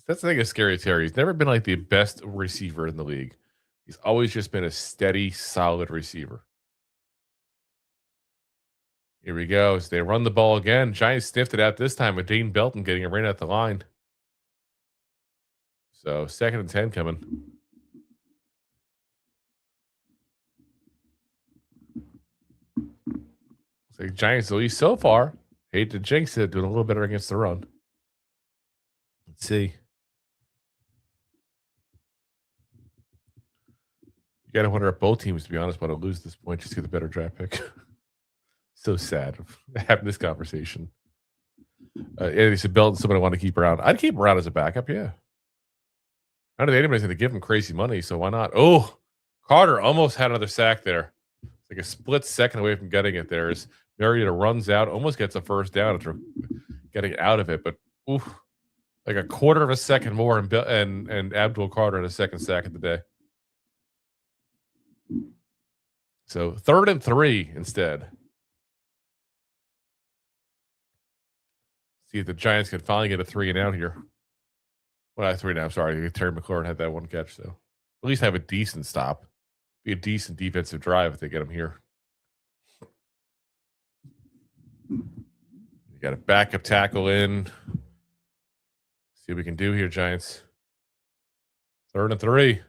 That's the thing of Scary Terry. He's never been like the best receiver in the league. He's always just been a steady, solid receiver. Here we go. As they run the ball again. Giants sniffed it out this time with Dane Belton getting a ran at the line. So 2nd and 10 coming. So Giants, at least so far, hate to jinx it, doing a little better against the run. Let's see. You got to wonder if both teams, to be honest, want to lose this point just to get the better draft pick. So sad having this conversation. Andy said, Belton, somebody want to keep around. I'd keep him around as a backup, yeah. I don't think anybody's going to give him crazy money, so why not? Oh, Carter almost had another sack there. It's like a split second away from getting it there. As Mariota runs out, almost gets a first down after getting out of it, but oof, like a quarter of a second more, and Abdul Carter had a second sack of the day. So 3rd and 3 instead. See if the Giants can finally get a 3 and out here. Well, not 3 and out. Sorry, Terry McLaurin had that one catch, so at least have a decent stop. Be a decent defensive drive if they get him here. You got a backup tackle in. See what we can do here, Giants. 3rd and 3.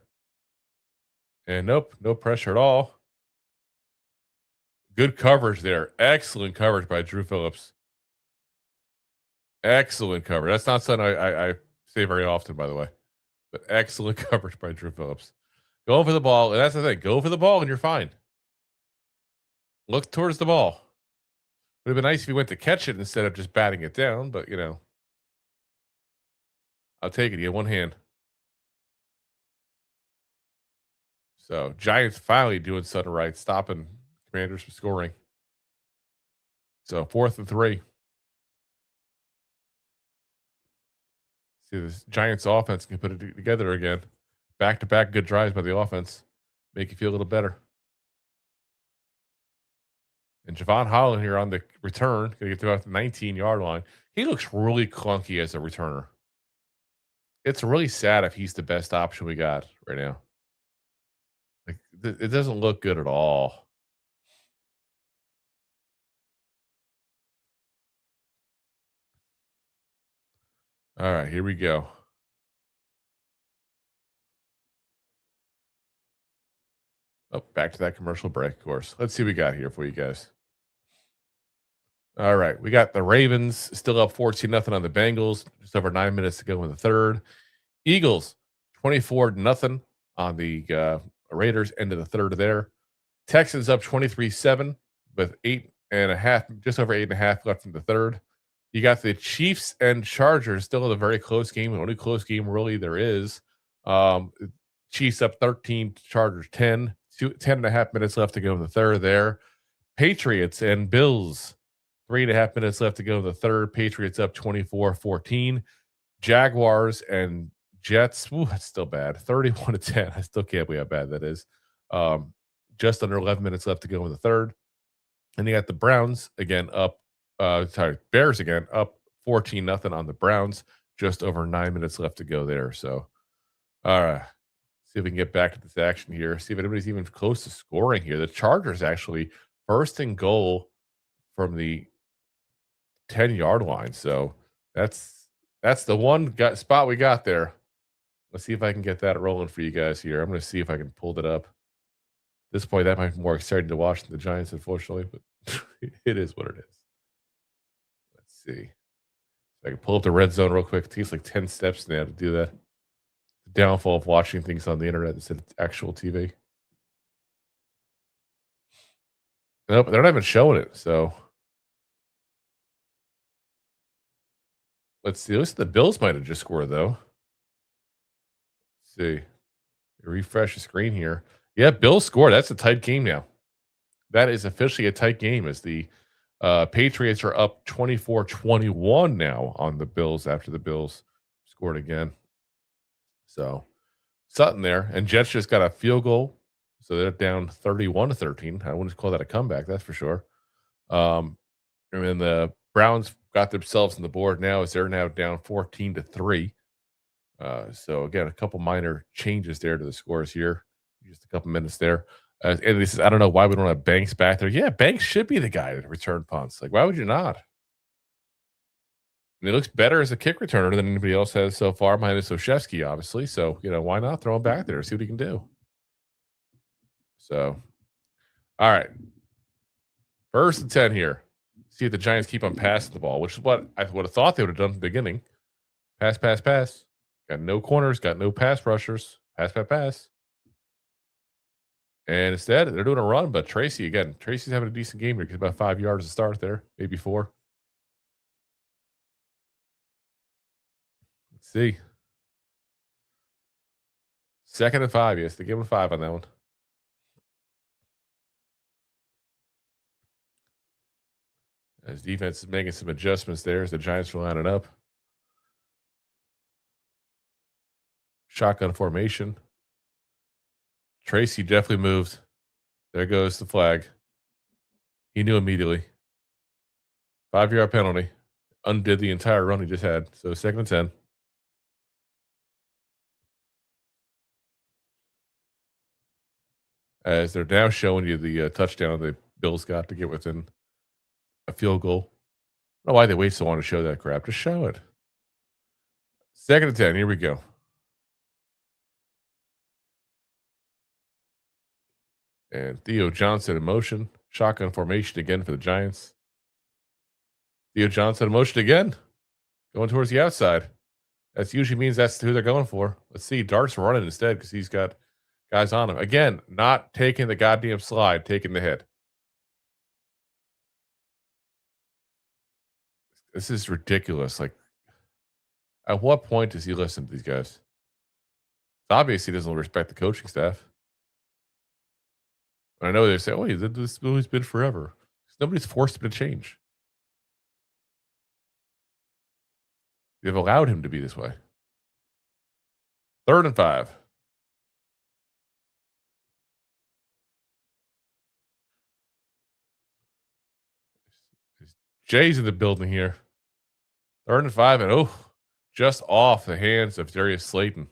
And nope, no pressure at all. Good coverage there. Excellent coverage by Drew Phillips. Excellent coverage. That's not something I say very often, by the way. But excellent coverage by Drew Phillips. Go for the ball. And that's the thing. Go for the ball and you're fine. Look towards the ball. Would have been nice if he went to catch it instead of just batting it down, but I'll take it. He had one hand. So Giants finally doing something right, stopping Commanders from scoring. So 4th and 3. See, this Giants offense can put it together again. Back-to-back good drives by the offense. Make you feel a little better. And Javon Holland here on the return, going to get to about the 19-yard line. He looks really clunky as a returner. It's really sad if he's the best option we got right now. Like, it doesn't look good at all. All right, here we go. Oh, back to that commercial break, of course. Let's see what we got here for you guys. All right, we got the Ravens still up 14-0 on the Bengals. Just over 9 minutes to go in the third. Eagles 24-0 on the Raiders, end of the third there. Texans up 23-7 with 8.5, just over 8.5 left in the third. You got the Chiefs and Chargers still in a very close game. The only close game really there is. Chiefs up 13, Chargers 10. 10.5 minutes left to go in the third there. Patriots and Bills, 3.5 minutes left to go in the third. Patriots up 24-14. Jaguars and Jets, that's still bad. 31-10. I still can't believe how bad that is. Just under 11 minutes left to go in the third. And you got the Browns again up. Bears again up 14-0 on the Browns. Just over 9 minutes left to go there. So, all right. See if we can get back to this action here. See if anybody's even close to scoring here. The Chargers actually first and goal from the 10-yard line. So that's the one spot we got there. Let's see if I can get that rolling for you guys here. I'm going to see if I can pull it up. At this point, that might be more exciting to watch than the Giants, unfortunately, but it is what it is. Let's see. If I can pull up the red zone real quick. It takes like 10 steps now to do that. The downfall of watching things on the internet instead of actual TV. Nope, they're not even showing it, so let's see. At least the Bills might have just scored, though. Let's see. Refresh the screen here. Yeah, Bills scored. That's a tight game now. That is officially a tight game as the Patriots are up 24-21 now on the Bills after the Bills scored again. So, something there. And Jets just got a field goal. So they're down 31-13. I wouldn't call that a comeback, that's for sure. And then the Browns got themselves on the board now as they're now down 14-3. So again, a couple minor changes there to the scores here. Just a couple minutes there. And this is, I don't know why we don't have Banks back there. Yeah, Banks should be the guy to return punts. Like, why would you not? And he looks better as a kick returner than anybody else has so far, minus Oshevsky, obviously. So, why not throw him back there, see what he can do? So, all right. 1st and 10 here. See if the Giants keep on passing the ball, which is what I would have thought they would have done at the beginning. Pass, pass, pass. Got no corners, got no pass rushers. Pass, pass, pass. And instead, they're doing a run, but Tracy's having a decent game here. Gets about 5 yards to start there, maybe 4. Let's see. 2nd and 5, yes. They give him 5 on that one. As defense is making some adjustments there as the Giants are lining up. Shotgun formation. Tracy definitely moved. There goes the flag. He knew immediately. 5-yard penalty. Undid the entire run he just had. So 2nd and 10. As they're now showing you the touchdown the Bills got to get within a field goal. I don't know why they wait so long to show that crap. Just show it. 2nd and 10. Here we go. And Theo Johnson in motion. Shotgun formation again for the Giants. Theo Johnson in motion again. Going towards the outside. That usually means that's who they're going for. Let's see. Dart's running instead because he's got guys on him. Again, not taking the goddamn slide, taking the hit. This is ridiculous. Like, at what point does he listen to these guys? Obviously, he doesn't respect the coaching staff. I know they say, "Oh, this has always been forever." Nobody's forced him to change. They've allowed him to be this way. 3rd and 5. Jay's in the building here. 3rd and 5, and just off the hands of Darius Slayton.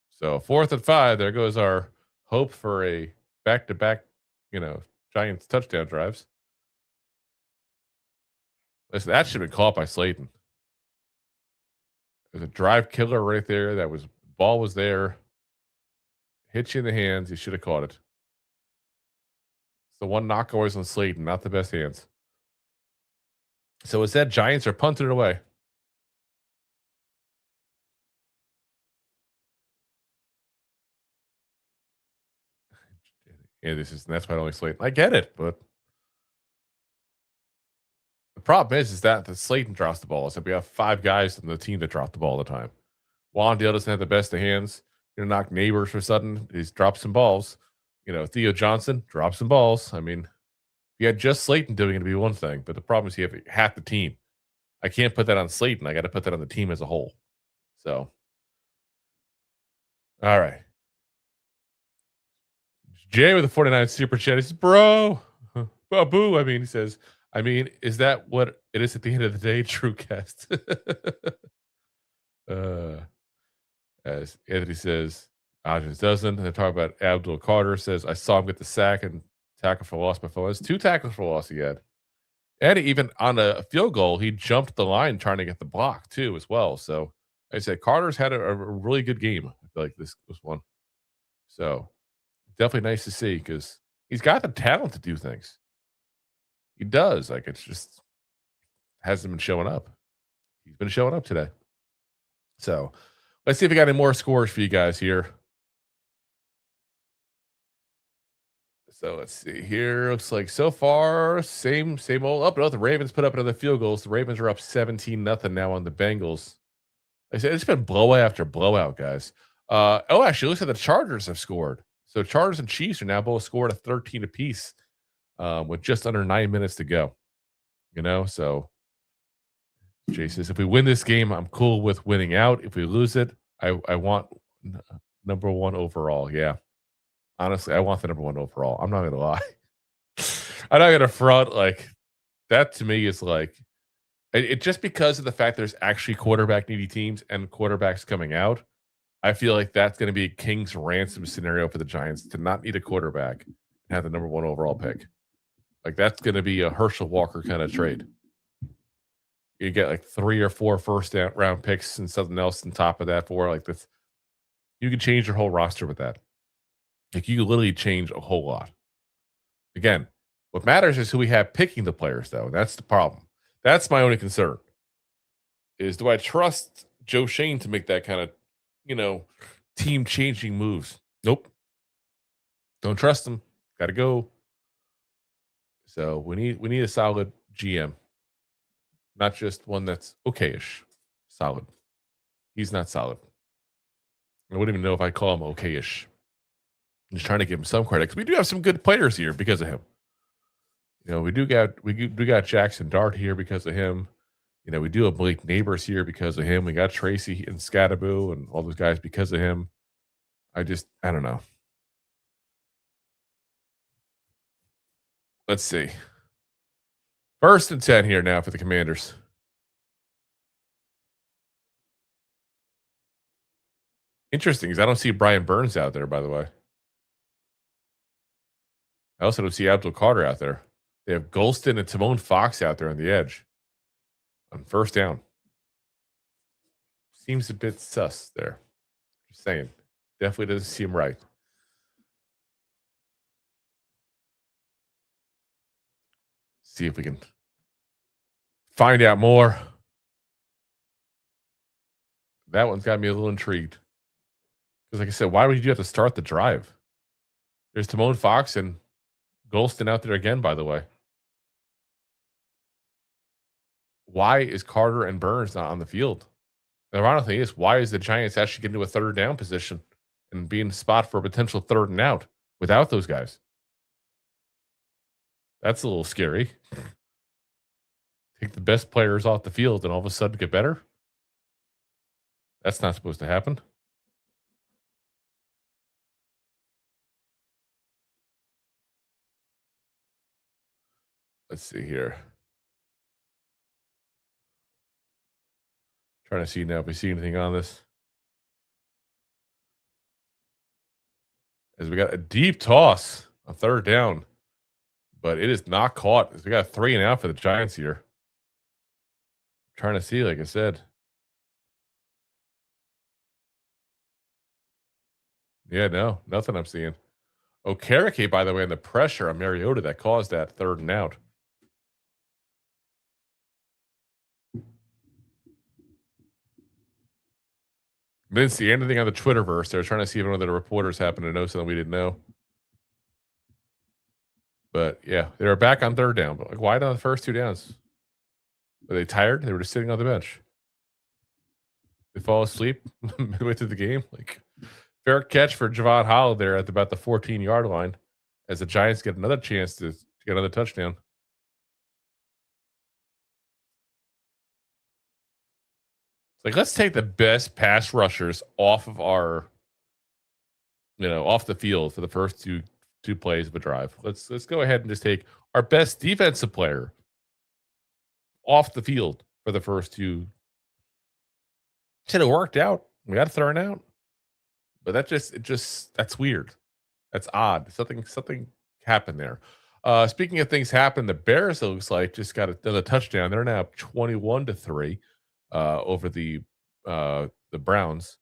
So 4th and 5. There goes our hope for a back-to-back, Giants touchdown drives. Listen, that should have been caught by Slayton. There's a drive killer right there. Ball was there. Hit you in the hands. You should have caught it. It's the one knock always on Slayton, not the best hands. So it's that Giants are punting it away. Yeah, that's why I only Slayton. I get it, but the problem is that the Slayton drops the ball. So we have 5 guys on the team that drop the ball all the time. Wandale doesn't have the best of hands. Knock Neighbors for a sudden. He's dropped some balls. Theo Johnson dropped some balls. I mean, if you had just Slayton doing it, it'd be one thing. But the problem is you have half the team. I can't put that on Slayton. I got to put that on the team as a whole. So, all right. Jay with the 49 super chat. He says, bro, boo. He says, is that what it is at the end of the day? TrueCast. As Anthony says, Hodgins doesn't. And they're talking about Abdul Carter says, I saw him get the sack and tackle for loss by Flores. 2 tackles for loss he had. And even on a field goal, he jumped the line trying to get the block too as well. So like I said, Carter's had a really good game. I feel like this one. So definitely nice to see because he's got the talent to do things. He does. Like it's just hasn't been showing up. He's been showing up today. So let's see if we got any more scores for you guys here. So let's see here. Looks like so far, same old up. The Ravens put up another field goals. The Ravens are up 17-0 now on the Bengals. I said it's been blowout after blowout, guys. Actually, it looks like the Chargers have scored. So Chargers and Chiefs are now both scored a 13 apiece with just under 9 minutes to go. So Jay says, if we win this game, I'm cool with winning out. If we lose it, I want number 1 overall. Yeah. Honestly, I want the number 1 overall. I'm not going to lie. I'm not going to front. Like, that to me is like, it just because of the fact there's actually quarterback needy teams and quarterbacks coming out. I feel like that's going to be a king's ransom scenario for the Giants to not need a quarterback and have the number 1 overall pick. Like, that's going to be a Herschel Walker kind of trade. You get like 3 or 4 first round picks and something else on top of that for like this. You can change your whole roster with that. Like you literally change a whole lot. Again, what matters is who we have picking the players, though. That's the problem. That's my only concern. Is do I trust Joe Shane to make that kind of, team-changing moves? Nope. Don't trust him. Got to go. So we need a solid GM, not just one that's okay-ish. Solid. He's not solid. I wouldn't even know if I call him okay-ish. I'm just trying to give him some credit because we do have some good players here because of him. We do got Jackson Dart here because of him. We do have Blake Neighbors here because of him. We got Tracy and Scattaboo and all those guys because of him. I don't know. Let's see. 1st and 10 here now for the Commanders. Interesting because I don't see Brian Burns out there, by the way. I also don't see Abdul Carter out there. They have Golston and Timon Fox out there on the edge. On 1st down. Seems a bit sus there. Just saying. Definitely doesn't seem right. See if we can find out more. That one's got me a little intrigued. Because like I said, why would you have to start the drive? There's Timon Fox and Golston out there again, by the way. why is Carter and Burns not on the field? The ironic thing is, why is the Giants actually getting to a third down position and being a spot for a potential third and out without those guys? That's a little scary. Take the best players off the field and all of a sudden get better? That's not supposed to happen. Let's see here. Trying to see now if we see anything on this. As we got a deep toss on third down, but it is not caught. As we got 3 and out for the Giants here. Trying to see, like I said. Yeah, no, nothing I'm seeing. Okereke, by the way, and the pressure on Mariota that caused that third and out. Didn't see anything on the Twitterverse. They were trying to see if one of the reporters happened to know something we didn't know. But yeah, they were back on third down. But like, why not the first 2 downs? Were they tired? They were just sitting on the bench. They fall asleep midway through the game. Like, fair catch for Javon Holland there at about the 14-yard line as the Giants get another chance to get another touchdown. Like, let's take the best pass rushers off of our, off the field for the first two plays of a drive. Let's go ahead and just take our best defensive player off the field for the first 2. Should have worked out. We got to throw it out. But that's weird. That's odd. Something happened there. Speaking of things happen, the Bears, it looks like, just got another touchdown. They're now 21-3 over the Browns.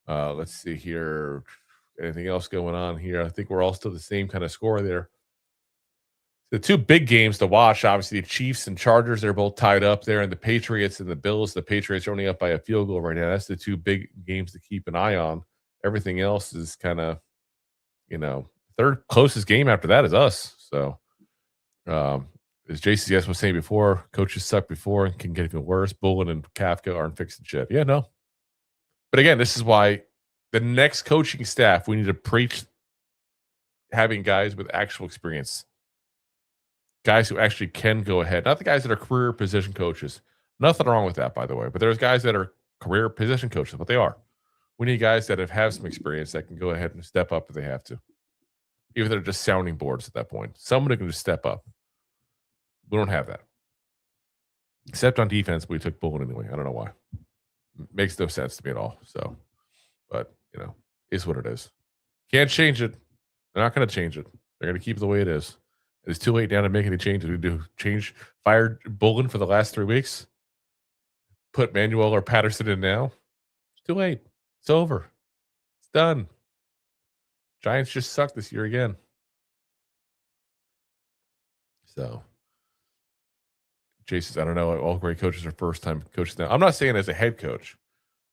Let's see here. Anything else going on here? I think we're all still the same kind of score there. The 2 big games to watch, obviously, the Chiefs and Chargers, they're both tied up there, and the Patriots and the Bills. The Patriots are only up by a field goal right now. That's the 2 big games to keep an eye on. Everything else is kind of, third closest game after that is us. So, as JCS was saying before, coaches suck before and can get even worse. Bullen and Kafka aren't fixing shit. Yeah, no. But again, this is why the next coaching staff, we need to preach having guys with actual experience. Guys who actually can go ahead. Not the guys that are career position coaches. Nothing wrong with that, by the way. But there's guys that are career position coaches, but they are. We need guys that have some experience that can go ahead and step up if they have to. Even if they're just sounding boards at that point. Someone who can just step up. We don't have that. Except on defense, we took Bullen anyway. I don't know why. Makes no sense to me at all. So, but, is what it is. Can't change it. They're not going to change it. They're going to keep it the way it is. It's too late now to make any changes. We do fire Bullen for the last 3 weeks. Put Manuel or Patterson in now. It's too late. It's over. It's done. Giants just suck this year again. So, Jason's, I don't know. All great coaches are first-time coaches now. I'm not saying as a head coach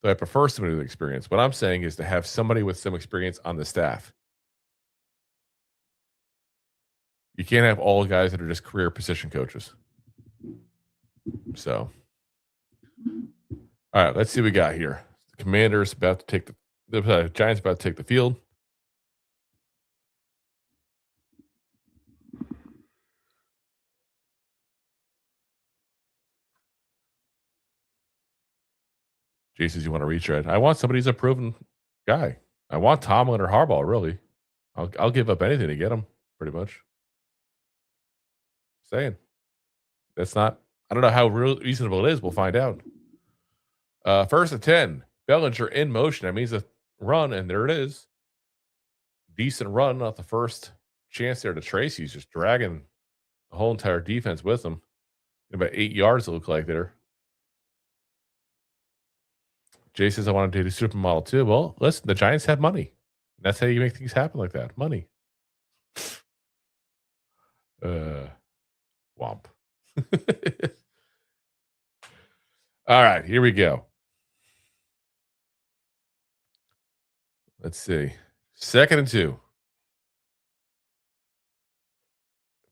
that I prefer somebody with experience. What I'm saying is to have somebody with some experience on the staff. You can't have all guys that are just career position coaches. So, all right, let's see what we got here. The Commanders about to take the Giants about to take the field. Jason, you want to retread? I want somebody who's a proven guy. I want Tomlin or Harbaugh, really. I'll give up anything to get him, pretty much. Saying. That's not, I don't know how reasonable it is. We'll find out. First and 10. Bellinger in motion. That means a run, and there it is. Decent run off the first chance there to Tracy. He's just dragging the whole entire defense with him. About 8 yards, it looked like there. Jay says, I want to do the supermodel too. Well, listen, the Giants have money. That's how you make things happen like that. Money. Womp. All right, here we go. Let's see. 2nd and 2.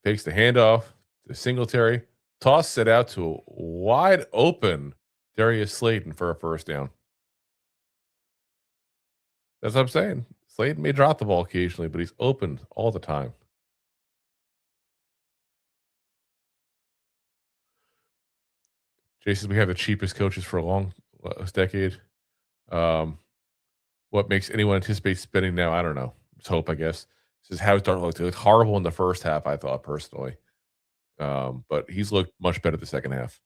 Takes the handoff to Singletary. Toss it out to a wide open Darius Slayton for a first down. That's what I'm saying. Slayton may drop the ball occasionally, but he's open all the time. Jason, we have the cheapest coaches for a long decade. What makes anyone anticipate spending now? I don't know. Just hope, I guess. This is how Darnold looked. He looked horrible in the first half, I thought, personally. But he's looked much better the second half.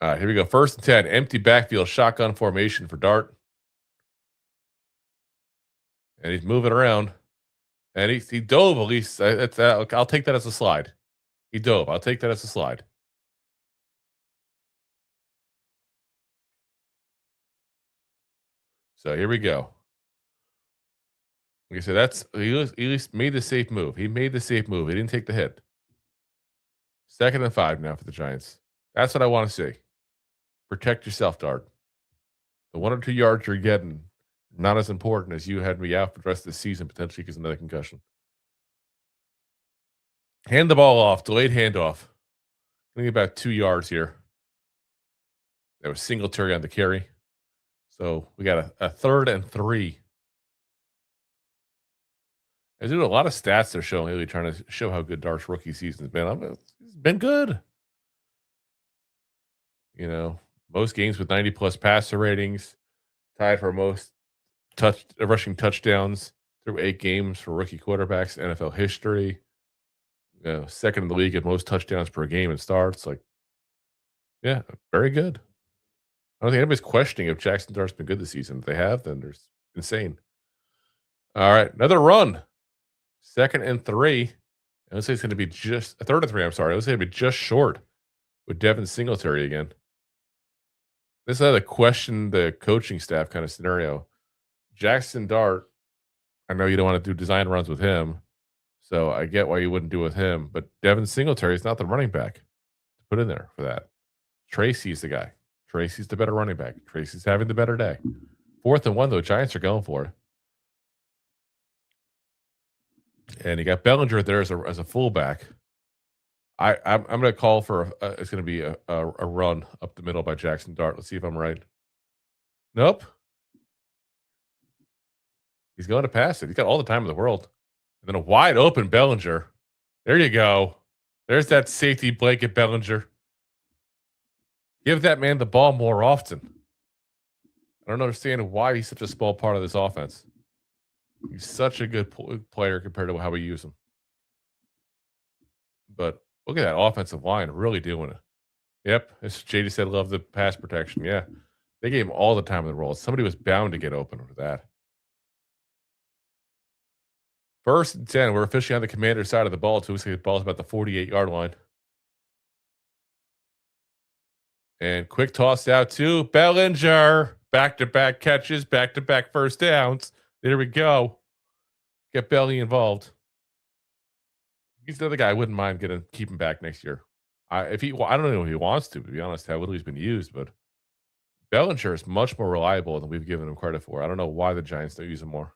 All right, here we go. 1st and 10. Empty backfield, shotgun formation for Dart. And he's moving around. And he dove at least. I'll take that as a slide. He dove. I'll take that as a slide. So here we go. Like I said, he at least made the safe move. He made the safe move. He didn't take the hit. 2nd and 5 now for the Giants. That's what I want to see. Protect yourself, Dart. The 1 or 2 yards you're getting, not as important as you had me out for the rest of the season, potentially because of another concussion. Hand the ball off. Delayed handoff. I think about 2 yards here. That was Singletary on the carry. So we got a 3rd and 3. There's doing a lot of stats they're showing lately, trying to show how good Dart's rookie season has been. It's been good. You know, most games with 90-plus passer ratings, tied for most rushing touchdowns through 8 games for rookie quarterbacks in NFL history. You know, 2nd in the league at most touchdowns per game and starts. Like, yeah, very good. I don't think anybody's questioning if Jackson Dart's been good this season. If they have, then there's insane. All right, another run. 2nd and 3. And let's say it's going to be just a 3rd and 3. I'm sorry. Let's say it'll be just short with Devin Singletary again. This is another question the coaching staff kind of scenario. Jackson Dart, I know you don't want to do design runs with him, so I get why you wouldn't do it with him. But Devin Singletary is not the running back to put in there for that. Tracy's the guy. Tracy's the better running back. Tracy's having the better day. 4th and 1, though. Giants are going for it. And you got Bellinger there as a fullback. I'm going to call for it's going to be a run up the middle by Jackson Dart. Let's see if I'm right. Nope. He's going to pass it. He's got all the time in the world. And then a wide open Bellinger. There you go. There's that safety blanket Bellinger. Give that man the ball more often. I don't understand why he's such a small part of this offense. He's such a good player compared to how we use him. But look at that offensive line really doing it. Yep, as JD said, love the pass protection. Yeah, they gave him all the time in the role. Somebody was bound to get open with that. 1st and 10. We're officially on the Commander's side of the ball. Too. The ball's about the 48-yard line. And quick toss out to Bellinger. Back-to-back catches, back-to-back first downs. There we go. Get Belly involved. He's another guy I wouldn't mind keep him back next year. I don't know if he wants to be honest, how little he's been used, but Bellinger is much more reliable than we've given him credit for. I don't know why the Giants don't use him more.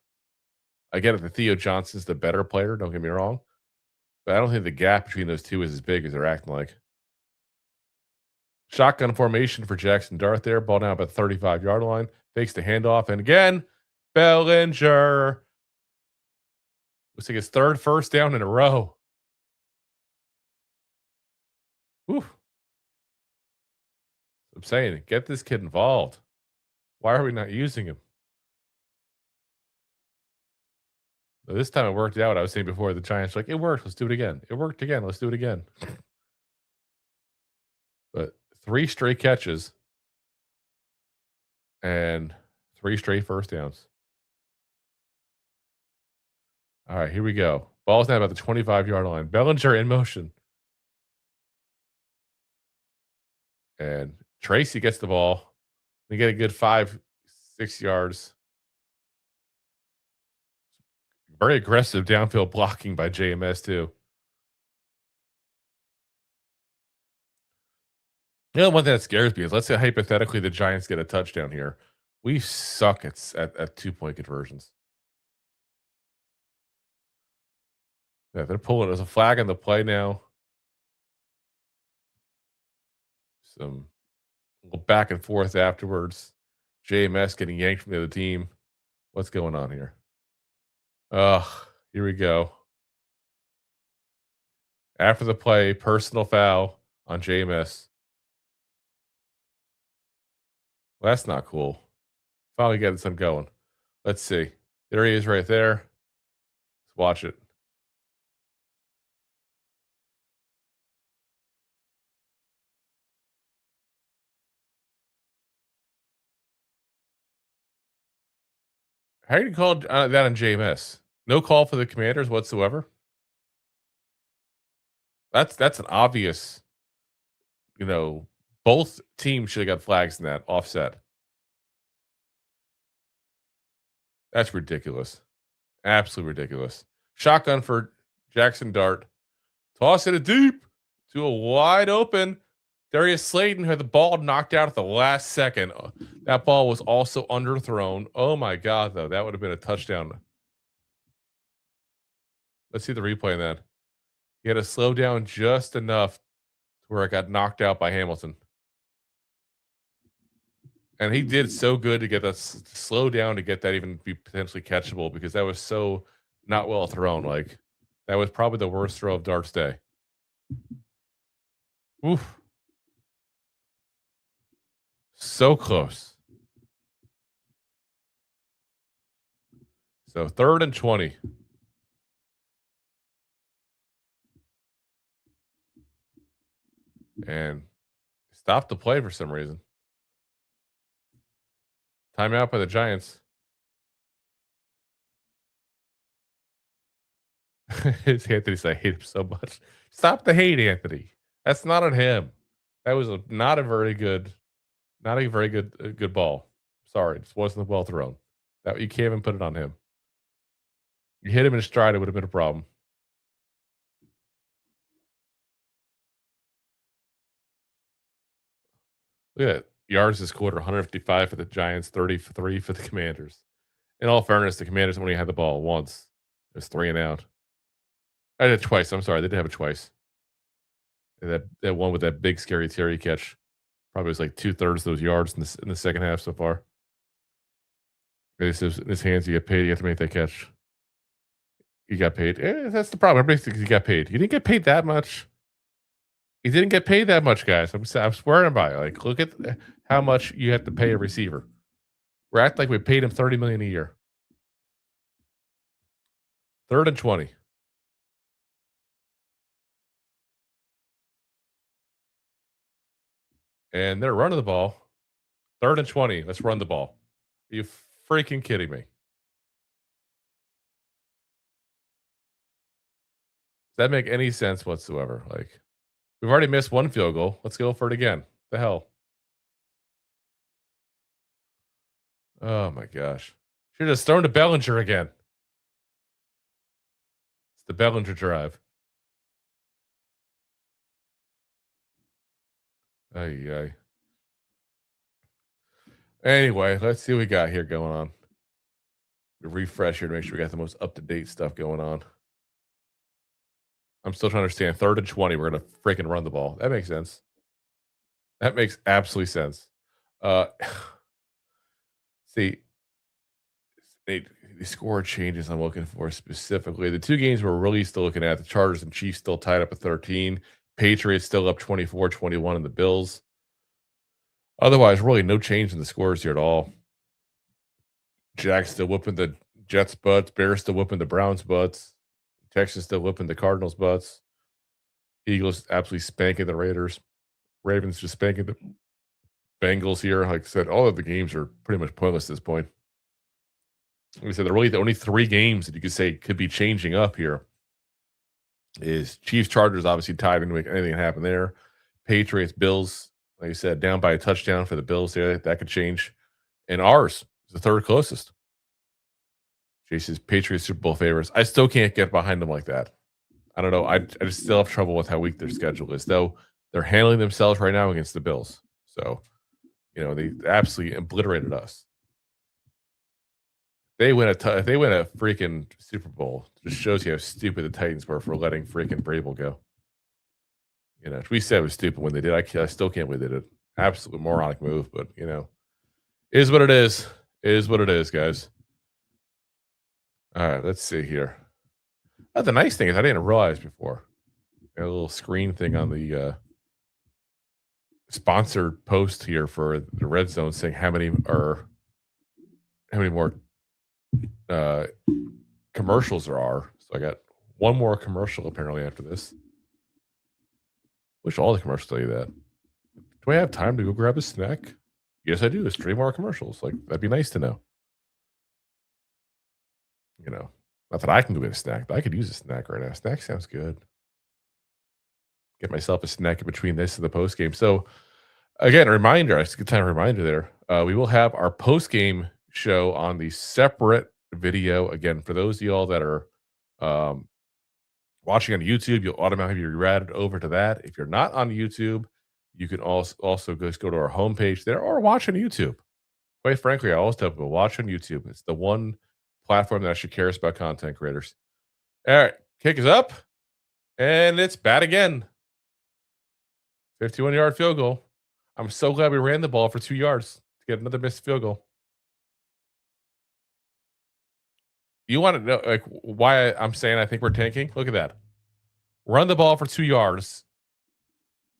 I get it that Theo Johnson's the better player, don't get me wrong, but I don't think the gap between those two is as big as they're acting like. Shotgun formation for Jackson Dart there. Ball down about the 35-yard line. Fakes the handoff, and again, Bellinger. Looks like his 3rd first down in a row. Whew. I'm saying, get this kid involved. Why are we not using him? This time it worked out. I was saying before, the Giants were like, it worked. Let's do it again. It worked again. Let's do it again. But 3 straight catches and 3 straight first downs. All right, here we go. Ball's now about the 25-yard line. Bellinger in motion. And Tracy gets the ball. They get a good 5-6 yards. Very aggressive downfield blocking by JMS, too. You know, one thing that scares me is, let's say hypothetically the Giants get a touchdown here. We suck at 2-point conversions. Yeah, they're pulling. There's a flag on the play now. Some little back and forth afterwards. JMS getting yanked from the other team. What's going on here? Here we go. After the play, personal foul on JMS. Well, that's not cool. Finally getting some going. Let's see. There he is right there. Let's watch it. How do you call that on JMS? No call for the Commanders whatsoever. That's an obvious. Both teams should have got flags in that offset. That's ridiculous. Absolutely ridiculous. Shotgun for Jackson Dart. Toss it deep to a wide open Darius Slayton, who had the ball knocked out at the last second. That ball was also underthrown. Oh my God, though. That would have been a touchdown. Let's see the replay of that. He had to slow down just enough to where it got knocked out by Hamilton. And he did so good to get that slow down to get that even be potentially catchable, because that was so not well thrown. Like, that was probably the worst throw of Dart's day. Oof. So close. So 3rd and 20. And stopped the play for some reason. Timeout by the Giants. Anthony said, I hate him so much. Stop the hate, Anthony. That's not on him. That was not a very good ball. Sorry, it just wasn't well thrown. That you can't even put it on him. You hit him in stride, it would have been a problem. Look at that. Yards this quarter, 155 for the Giants, 33 for the Commanders. In all fairness, the Commanders only had the ball once. It was 3 and out. I did it twice. I'm sorry. They did have it twice. That one with that big, scary Terry catch probably was like 2/3 of those yards in the second half so far. In his hands, you get paid. You have to make that catch. You got paid. That's the problem. Everybody thinks you got paid. You didn't get paid that much. He didn't get paid that much, guys. I'm swearing by it. Like, look at how much you have to pay a receiver. We're acting like we paid him $30 million a year. 3rd and 20. And they're running the ball. 3rd and 20. Let's run the ball. Are you freaking kidding me? Does that make any sense whatsoever? Like, we've already missed one field goal. Let's go for it again. The hell? Oh my gosh. Should have thrown to Bellinger again. It's the Bellinger drive. Ay. Anyway, let's see what we got here going on. We refresh here to make sure we got the most up-to-date stuff going on. I'm still trying to understand. 3rd and 20, we're going to freaking run the ball. That makes sense. That makes absolute sense. See, the score changes I'm looking for specifically. The two games we're really still looking at, the Chargers and Chiefs still tied up at 13. Patriots still up 24-21 in the Bills. Otherwise, really no change in the scores here at all. Jags still whooping the Jets' butts. Bears still whooping the Browns' butts. Texas still whooping the Cardinals' butts. Eagles absolutely spanking the Raiders. Ravens just spanking the Bengals here. Like I said, all of the games are pretty much pointless at this point. Like I said, they're really the only 3 games that you could say could be changing up here. Is Chiefs, Chargers obviously tied into anything that happen there. Patriots, Bills, like I said, down by a touchdown for the Bills there. That could change. And ours is the 3rd closest. Jason's Patriots Super Bowl favorites. I still can't get behind them like that. I don't know. I just still have trouble with how weak their schedule is, though they're handling themselves right now against the Bills. So, they absolutely obliterated us. they win a freaking Super Bowl. It just shows you how stupid the Titans were for letting freaking Vrabel go. You know, we said it was stupid when they did. I still can't believe they did. Absolute moronic move, but you know, is what it is. Is what it is, guys. All right, let's see here. The nice thing is I didn't realize before. A little screen thing on the sponsored post here for the Red Zone saying how many more commercials there are. So I got one more commercial apparently after this. Wish all the commercials tell you that. Do I have time to go grab a snack? Yes, I do. It's 3 more commercials. Like, that'd be nice to know. You know, not that I can go get a snack, but I could use a snack right now. Snack sounds good. Get myself a snack in between this and the post game. So, again, a reminder. It's a good time reminder there. We will have our post game show on the separate video. Again, for those of y'all that are watching on YouTube, you'll automatically be routed over to that. If you're not on YouTube, you can also go to our homepage there or watch on YouTube. Quite frankly, I always tell people watch on YouTube. It's the one platform that actually cares about content creators. All right, kick is up, and it's bad again. 51-yard field goal. I'm so glad we ran the ball for 2 yards to get another missed field goal. You want to know like why I'm saying I think we're tanking? Look at that. Run the ball for 2 yards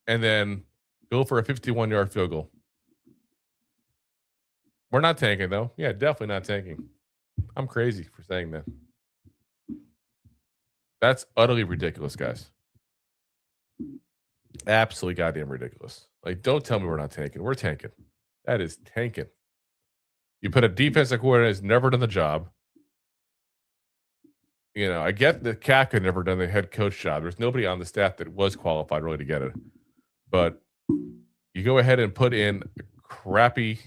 and then go for a 51-yard field goal. We're not tanking, though. Yeah, definitely not tanking. I'm crazy for saying that. That's utterly ridiculous, guys. Absolutely goddamn ridiculous. Like, don't tell me we're not tanking. We're tanking. That is tanking. You put a defensive coordinator who's never done the job. You know, I get that Cat had never done the head coach job. There's nobody on the staff that was qualified really to get it. But you go ahead and put in a crappy,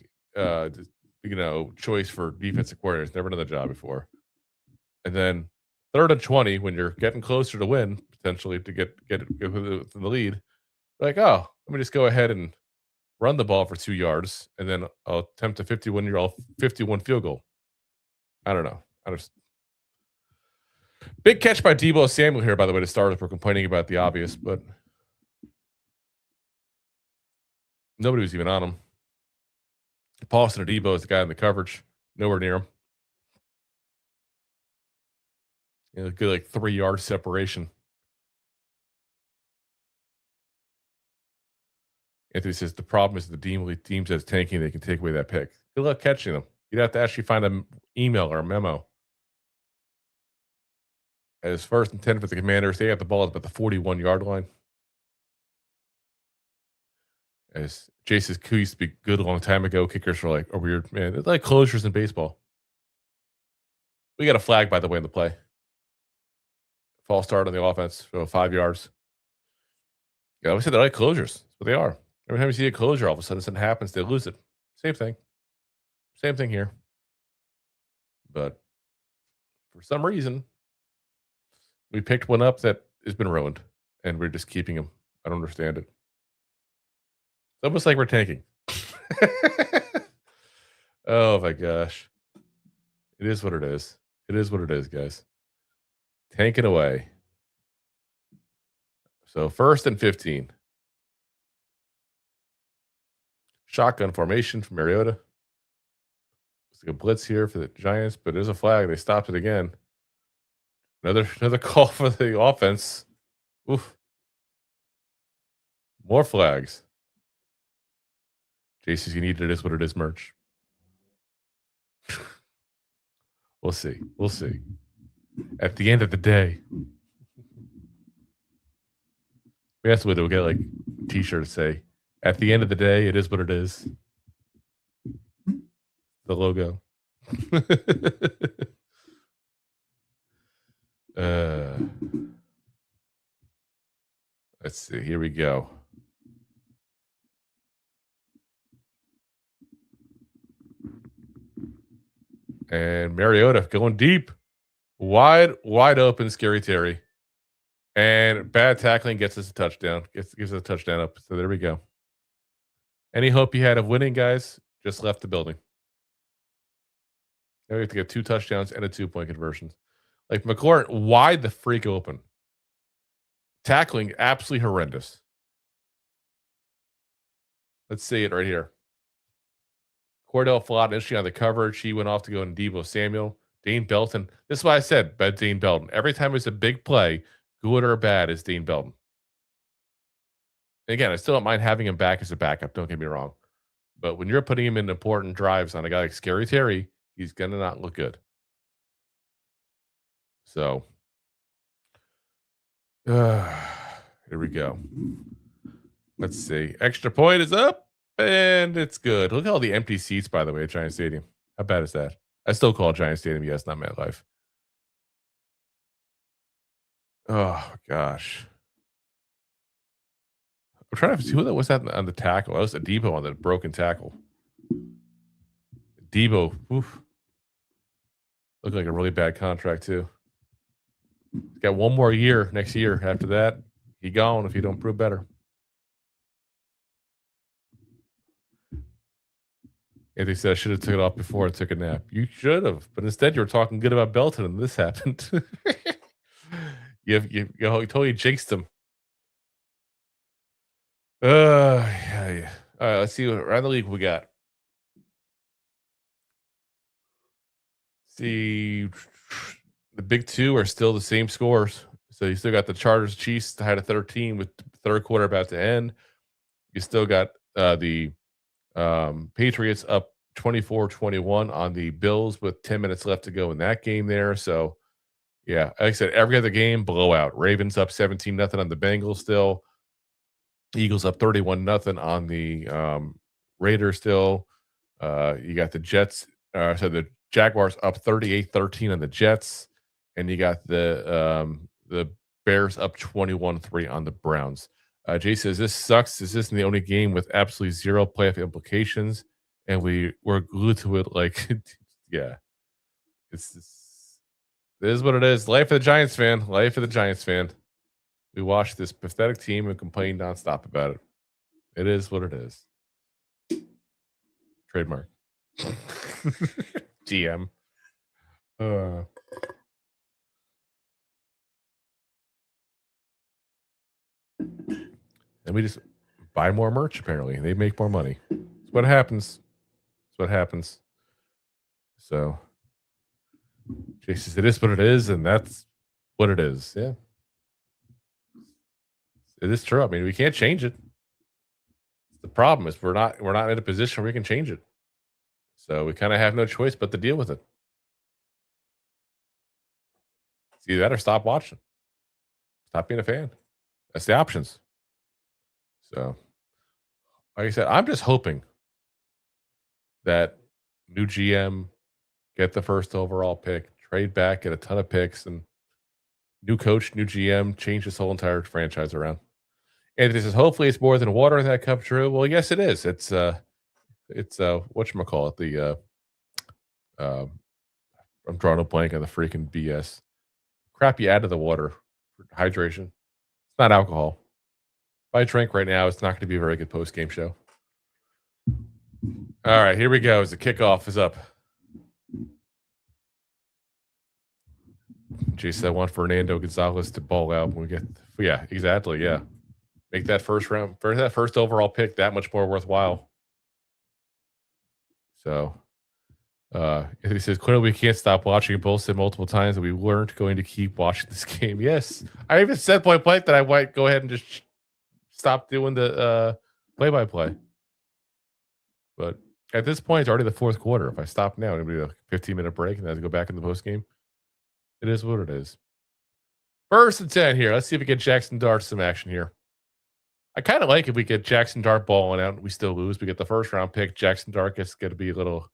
choice for defensive coordinators. Never done the job before. And then 3rd and 20, when you're getting closer to win, potentially to get the lead, like, oh, let me just go ahead and run the ball for 2 yards, and then I'll attempt a 51 field goal. I don't know. Big catch by Deebo Samuel here, by the way, to start if we're complaining about the obvious, but nobody was even on him. Paulson and Deebo is the guy in the coverage. Nowhere near him. You know, good 3-yard separation. Anthony says the problem is the teams that's tanking, they can take away that pick. Good luck catching them. You'd have to actually find an email or a memo. As 1st and 10 for the Commanders, they have the ball at about the 41-yard line. As Jason used to be good a long time ago, kickers were like, oh, weird, man. It's like closures in baseball. We got a flag, by the way, in the play. False start on the offense, so 5 yards. Yeah, we said they're like closures. That's what they are. Every time you see a closure, all of a sudden something happens, they lose it. Same thing. Same thing here. But for some reason, we picked one up that has been ruined, and we're just keeping him. I don't understand it. It's almost like we're tanking. Oh, my gosh. It is what it is. It is what it is, guys. Tank it away. So 1st and 15. Shotgun formation from Mariota. It's like a blitz here for the Giants, but there's a flag. They stopped it again. Another call for the offense. Oof. More flags. JC's you need it is what it is merch. We'll see. We'll see. At the end of the day. We have to we'll get t-shirts say, at the end of the day, it is what it is. The logo. Let's see. Here we go. And Mariota going deep. Wide open, Scary Terry. And bad tackling gets us a touchdown. Gives us a touchdown up. So there we go. Any hope you had of winning, guys, just left the building. Now we have to get 2 touchdowns and a 2-point conversion. Like McLaurin, wide the freak open. Tackling absolutely horrendous. Let's see it right here. Cordell Flott initially on the coverage. He went off to go in Deebo Samuel. Dane Belton. This is what I said about Dane Belton. Every time it's a big play, good or bad, is Dane Belton. And again, I still don't mind having him back as a backup. Don't get me wrong. But when you're putting him in important drives on a guy like Scary Terry, he's going to not look good. So, here we go. Let's see. Extra point is up, and it's good. Look at all the empty seats, by the way, at Giant Stadium. How bad is that? I still call it Giant Stadium. Yes, not MetLife. Oh, gosh. I'm trying to see who that was that on the tackle. That was a Deebo on the broken tackle. Deebo, oof. Looked like a really bad contract, too. He's got one more year next year. After that, he gone if you don't prove better. And they said I should have took it off before I took a nap. You should have, but instead you were talking good about Belton, and this happened. you totally jinxed him. Yeah. All right, let's see what around the league we got. See, the big two are still the same scores. So you still got the Chargers, Chiefs tied at 13 with the third quarter about to end. You still got the Patriots up 24-21 on the Bills with 10 minutes left to go in that game there. So, yeah, like I said, every other game, blowout. Ravens up 17-0 on the Bengals still. Eagles up 31-0 on the Raiders still. You got the Jets. So the Jaguars up 38-13 on the Jets. And you got the Bears up 21-3 on the Browns. Jay says, this sucks. This isn't the only game with absolutely zero playoff implications. And we're glued to it like, yeah. It is what it is. Life of the Giants fan. Life of the Giants fan. We watched this pathetic team and complained nonstop about it. It is what it is. Trademark. GM. And we just buy more merch, apparently. They make more money. It's what happens. It's what happens. So, Jay says, it is what it is, and that's what it is. Yeah. It is true. I mean, we can't change it. The problem is we're not in a position where we can change it. So we kind of have no choice but to deal with it. It's either that or stop watching. Stop being a fan. That's the options. So, like I said, I'm just hoping that new GM get the first overall pick, trade back, get a ton of picks, and new coach, new GM, change this whole entire franchise around. And this is hopefully it's more than water in that cup, Drew. Well, yes, it is. It's whatchamacallit, the I'm drawing a blank on the freaking BS. Crap you add to the water for hydration. It's not alcohol. If I drink right now, it's not going to be a very good post-game show. All right, here we go. As the kickoff is up. Jason, I want Fernando Gonzalez to ball out when we get. Yeah, exactly. Yeah, make that first overall pick that much more worthwhile. So, he says, clearly we can't stop watching. You both said multiple times that we weren't going to keep watching this game. Yes, I even said point blank that I might go ahead and just stop doing the play-by-play. But at this point, it's already the fourth quarter. If I stop now, it'll be a 15-minute break, and then I have to go back in the post game. It is what it is. First and 10 here. Let's see if we get Jackson Dart some action here. I kind of like if we get Jackson Dart balling out and we still lose. We get the first round pick. Jackson Dart gets going to be a little,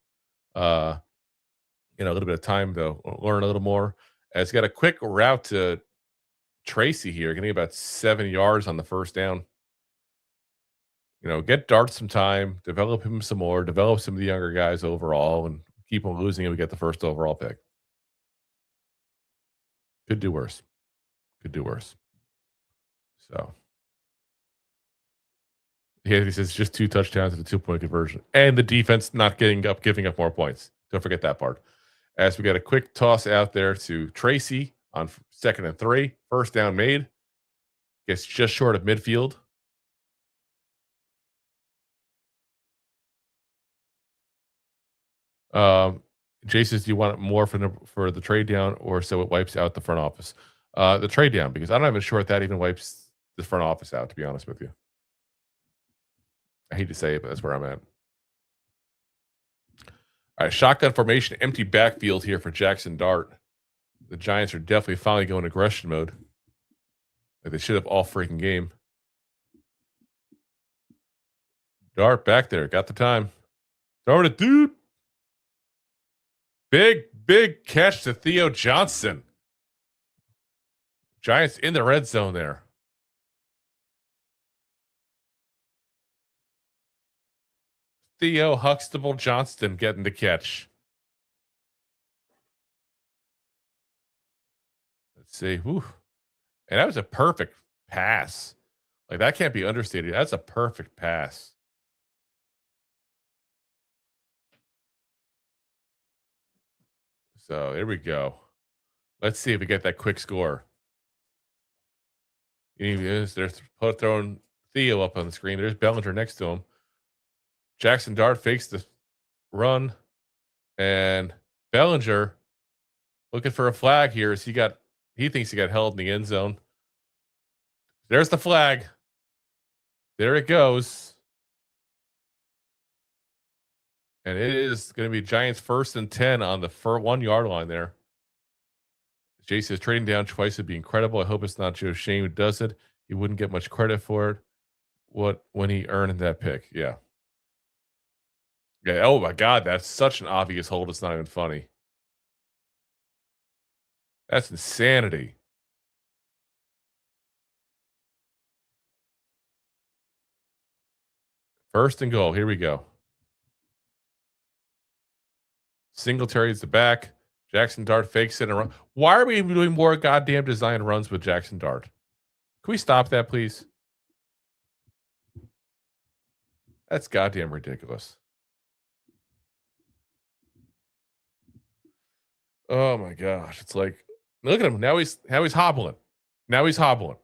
a little bit of time to learn a little more. It's got a quick route to Tracy here, getting about 7 yards on the first down. Get Dart some time, develop him some more, develop some of the younger guys overall, and keep on losing, and we get the first overall pick. Could do worse. So, he says just 2 touchdowns and a 2-point conversion, and the defense not giving up more points. Don't forget that part. As we got a quick toss out there to Tracy on 2nd and 3. First down made. Gets just short of midfield. Jason, do you want more for the trade down or so it wipes out the front office? The trade down, because I'm not even sure if that even wipes the front office out, to be honest with you. I hate to say it, but that's where I'm at. All right, shotgun formation, empty backfield here for Jackson Dart. The Giants are definitely finally going aggression mode. Like they should have all freaking game. Dart back there, got the time. Throw it, dude. Big catch to Theo Johnson. Giants in the red zone there. Theo Huxtable Johnston getting the catch. Let's see. Whew. And that was a perfect pass. Like, that can't be understated. That's a perfect pass. So, here we go. Let's see if we get that quick score. They're throwing Theo up on the screen. There's Bellinger next to him. Jackson Dart fakes the run. And Bellinger looking for a flag here as he thinks he got held in the end zone. There's the flag. There it goes. And it is going to be Giants 1st and 10 on the 1 yard line there. Jason is trading down twice would be incredible. I hope it's not Joe Shane who does it. He wouldn't get much credit for it. When he earned that pick. Yeah. Yeah. Oh my God. That's such an obvious hold. It's not even funny. That's insanity. First and goal. Here we go. Singletary is the back. Jackson Dart fakes it and run. Why are we doing more goddamn design runs with Jackson Dart? Can we stop that, please? That's goddamn ridiculous. Oh my gosh. It's like, look at him. Now he's hobbling. Now he's hobbling.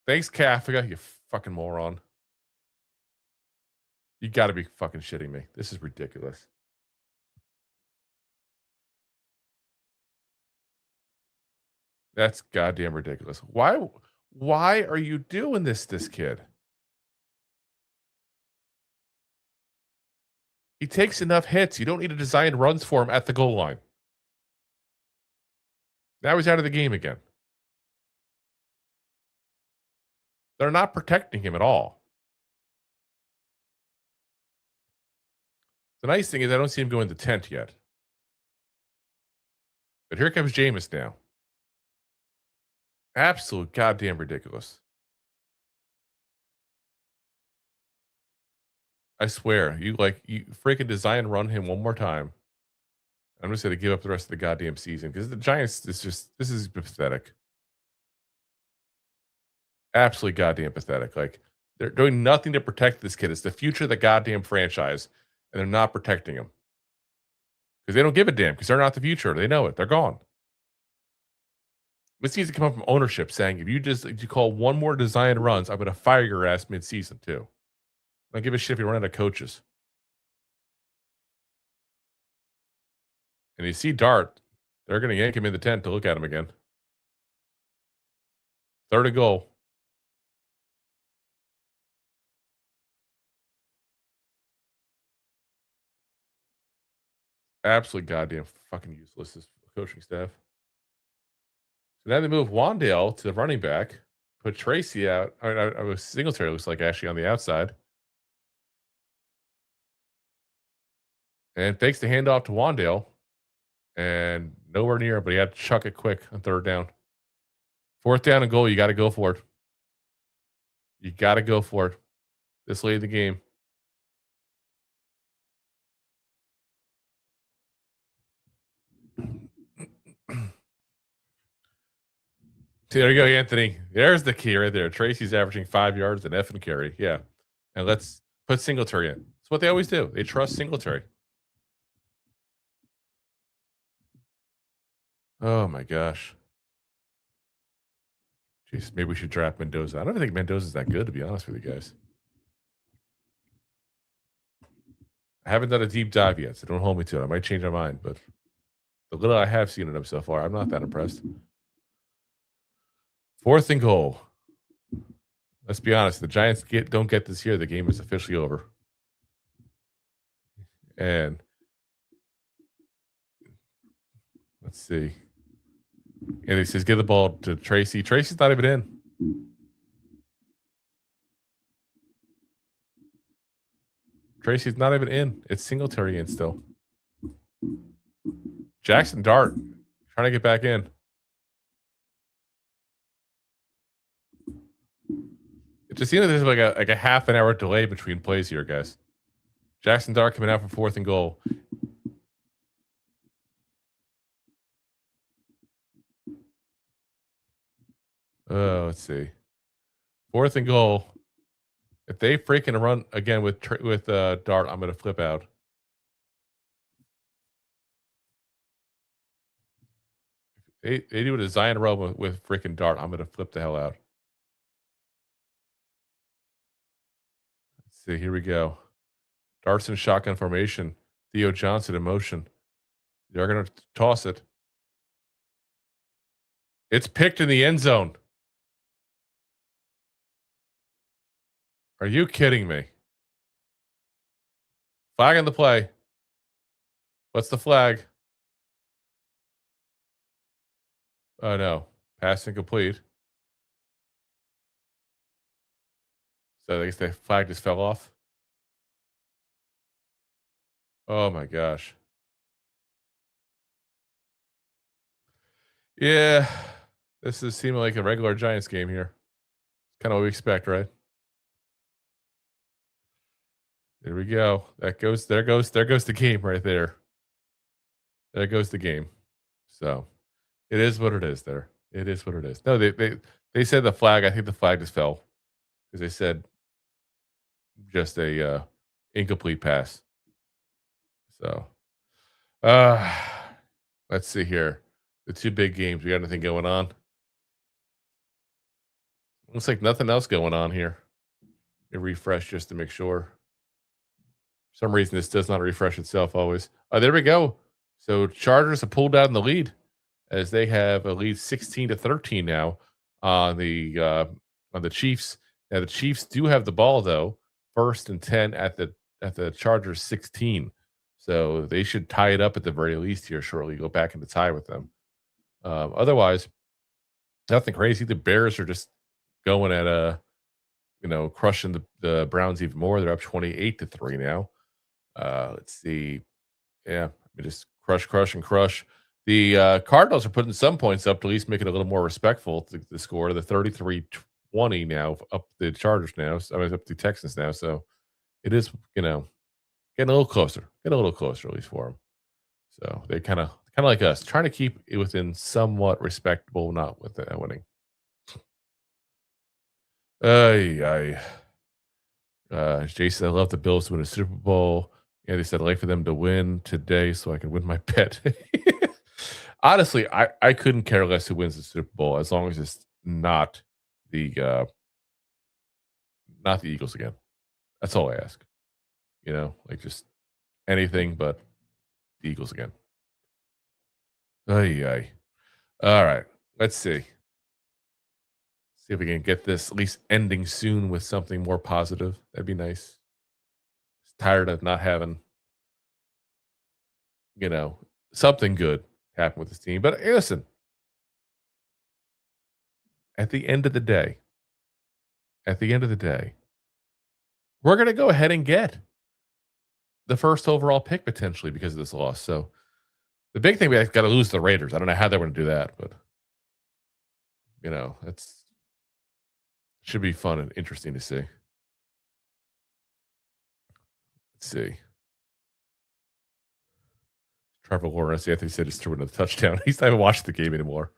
Thanks, Kafka, you fucking moron. You got to be fucking shitting me. This is ridiculous. That's goddamn ridiculous. Why are you doing this kid? He takes enough hits. You don't need to design runs for him at the goal line. Now he's out of the game again. They're not protecting him at all. The nice thing is I don't see him going to tent yet. But here comes Jameis now. Absolute goddamn ridiculous. I swear, you freaking design run him one more time. I'm just going to give up the rest of the goddamn season because the Giants, this is pathetic. Absolutely goddamn pathetic. Like, they're doing nothing to protect this kid. It's the future of the goddamn franchise, and they're not protecting him because they don't give a damn because they're not the future. They know it. They're gone. This needs to come up from ownership saying, if you call one more design runs, I'm going to fire your ass mid-season too. I don't give a shit if you run out of coaches. And you see Dart, they're going to yank him in the tent to look at him again. 3rd and goal. Absolutely goddamn fucking useless, this coaching staff. So now they move Wandale to the running back, put Tracy out. I was Singletary looks like actually on the outside. And fakes the handoff to Wandale. And nowhere near, but he had to chuck it quick on 3rd down. 4th down and goal, you got to go for it. You got to go for it. This late in the game. There you go, Anthony. There's the key right there. Tracy's averaging 5 yards and F and carry. Yeah. And let's put Singletary in. That's what they always do. They trust Singletary. Oh my gosh. Jeez, maybe we should draft Mendoza. I don't think Mendoza's that good, to be honest with you guys. I haven't done a deep dive yet, so don't hold me to it. I might change my mind, but the little I have seen of him so far, I'm not that impressed. 4th and goal. Let's be honest. The Giants don't get this here. The game is officially over. And let's see. And he says, give the ball to Tracy. Tracy's not even in. Tracy's not even in. It's Singletary in still. Jackson Dart trying to get back in. It just seems like there's like a half an hour delay between plays here, guys. Jackson Dart coming out for 4th and goal. Let's see. 4th and goal. If they freaking run again with Dart, I'm going to flip out. They do a design run with freaking Dart, I'm going to flip the hell out. Let's see. Here we go. Dart's in shotgun formation. Theo Johnson in motion. They're going to toss it. It's picked in the end zone. Are you kidding me? Flag on the play. What's the flag? Oh, no. Pass incomplete. So I guess the flag just fell off. Oh, my gosh. Yeah. This is seeming like a regular Giants game here. Kind of what we expect, right? There we go. There goes the game right there. There goes the game. So it is what it is there. It is what it is. No, they said the flag. I think the flag just fell because they said just a incomplete pass. So let's see here. The 2 big games. We got anything going on? Looks like nothing else going on here. Let me refresh just to make sure. For some reason, this does not refresh itself always. There we go. So Chargers have pulled out in the lead as they have a lead 16-13 now on the Chiefs. Now the Chiefs do have the ball though, 1st and 10 at the Chargers 16. So they should tie it up at the very least here shortly. Go back into tie with them. Otherwise, nothing crazy. The Bears are just going at crushing the Browns even more. They're up 28-3 now. Let's see. Yeah, just crush and crush. The Cardinals are putting some points up to at least make it a little more respectful. The score, the 33-20 now up the Chargers now. I mean, up the Texans now. So it is, getting a little closer. Get a little closer at least for them. So they kind of like us, trying to keep it within somewhat respectable, not with winning. Jason, I love the Bills to win a Super Bowl. Yeah, they said I'd like for them to win today so I can win my bet. Honestly, I couldn't care less who wins the Super Bowl as long as it's not the Eagles again. That's all I ask. Like just anything but the Eagles again. All right, let's see. See if we can get this at least ending soon with something more positive. That'd be nice. Just tired of not having, something good happen with this team. But hey, listen, at the end of the day, we're going to go ahead and get the 1st overall pick potentially because of this loss. So the big thing, we got to lose the Raiders. I don't know how they're going to do that, but that's should be fun and interesting to see. Let's see. Trevor Lawrence, Anthony said, just threw another touchdown. He's not even watching the game anymore.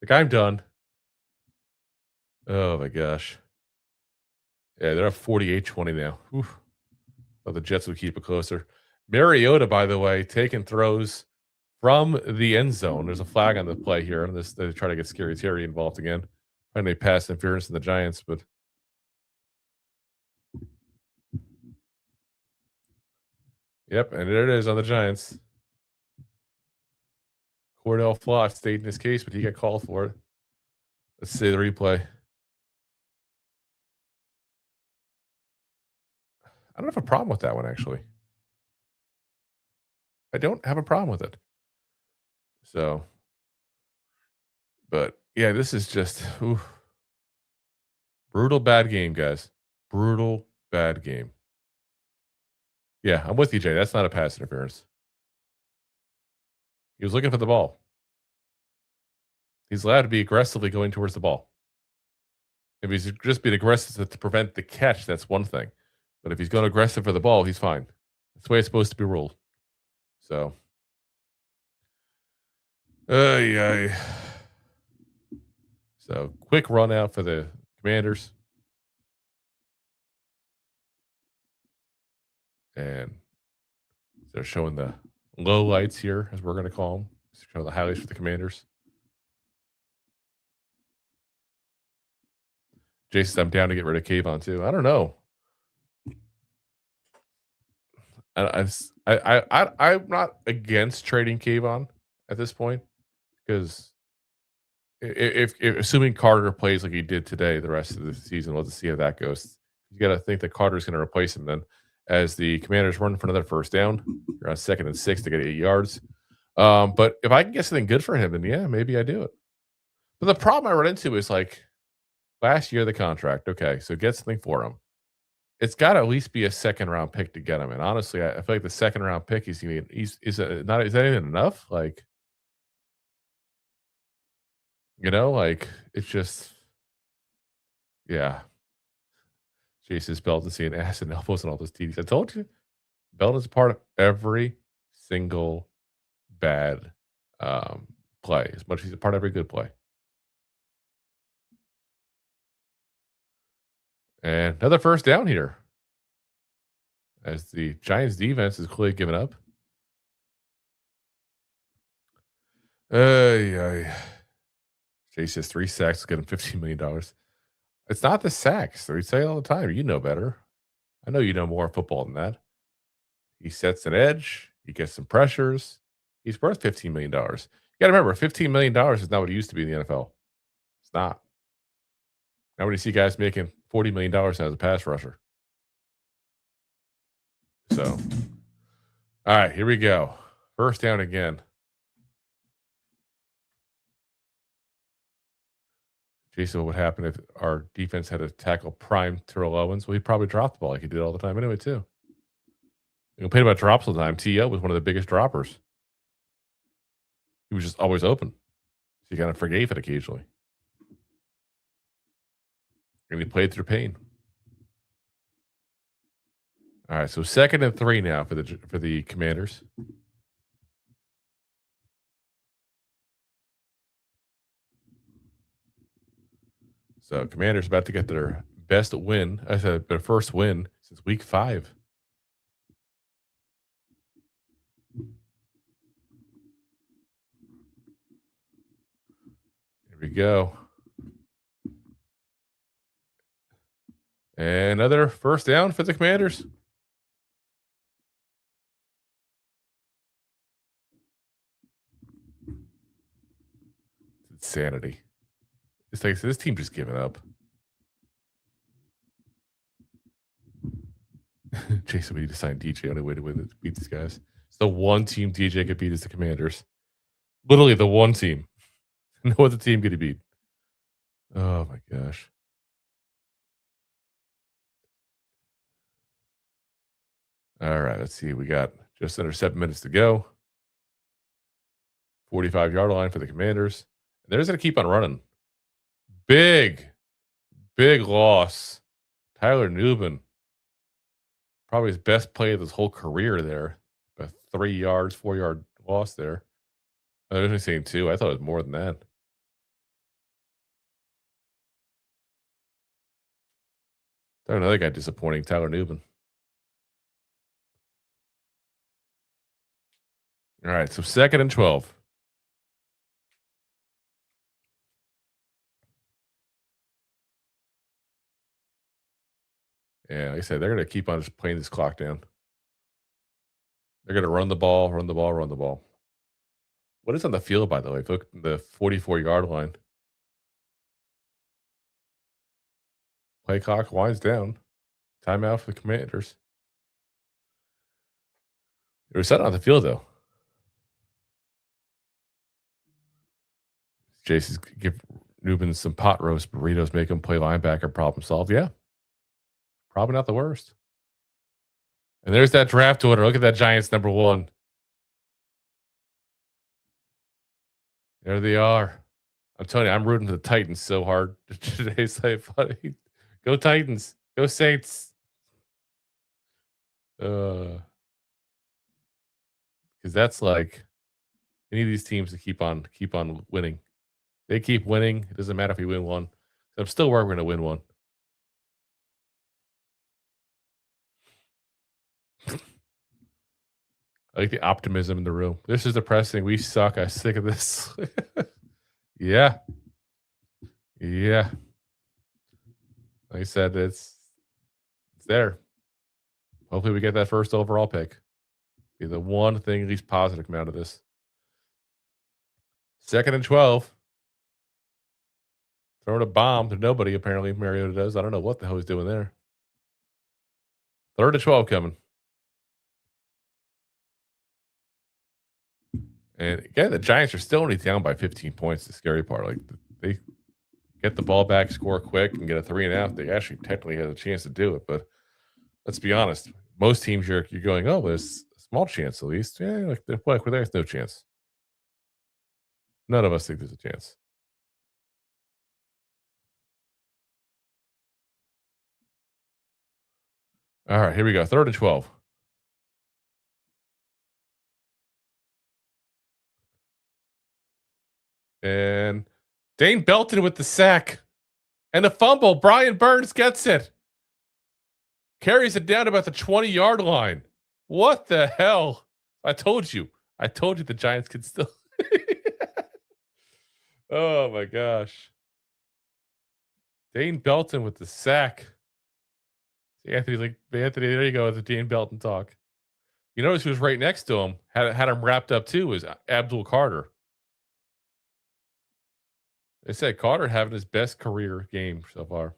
Like, I'm done. Oh my gosh. Yeah, they're up 48-20 now. Oof. Oh, the Jets will keep it closer. Mariota, by the way, taking throws from the end zone. There's a flag on the play here, and this they try to get Scary Terry involved again. And they pass interference in the Giants, but yep, and there it is on the Giants. Cordell Flott stayed in his case, but he got called for it. Let's see the replay. I don't have a problem with that one, actually. I don't have a problem with it. So, but yeah, this is just brutal bad game, guys. Brutal bad game. Yeah, I'm with you, Jay. That's not a pass interference. He was looking for the ball. He's allowed to be aggressively going towards the ball. If he's just being aggressive to prevent the catch, that's one thing. But if he's going aggressive for the ball, he's fine. That's the way it's supposed to be ruled. So, yeah. So, quick run out for the Commanders. And they're showing the low lights here, as we're going to call them. Showing the highlights for the Commanders. Jason, I'm down to get rid of Kayvon too. I don't know. I'm not against trading Kayvon at this point because if assuming Carter plays like he did today, the rest of the season, let's see how that goes. You got to think that Carter's going to replace him then, as the Commanders run for another first down. You're on 2nd and 6 to get 8 yards. But if I can get something good for him, then yeah, maybe I do it. But the problem I run into is like last year the contract. Okay, so get something for him. It's got to at least be a 2nd-round pick to get him. And honestly, I feel like the 2nd-round pick is that even enough? Like, like it's just, yeah. Jason's Belton seeing ass and elbows and all those TDs. I told you, Belton's part of every single bad play, as much as he's a part of every good play. And another first down here, as the Giants defense is clearly giving up. Chase has 3 sacks, get him $15 million. It's not the sacks. We say all the time, you know better. I know you know more football than that. He sets an edge. He gets some pressures. He's worth $15 million. You got to remember, $15 million is not what it used to be in the NFL. It's not. Now when you see guys making $40 million as a pass rusher. So, all right, here we go. First down again. Jason, what would happen if our defense had to tackle prime Terrell Owens? Well, he'd probably drop the ball like he did all the time anyway, too. You complain about drops all the time. T.O. was one of the biggest droppers. He was just always open. So you kind of forgave it occasionally. And he played through pain. All right, so 2nd and 3 now for the Commanders. So Commanders about to get their best win, their first win since week 5. Here we go. And another first down for the Commanders. It's insanity. It's like this team just giving up. Jason, we need to sign DJ. Only way to beat these guys. It's the one team DJ could beat is the Commanders. Literally the one team. No other team could he beat. Oh my gosh. All right, let's see. We got just under 7 minutes to go. 45-yard line for the Commanders. They're just going to keep on running. Big loss. Tyler Newman. Probably his best play of his whole career there. A 4-yard loss there. I was only saying 2. I thought it was more than that. Another guy disappointing, Tyler Newman. All right, so 2nd and 12. Yeah, like I said, they're going to keep on just playing this clock down. They're going to run the ball, run the ball, run the ball. What is on the field, by the way? Look at the 44-yard line. Play clock winds down. Timeout for the Commanders. It was set on the field, though. Jason's give Newman some pot roast burritos, make him play linebacker, problem solve. Yeah. Probably not the worst. And there's that draft order. Look at that Giants number 1. There they are. I'm telling you, I'm rooting for the Titans so hard today's so funny. Go Titans. Go Saints. Because that's like any of these teams to keep on winning. They keep winning. It doesn't matter if we win one. I'm still worried we're going to win one. I like the optimism in the room. This is depressing. We suck. I'm sick of this. Yeah. Yeah. Like I said, it's there. Hopefully we get that first overall pick. Be the one thing at least positive come out of this. 2nd and 12. Throwing a bomb to nobody, apparently, Mariota does. I don't know what the hell he's doing there. 3rd and 12 coming. And again, the Giants are still only down by 15 points. The scary part. Like, they get the ball back, score quick, and get a 3-and-out. They actually technically have a chance to do it. But let's be honest. Most teams you're going, oh, there's a small chance at least. Yeah, like there's no chance. None of us think there's a chance. All right, here we go. 3rd and 12. And Dane Belton with the sack. And the fumble. Brian Burns gets it. Carries it down about the 20-yard line. What the hell? I told you. The Giants could still. Oh, my gosh. Dane Belton with the sack. Anthony, there you go with the Dane Belton talk. You notice who was right next to him, had him wrapped up too, was Abdul Carter. They said Carter having his best career game so far.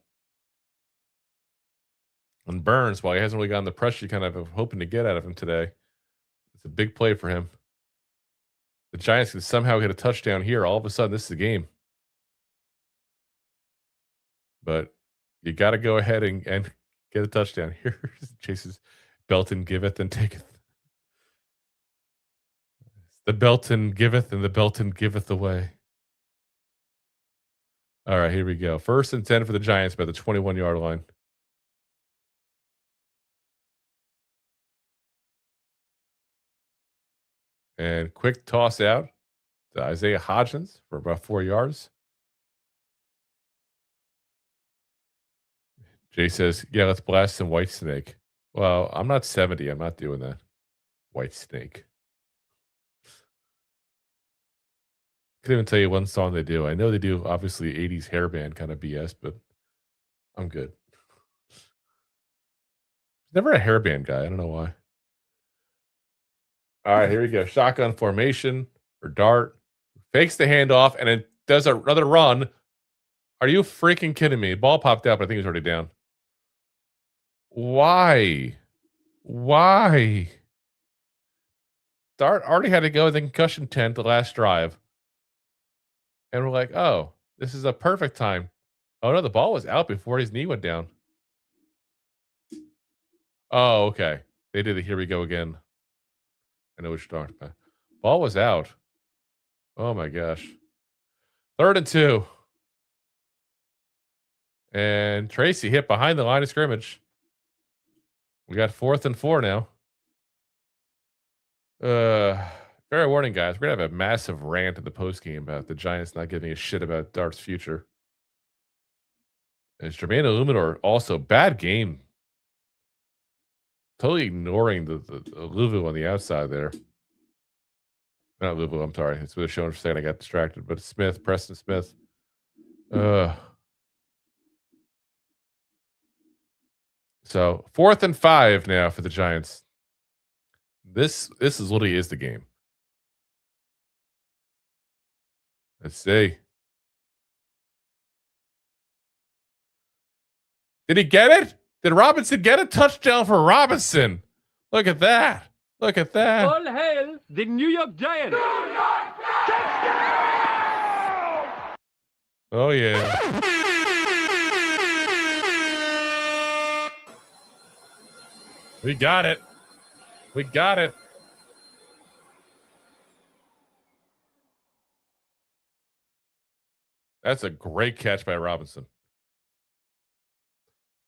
And Burns, while he hasn't really gotten the pressure you kind of hoping to get out of him today, it's a big play for him. The Giants can somehow get a touchdown here. All of a sudden, this is a game. But you got to go ahead and get a touchdown here. Chases Belton giveth and taketh. The Belton giveth and the Belton giveth away. All right, here we go. 1st and 10 for the Giants by the 21-yard line. And quick toss out to Isaiah Hodgins for about 4 yards. Jay says, yeah, let's blast some White Snake. Well, I'm not 70. I'm not doing that. White Snake. Couldn't even tell you one song they do. I know they do, obviously, 80s hair band kind of BS, but I'm good. Never a hair band guy. I don't know why. All right, here we go. Shotgun formation for Dart. Fakes the handoff, and it does another run. Are you freaking kidding me? Ball popped out, but I think he was already down. Why? Dart already had to go in the concussion tent the last drive. And we're like, oh, this is a perfect time. Oh, no, the ball was out before his knee went down. Oh, okay. They did it. Here we go again. I know what you're talking about. Ball was out. Oh, my gosh. 3rd and 2. And Tracy hit behind the line of scrimmage. We got 4th and 4 now. Fair warning, guys. We're going to have a massive rant in the postgame about the Giants not giving a shit about Dart's future. Is Jermaine Illuminor also bad game? Totally ignoring the Luvu on the outside there. Not Louisville, I'm sorry. It's been shown for a second. I got distracted. But Smith, Preston Smith. So 4th and 5 now for the Giants. This is literally is the game. Let's see. Did he get it? Did Robinson get a touchdown for Robinson? Look at that. Look at that. All hail the New York Giants. Oh, yeah. We got it. We got it. That's a great catch by Robinson.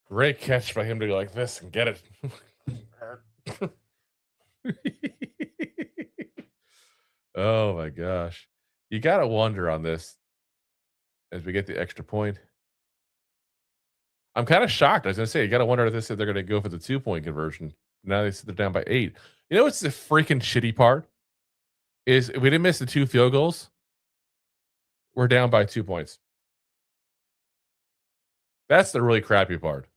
Great catch by him to go like this and get it. Oh my gosh. You got to wonder on this as we get the extra point. I'm kind of shocked. I was going to say, you got to wonder if they're going to go for the 2-point conversion. Now they're down by 8. You know what's the freaking shitty part? Is if we didn't miss the 2 field goals, we're down by 2 points. That's the really crappy part.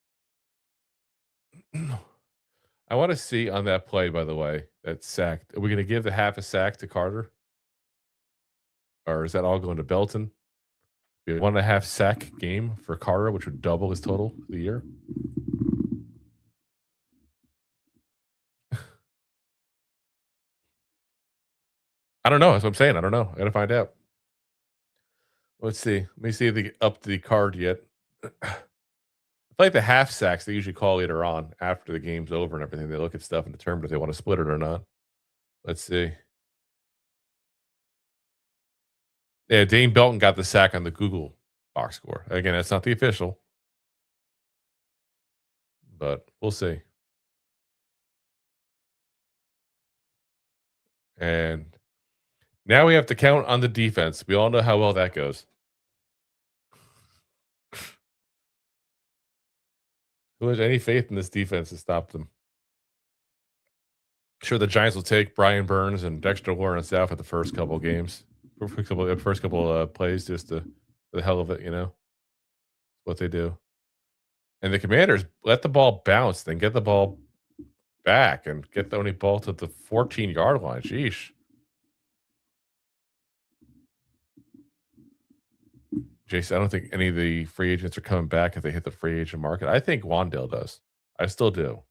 I want to see on that play, by the way, that sack. Are we going to give the half a sack to Carter? Or is that all going to Belton? Be a 1.5 sack game for Carter, which would double his total for the year. I don't know. That's what I'm saying. I don't know. I got to find out. Let's see. Let me see if they get up the card yet. I like the half sacks they usually call later on after the game's over and everything. They look at stuff and determine if they want to split it or not. Let's see. Yeah, Dane Belton got the sack on the Google box score. Again, that's not the official, but we'll see. And now we have to count on the defense. We all know how well that goes. Who has any faith in this defense to stop them? Sure, the Giants will take Brian Burns and Dexter Lawrence out for the first couple of games, first couple plays, just for the hell of it, you know. What they do. And the Commanders let the ball bounce, then get the ball back and get the only ball to the 14-yard line. Sheesh. Jason, I don't think any of the free agents are coming back if they hit the free agent market. I think Wandale does. I still do.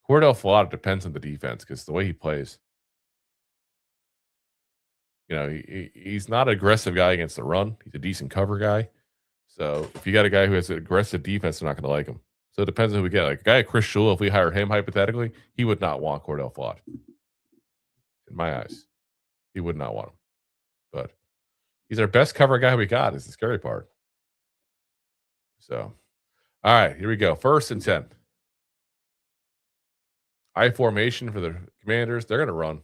Cordell Flott depends on the defense because the way he plays. You know, he's not an aggressive guy against the run. He's a decent cover guy. So if you got a guy who has an aggressive defense, they're not going to like him. So it depends on who we get. Like a guy like Chris Shula, if we hire him hypothetically, he would not want Cordell Flott. In my eyes, he would not want him. But he's our best cover guy we got. Is the scary part. So, all right, here we go. 1st and 10. I formation for the Commanders. They're going to run.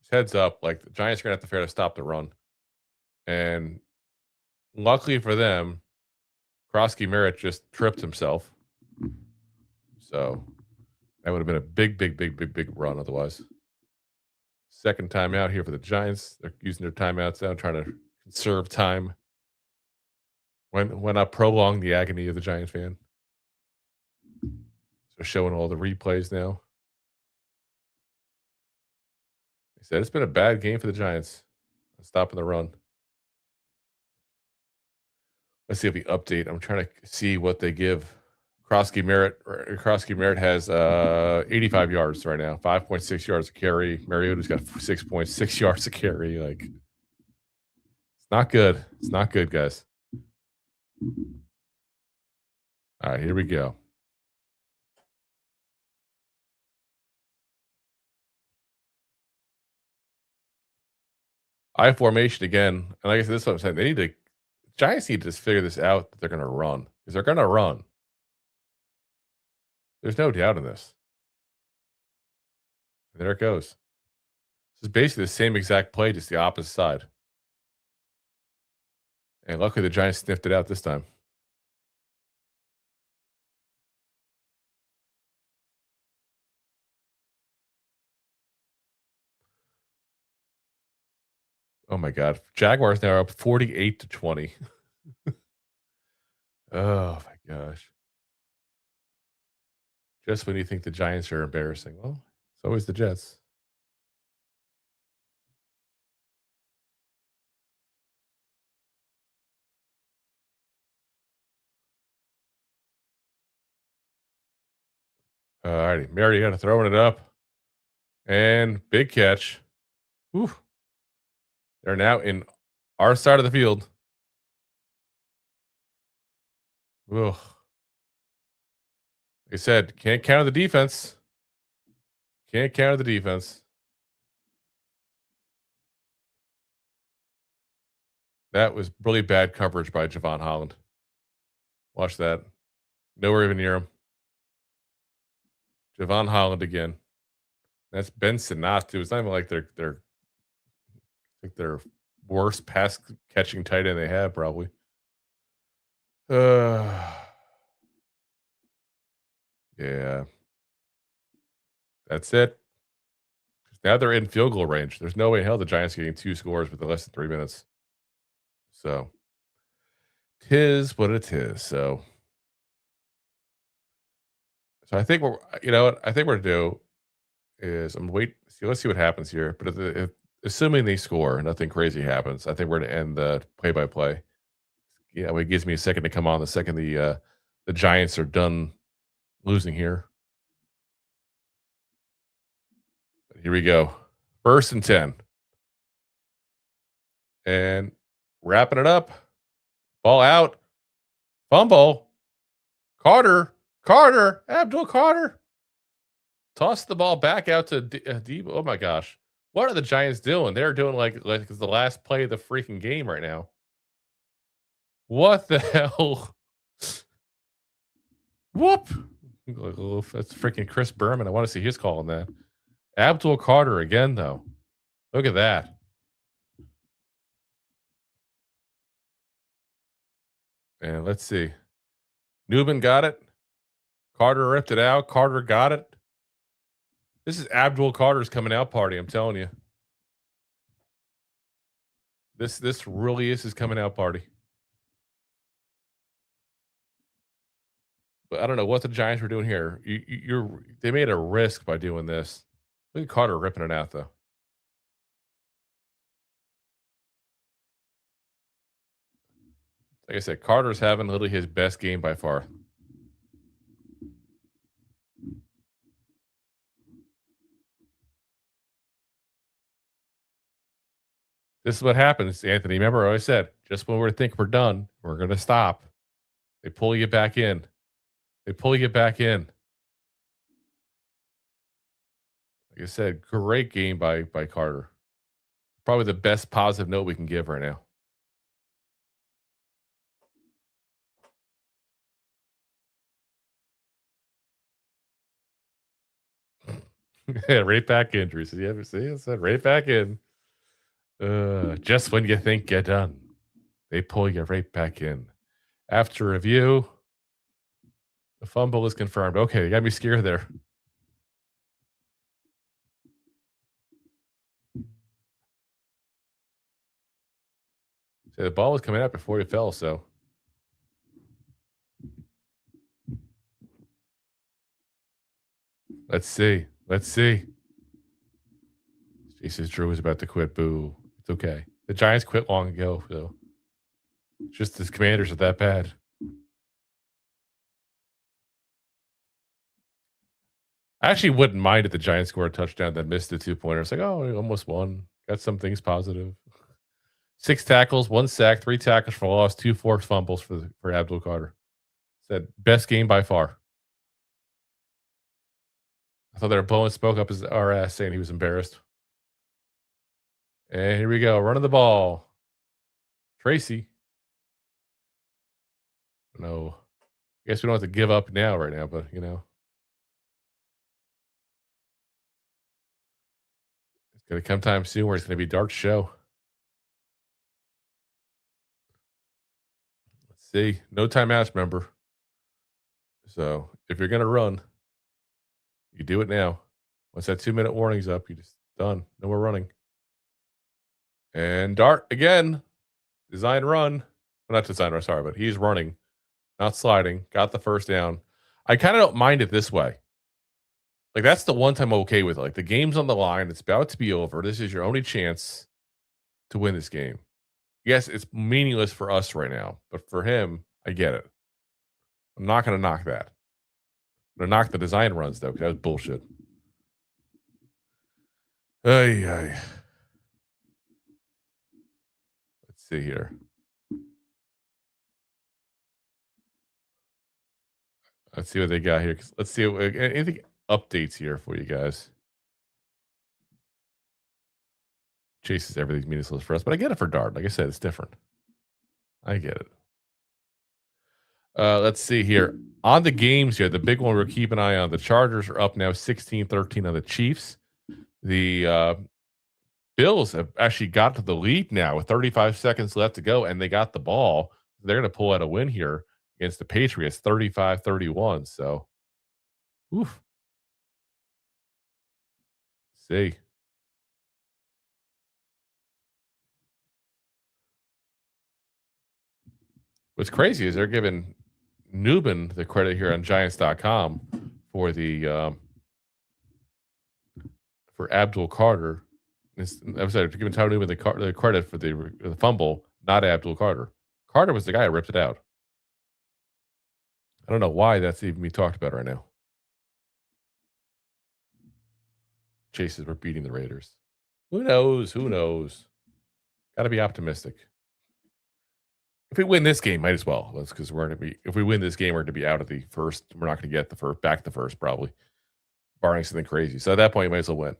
Just heads up, like the Giants are going to have to figure out to stop the run. And luckily for them, Krosky Merritt just tripped himself. So that would have been a big run otherwise. Second timeout here for the Giants. They're using their timeouts now, trying to conserve time. Why not prolong the agony of the Giants fan? So showing all the replays now. They said it's been a bad game for the Giants. Stopping the run. Let's see if we update. I'm trying to see what they give. Krosky Merritt has 85 yards right now, 5.6 yards a carry. Mariota's got 6.6 yards a carry. Like, it's not good. It's not good, guys. All right, here we go. I formation again. And like I said, this is what I'm saying. Giants need to just figure this out that they're going to run. Because they're going to run. There's no doubt in this. And there it goes. This is basically the same exact play, just the opposite side. And luckily the Giants sniffed it out this time. Oh my God. Jaguars now are up 48-20. Oh my gosh. Just when you think the Giants are embarrassing. Well, it's always the Jets. All righty. Mariota throwing it up. And big catch. Whew. They're now in our side of the field. Ugh. Like I said, can't counter the defense. Can't counter the defense. That was really bad coverage by Javon Holland. Watch that. Nowhere even near him. Javon Holland again. That's Ben Sinatu. It's not even like they're like their worst pass catching tight end they have, probably. Yeah. That's it. Now they're in field goal range. There's no way in hell the Giants are getting 2 scores with less than 3 minutes. So, tis what it is. So I think what I think we're gonna do is let's see what happens here. But if assuming they score, nothing crazy happens, I think we're gonna end the play by play. Yeah, it gives me a second to come on the second the Giants are done losing here. Here we go. 1st and 10. And wrapping it up. Ball out. Fumble. Carter. Abdul Carter. Toss the ball back out to Debo. Oh my gosh. What are the Giants doing? They're doing like it's the last play of the freaking game right now. What the hell? Whoop. That's freaking Chris Berman. I want to see his call on that. Abdul Carter again, though. Look at that. And let's see. Newman got it. Carter ripped it out. Carter got it. This is Abdul Carter's coming out party, I'm telling you. This really is his coming out party. But I don't know what the Giants were doing here. They made a risk by doing this. Look at Carter ripping it out, though. Like I said, Carter's having literally his best game by far. This is what happens, Anthony. Remember, I said, just when we think we're done, we're going to stop. They pull you back in. Like I said, great game by Carter. Probably the best positive note we can give right now. Yeah, right back in, Drew. You ever see? I said right back in. Just when you think you're done, they pull you right back in. After review, the fumble is confirmed. Okay, you got me scared there. So the ball was coming out before he fell, so. Let's see. Jesus, Drew is about to quit. Boo. It's okay. The Giants quit long ago, so. Just the Commanders are that bad. I actually wouldn't mind if the Giants scored a touchdown that missed the 2-pointer. It's like, oh, we almost won. Got some things positive. 6 tackles, 1 sack, 3 tackles for loss, 2 forced fumbles for Abdul Carter. Said best game by far. I thought they were blowing smoke up our ass, saying he was embarrassed. And here we go, running the ball. Tracy. No, I guess we don't have to give up right now, but it's gonna come time soon where it's gonna be dark show. Let's see, no timeouts, remember. So if you're gonna run, you do it now. Once that 2-minute warning's up, you just done. No more running. And Dart again. Design run. Well, not design run, sorry, but he's running, not sliding. Got the first down. I kind of don't mind it this way. Like, that's the one time I'm okay with it. Like, the game's on the line. It's about to be over. This is your only chance to win this game. Yes, it's meaningless for us right now, but for him, I get it. I'm not going to knock that. I'm going to knock the design runs, though, because that was bullshit. Ay, ay. Let's see here. Let's see what they got here. Let's see anything updates here for you guys. Chases everything's meaningless for us, but I get it for Dart. Like I said, it's different. I get it. Let's see here. On the games here, the big one we're keeping an eye on. The Chargers are up now 16-13 on the Chiefs. The Bills have actually got to the lead now with 35 seconds left to go, and they got the ball. They're going to pull out a win here against the Patriots, 35-31. So, oof. Let's see. What's crazy is they're giving Newman the credit here on Giants.com for the for Abdul Carter. I'm sorry, giving Tyler Newman the credit for the fumble, not Abdul Carter. Carter was the guy who ripped it out. I don't know why that's even being talked about right now. Chases were beating the Raiders. Who knows? Who knows? Got to be optimistic. If we win this game, might as well. That's because we're going to be. If we win this game, we're going to be out of the first. We're not going to get the first back. The first probably, barring something crazy. So at that point, you might as well win.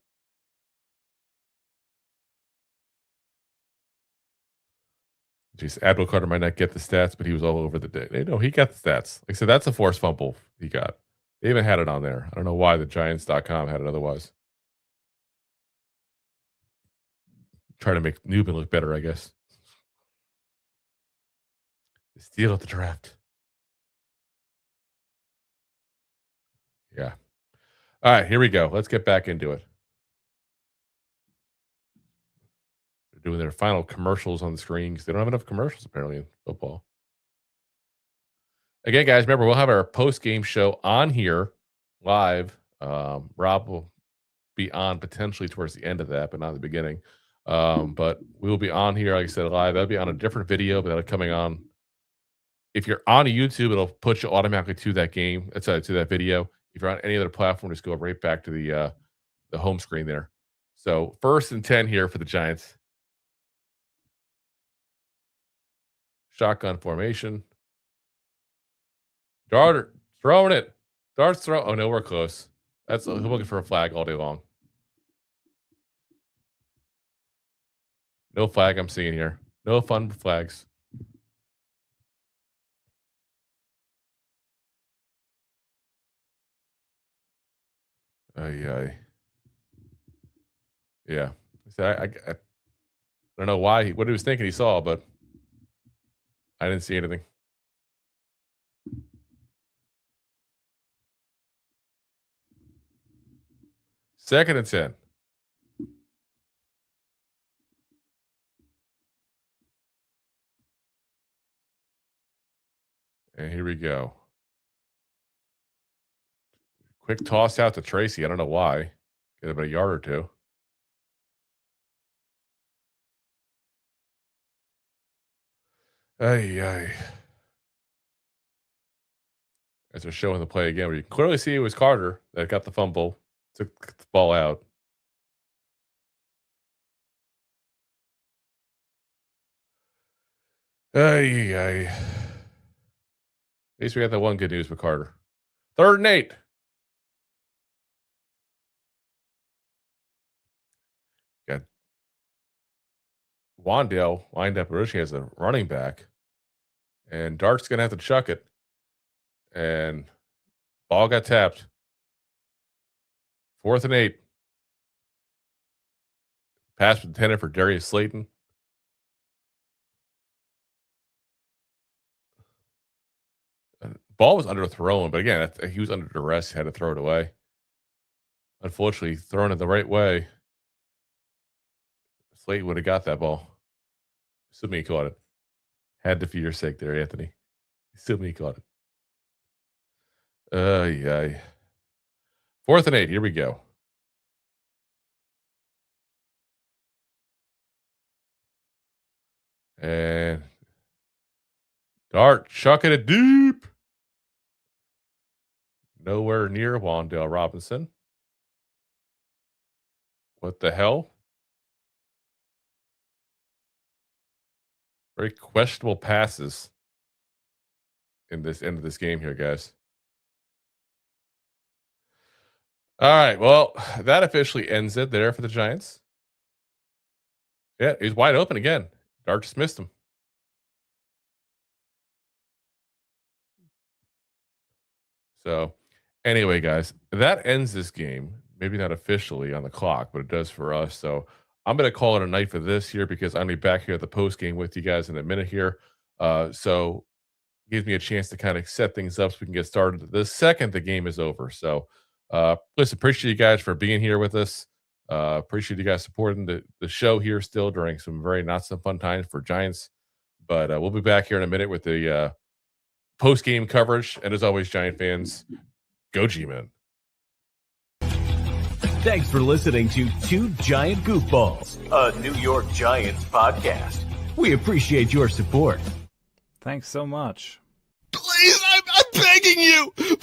Jeez, Abdul Carter might not get the stats, but he was all over the day. No, he got the stats. Like I said, that's a forced fumble he got. They even had it on there. I don't know why the Giants.com had it otherwise. Trying to make Newman look better, I guess. The steal of the draft. Yeah. All right, here we go. Let's get back into it. They're doing their final commercials on the screen because they don't have enough commercials apparently in football. Again, guys, remember, we'll have our post-game show on here live. Rob will be on potentially towards the end of that, but not the beginning. But we will be on here, like I said, live. That'll be on a different video, but that'll be coming on. If you're on a YouTube, it'll put you automatically to that game. To that video. If you're on any other platform, just go right back to the home screen there. So 1st and 10 here for the Giants. Shotgun formation. Dart throwing it. Dart's throw. Oh no, we're close. That's I'm looking for a flag all day long. No flag I'm seeing here. No fun flags. Yeah. I don't know why what he was thinking he saw, but I didn't see anything. Second and 10. And here we go. Quick toss out to Tracy. I don't know why. Get about a yard or two. As they're showing the play again, where you can clearly see it was Carter that got the fumble, took the ball out. At least we got that one good news with Carter. 3rd and 8. Got Wandale lined up originally as a running back. And Dart's going to have to chuck it. And ball got tapped. 4th and 8. Pass intended for Darius Slayton. Ball was underthrown, but again, he was under duress. He had to throw it away. Unfortunately, thrown it the right way. Slayton would have got that ball. Assuming he caught it. Had to for your sake there, Anthony. Assuming he caught it. Yeah. 4th and 8. Here we go. And Dart chucking it deep. Nowhere near Wandale Robinson. What the hell? Very questionable passes in this end of this game here, guys. All right, well, that officially ends it there for the Giants. Yeah, he's wide open again. Dart just missed him. So, anyway, guys, that ends this game. Maybe not officially on the clock, but it does for us. So, I'm going to call it a night for this here because I'm going to be back here at the post game with you guys in a minute here. So, gives me a chance to kind of set things up so we can get started the second the game is over. So, listen, appreciate you guys for being here with us. Appreciate you guys supporting the show here still during some very not so fun times for Giants. But we'll be back here in a minute with the post-game coverage. And as always, Giant fans, go G-Men. Thanks for listening to Two Giant Goofballs, a New York Giants podcast. We appreciate your support. Thanks so much. Please, I'm begging you. Please.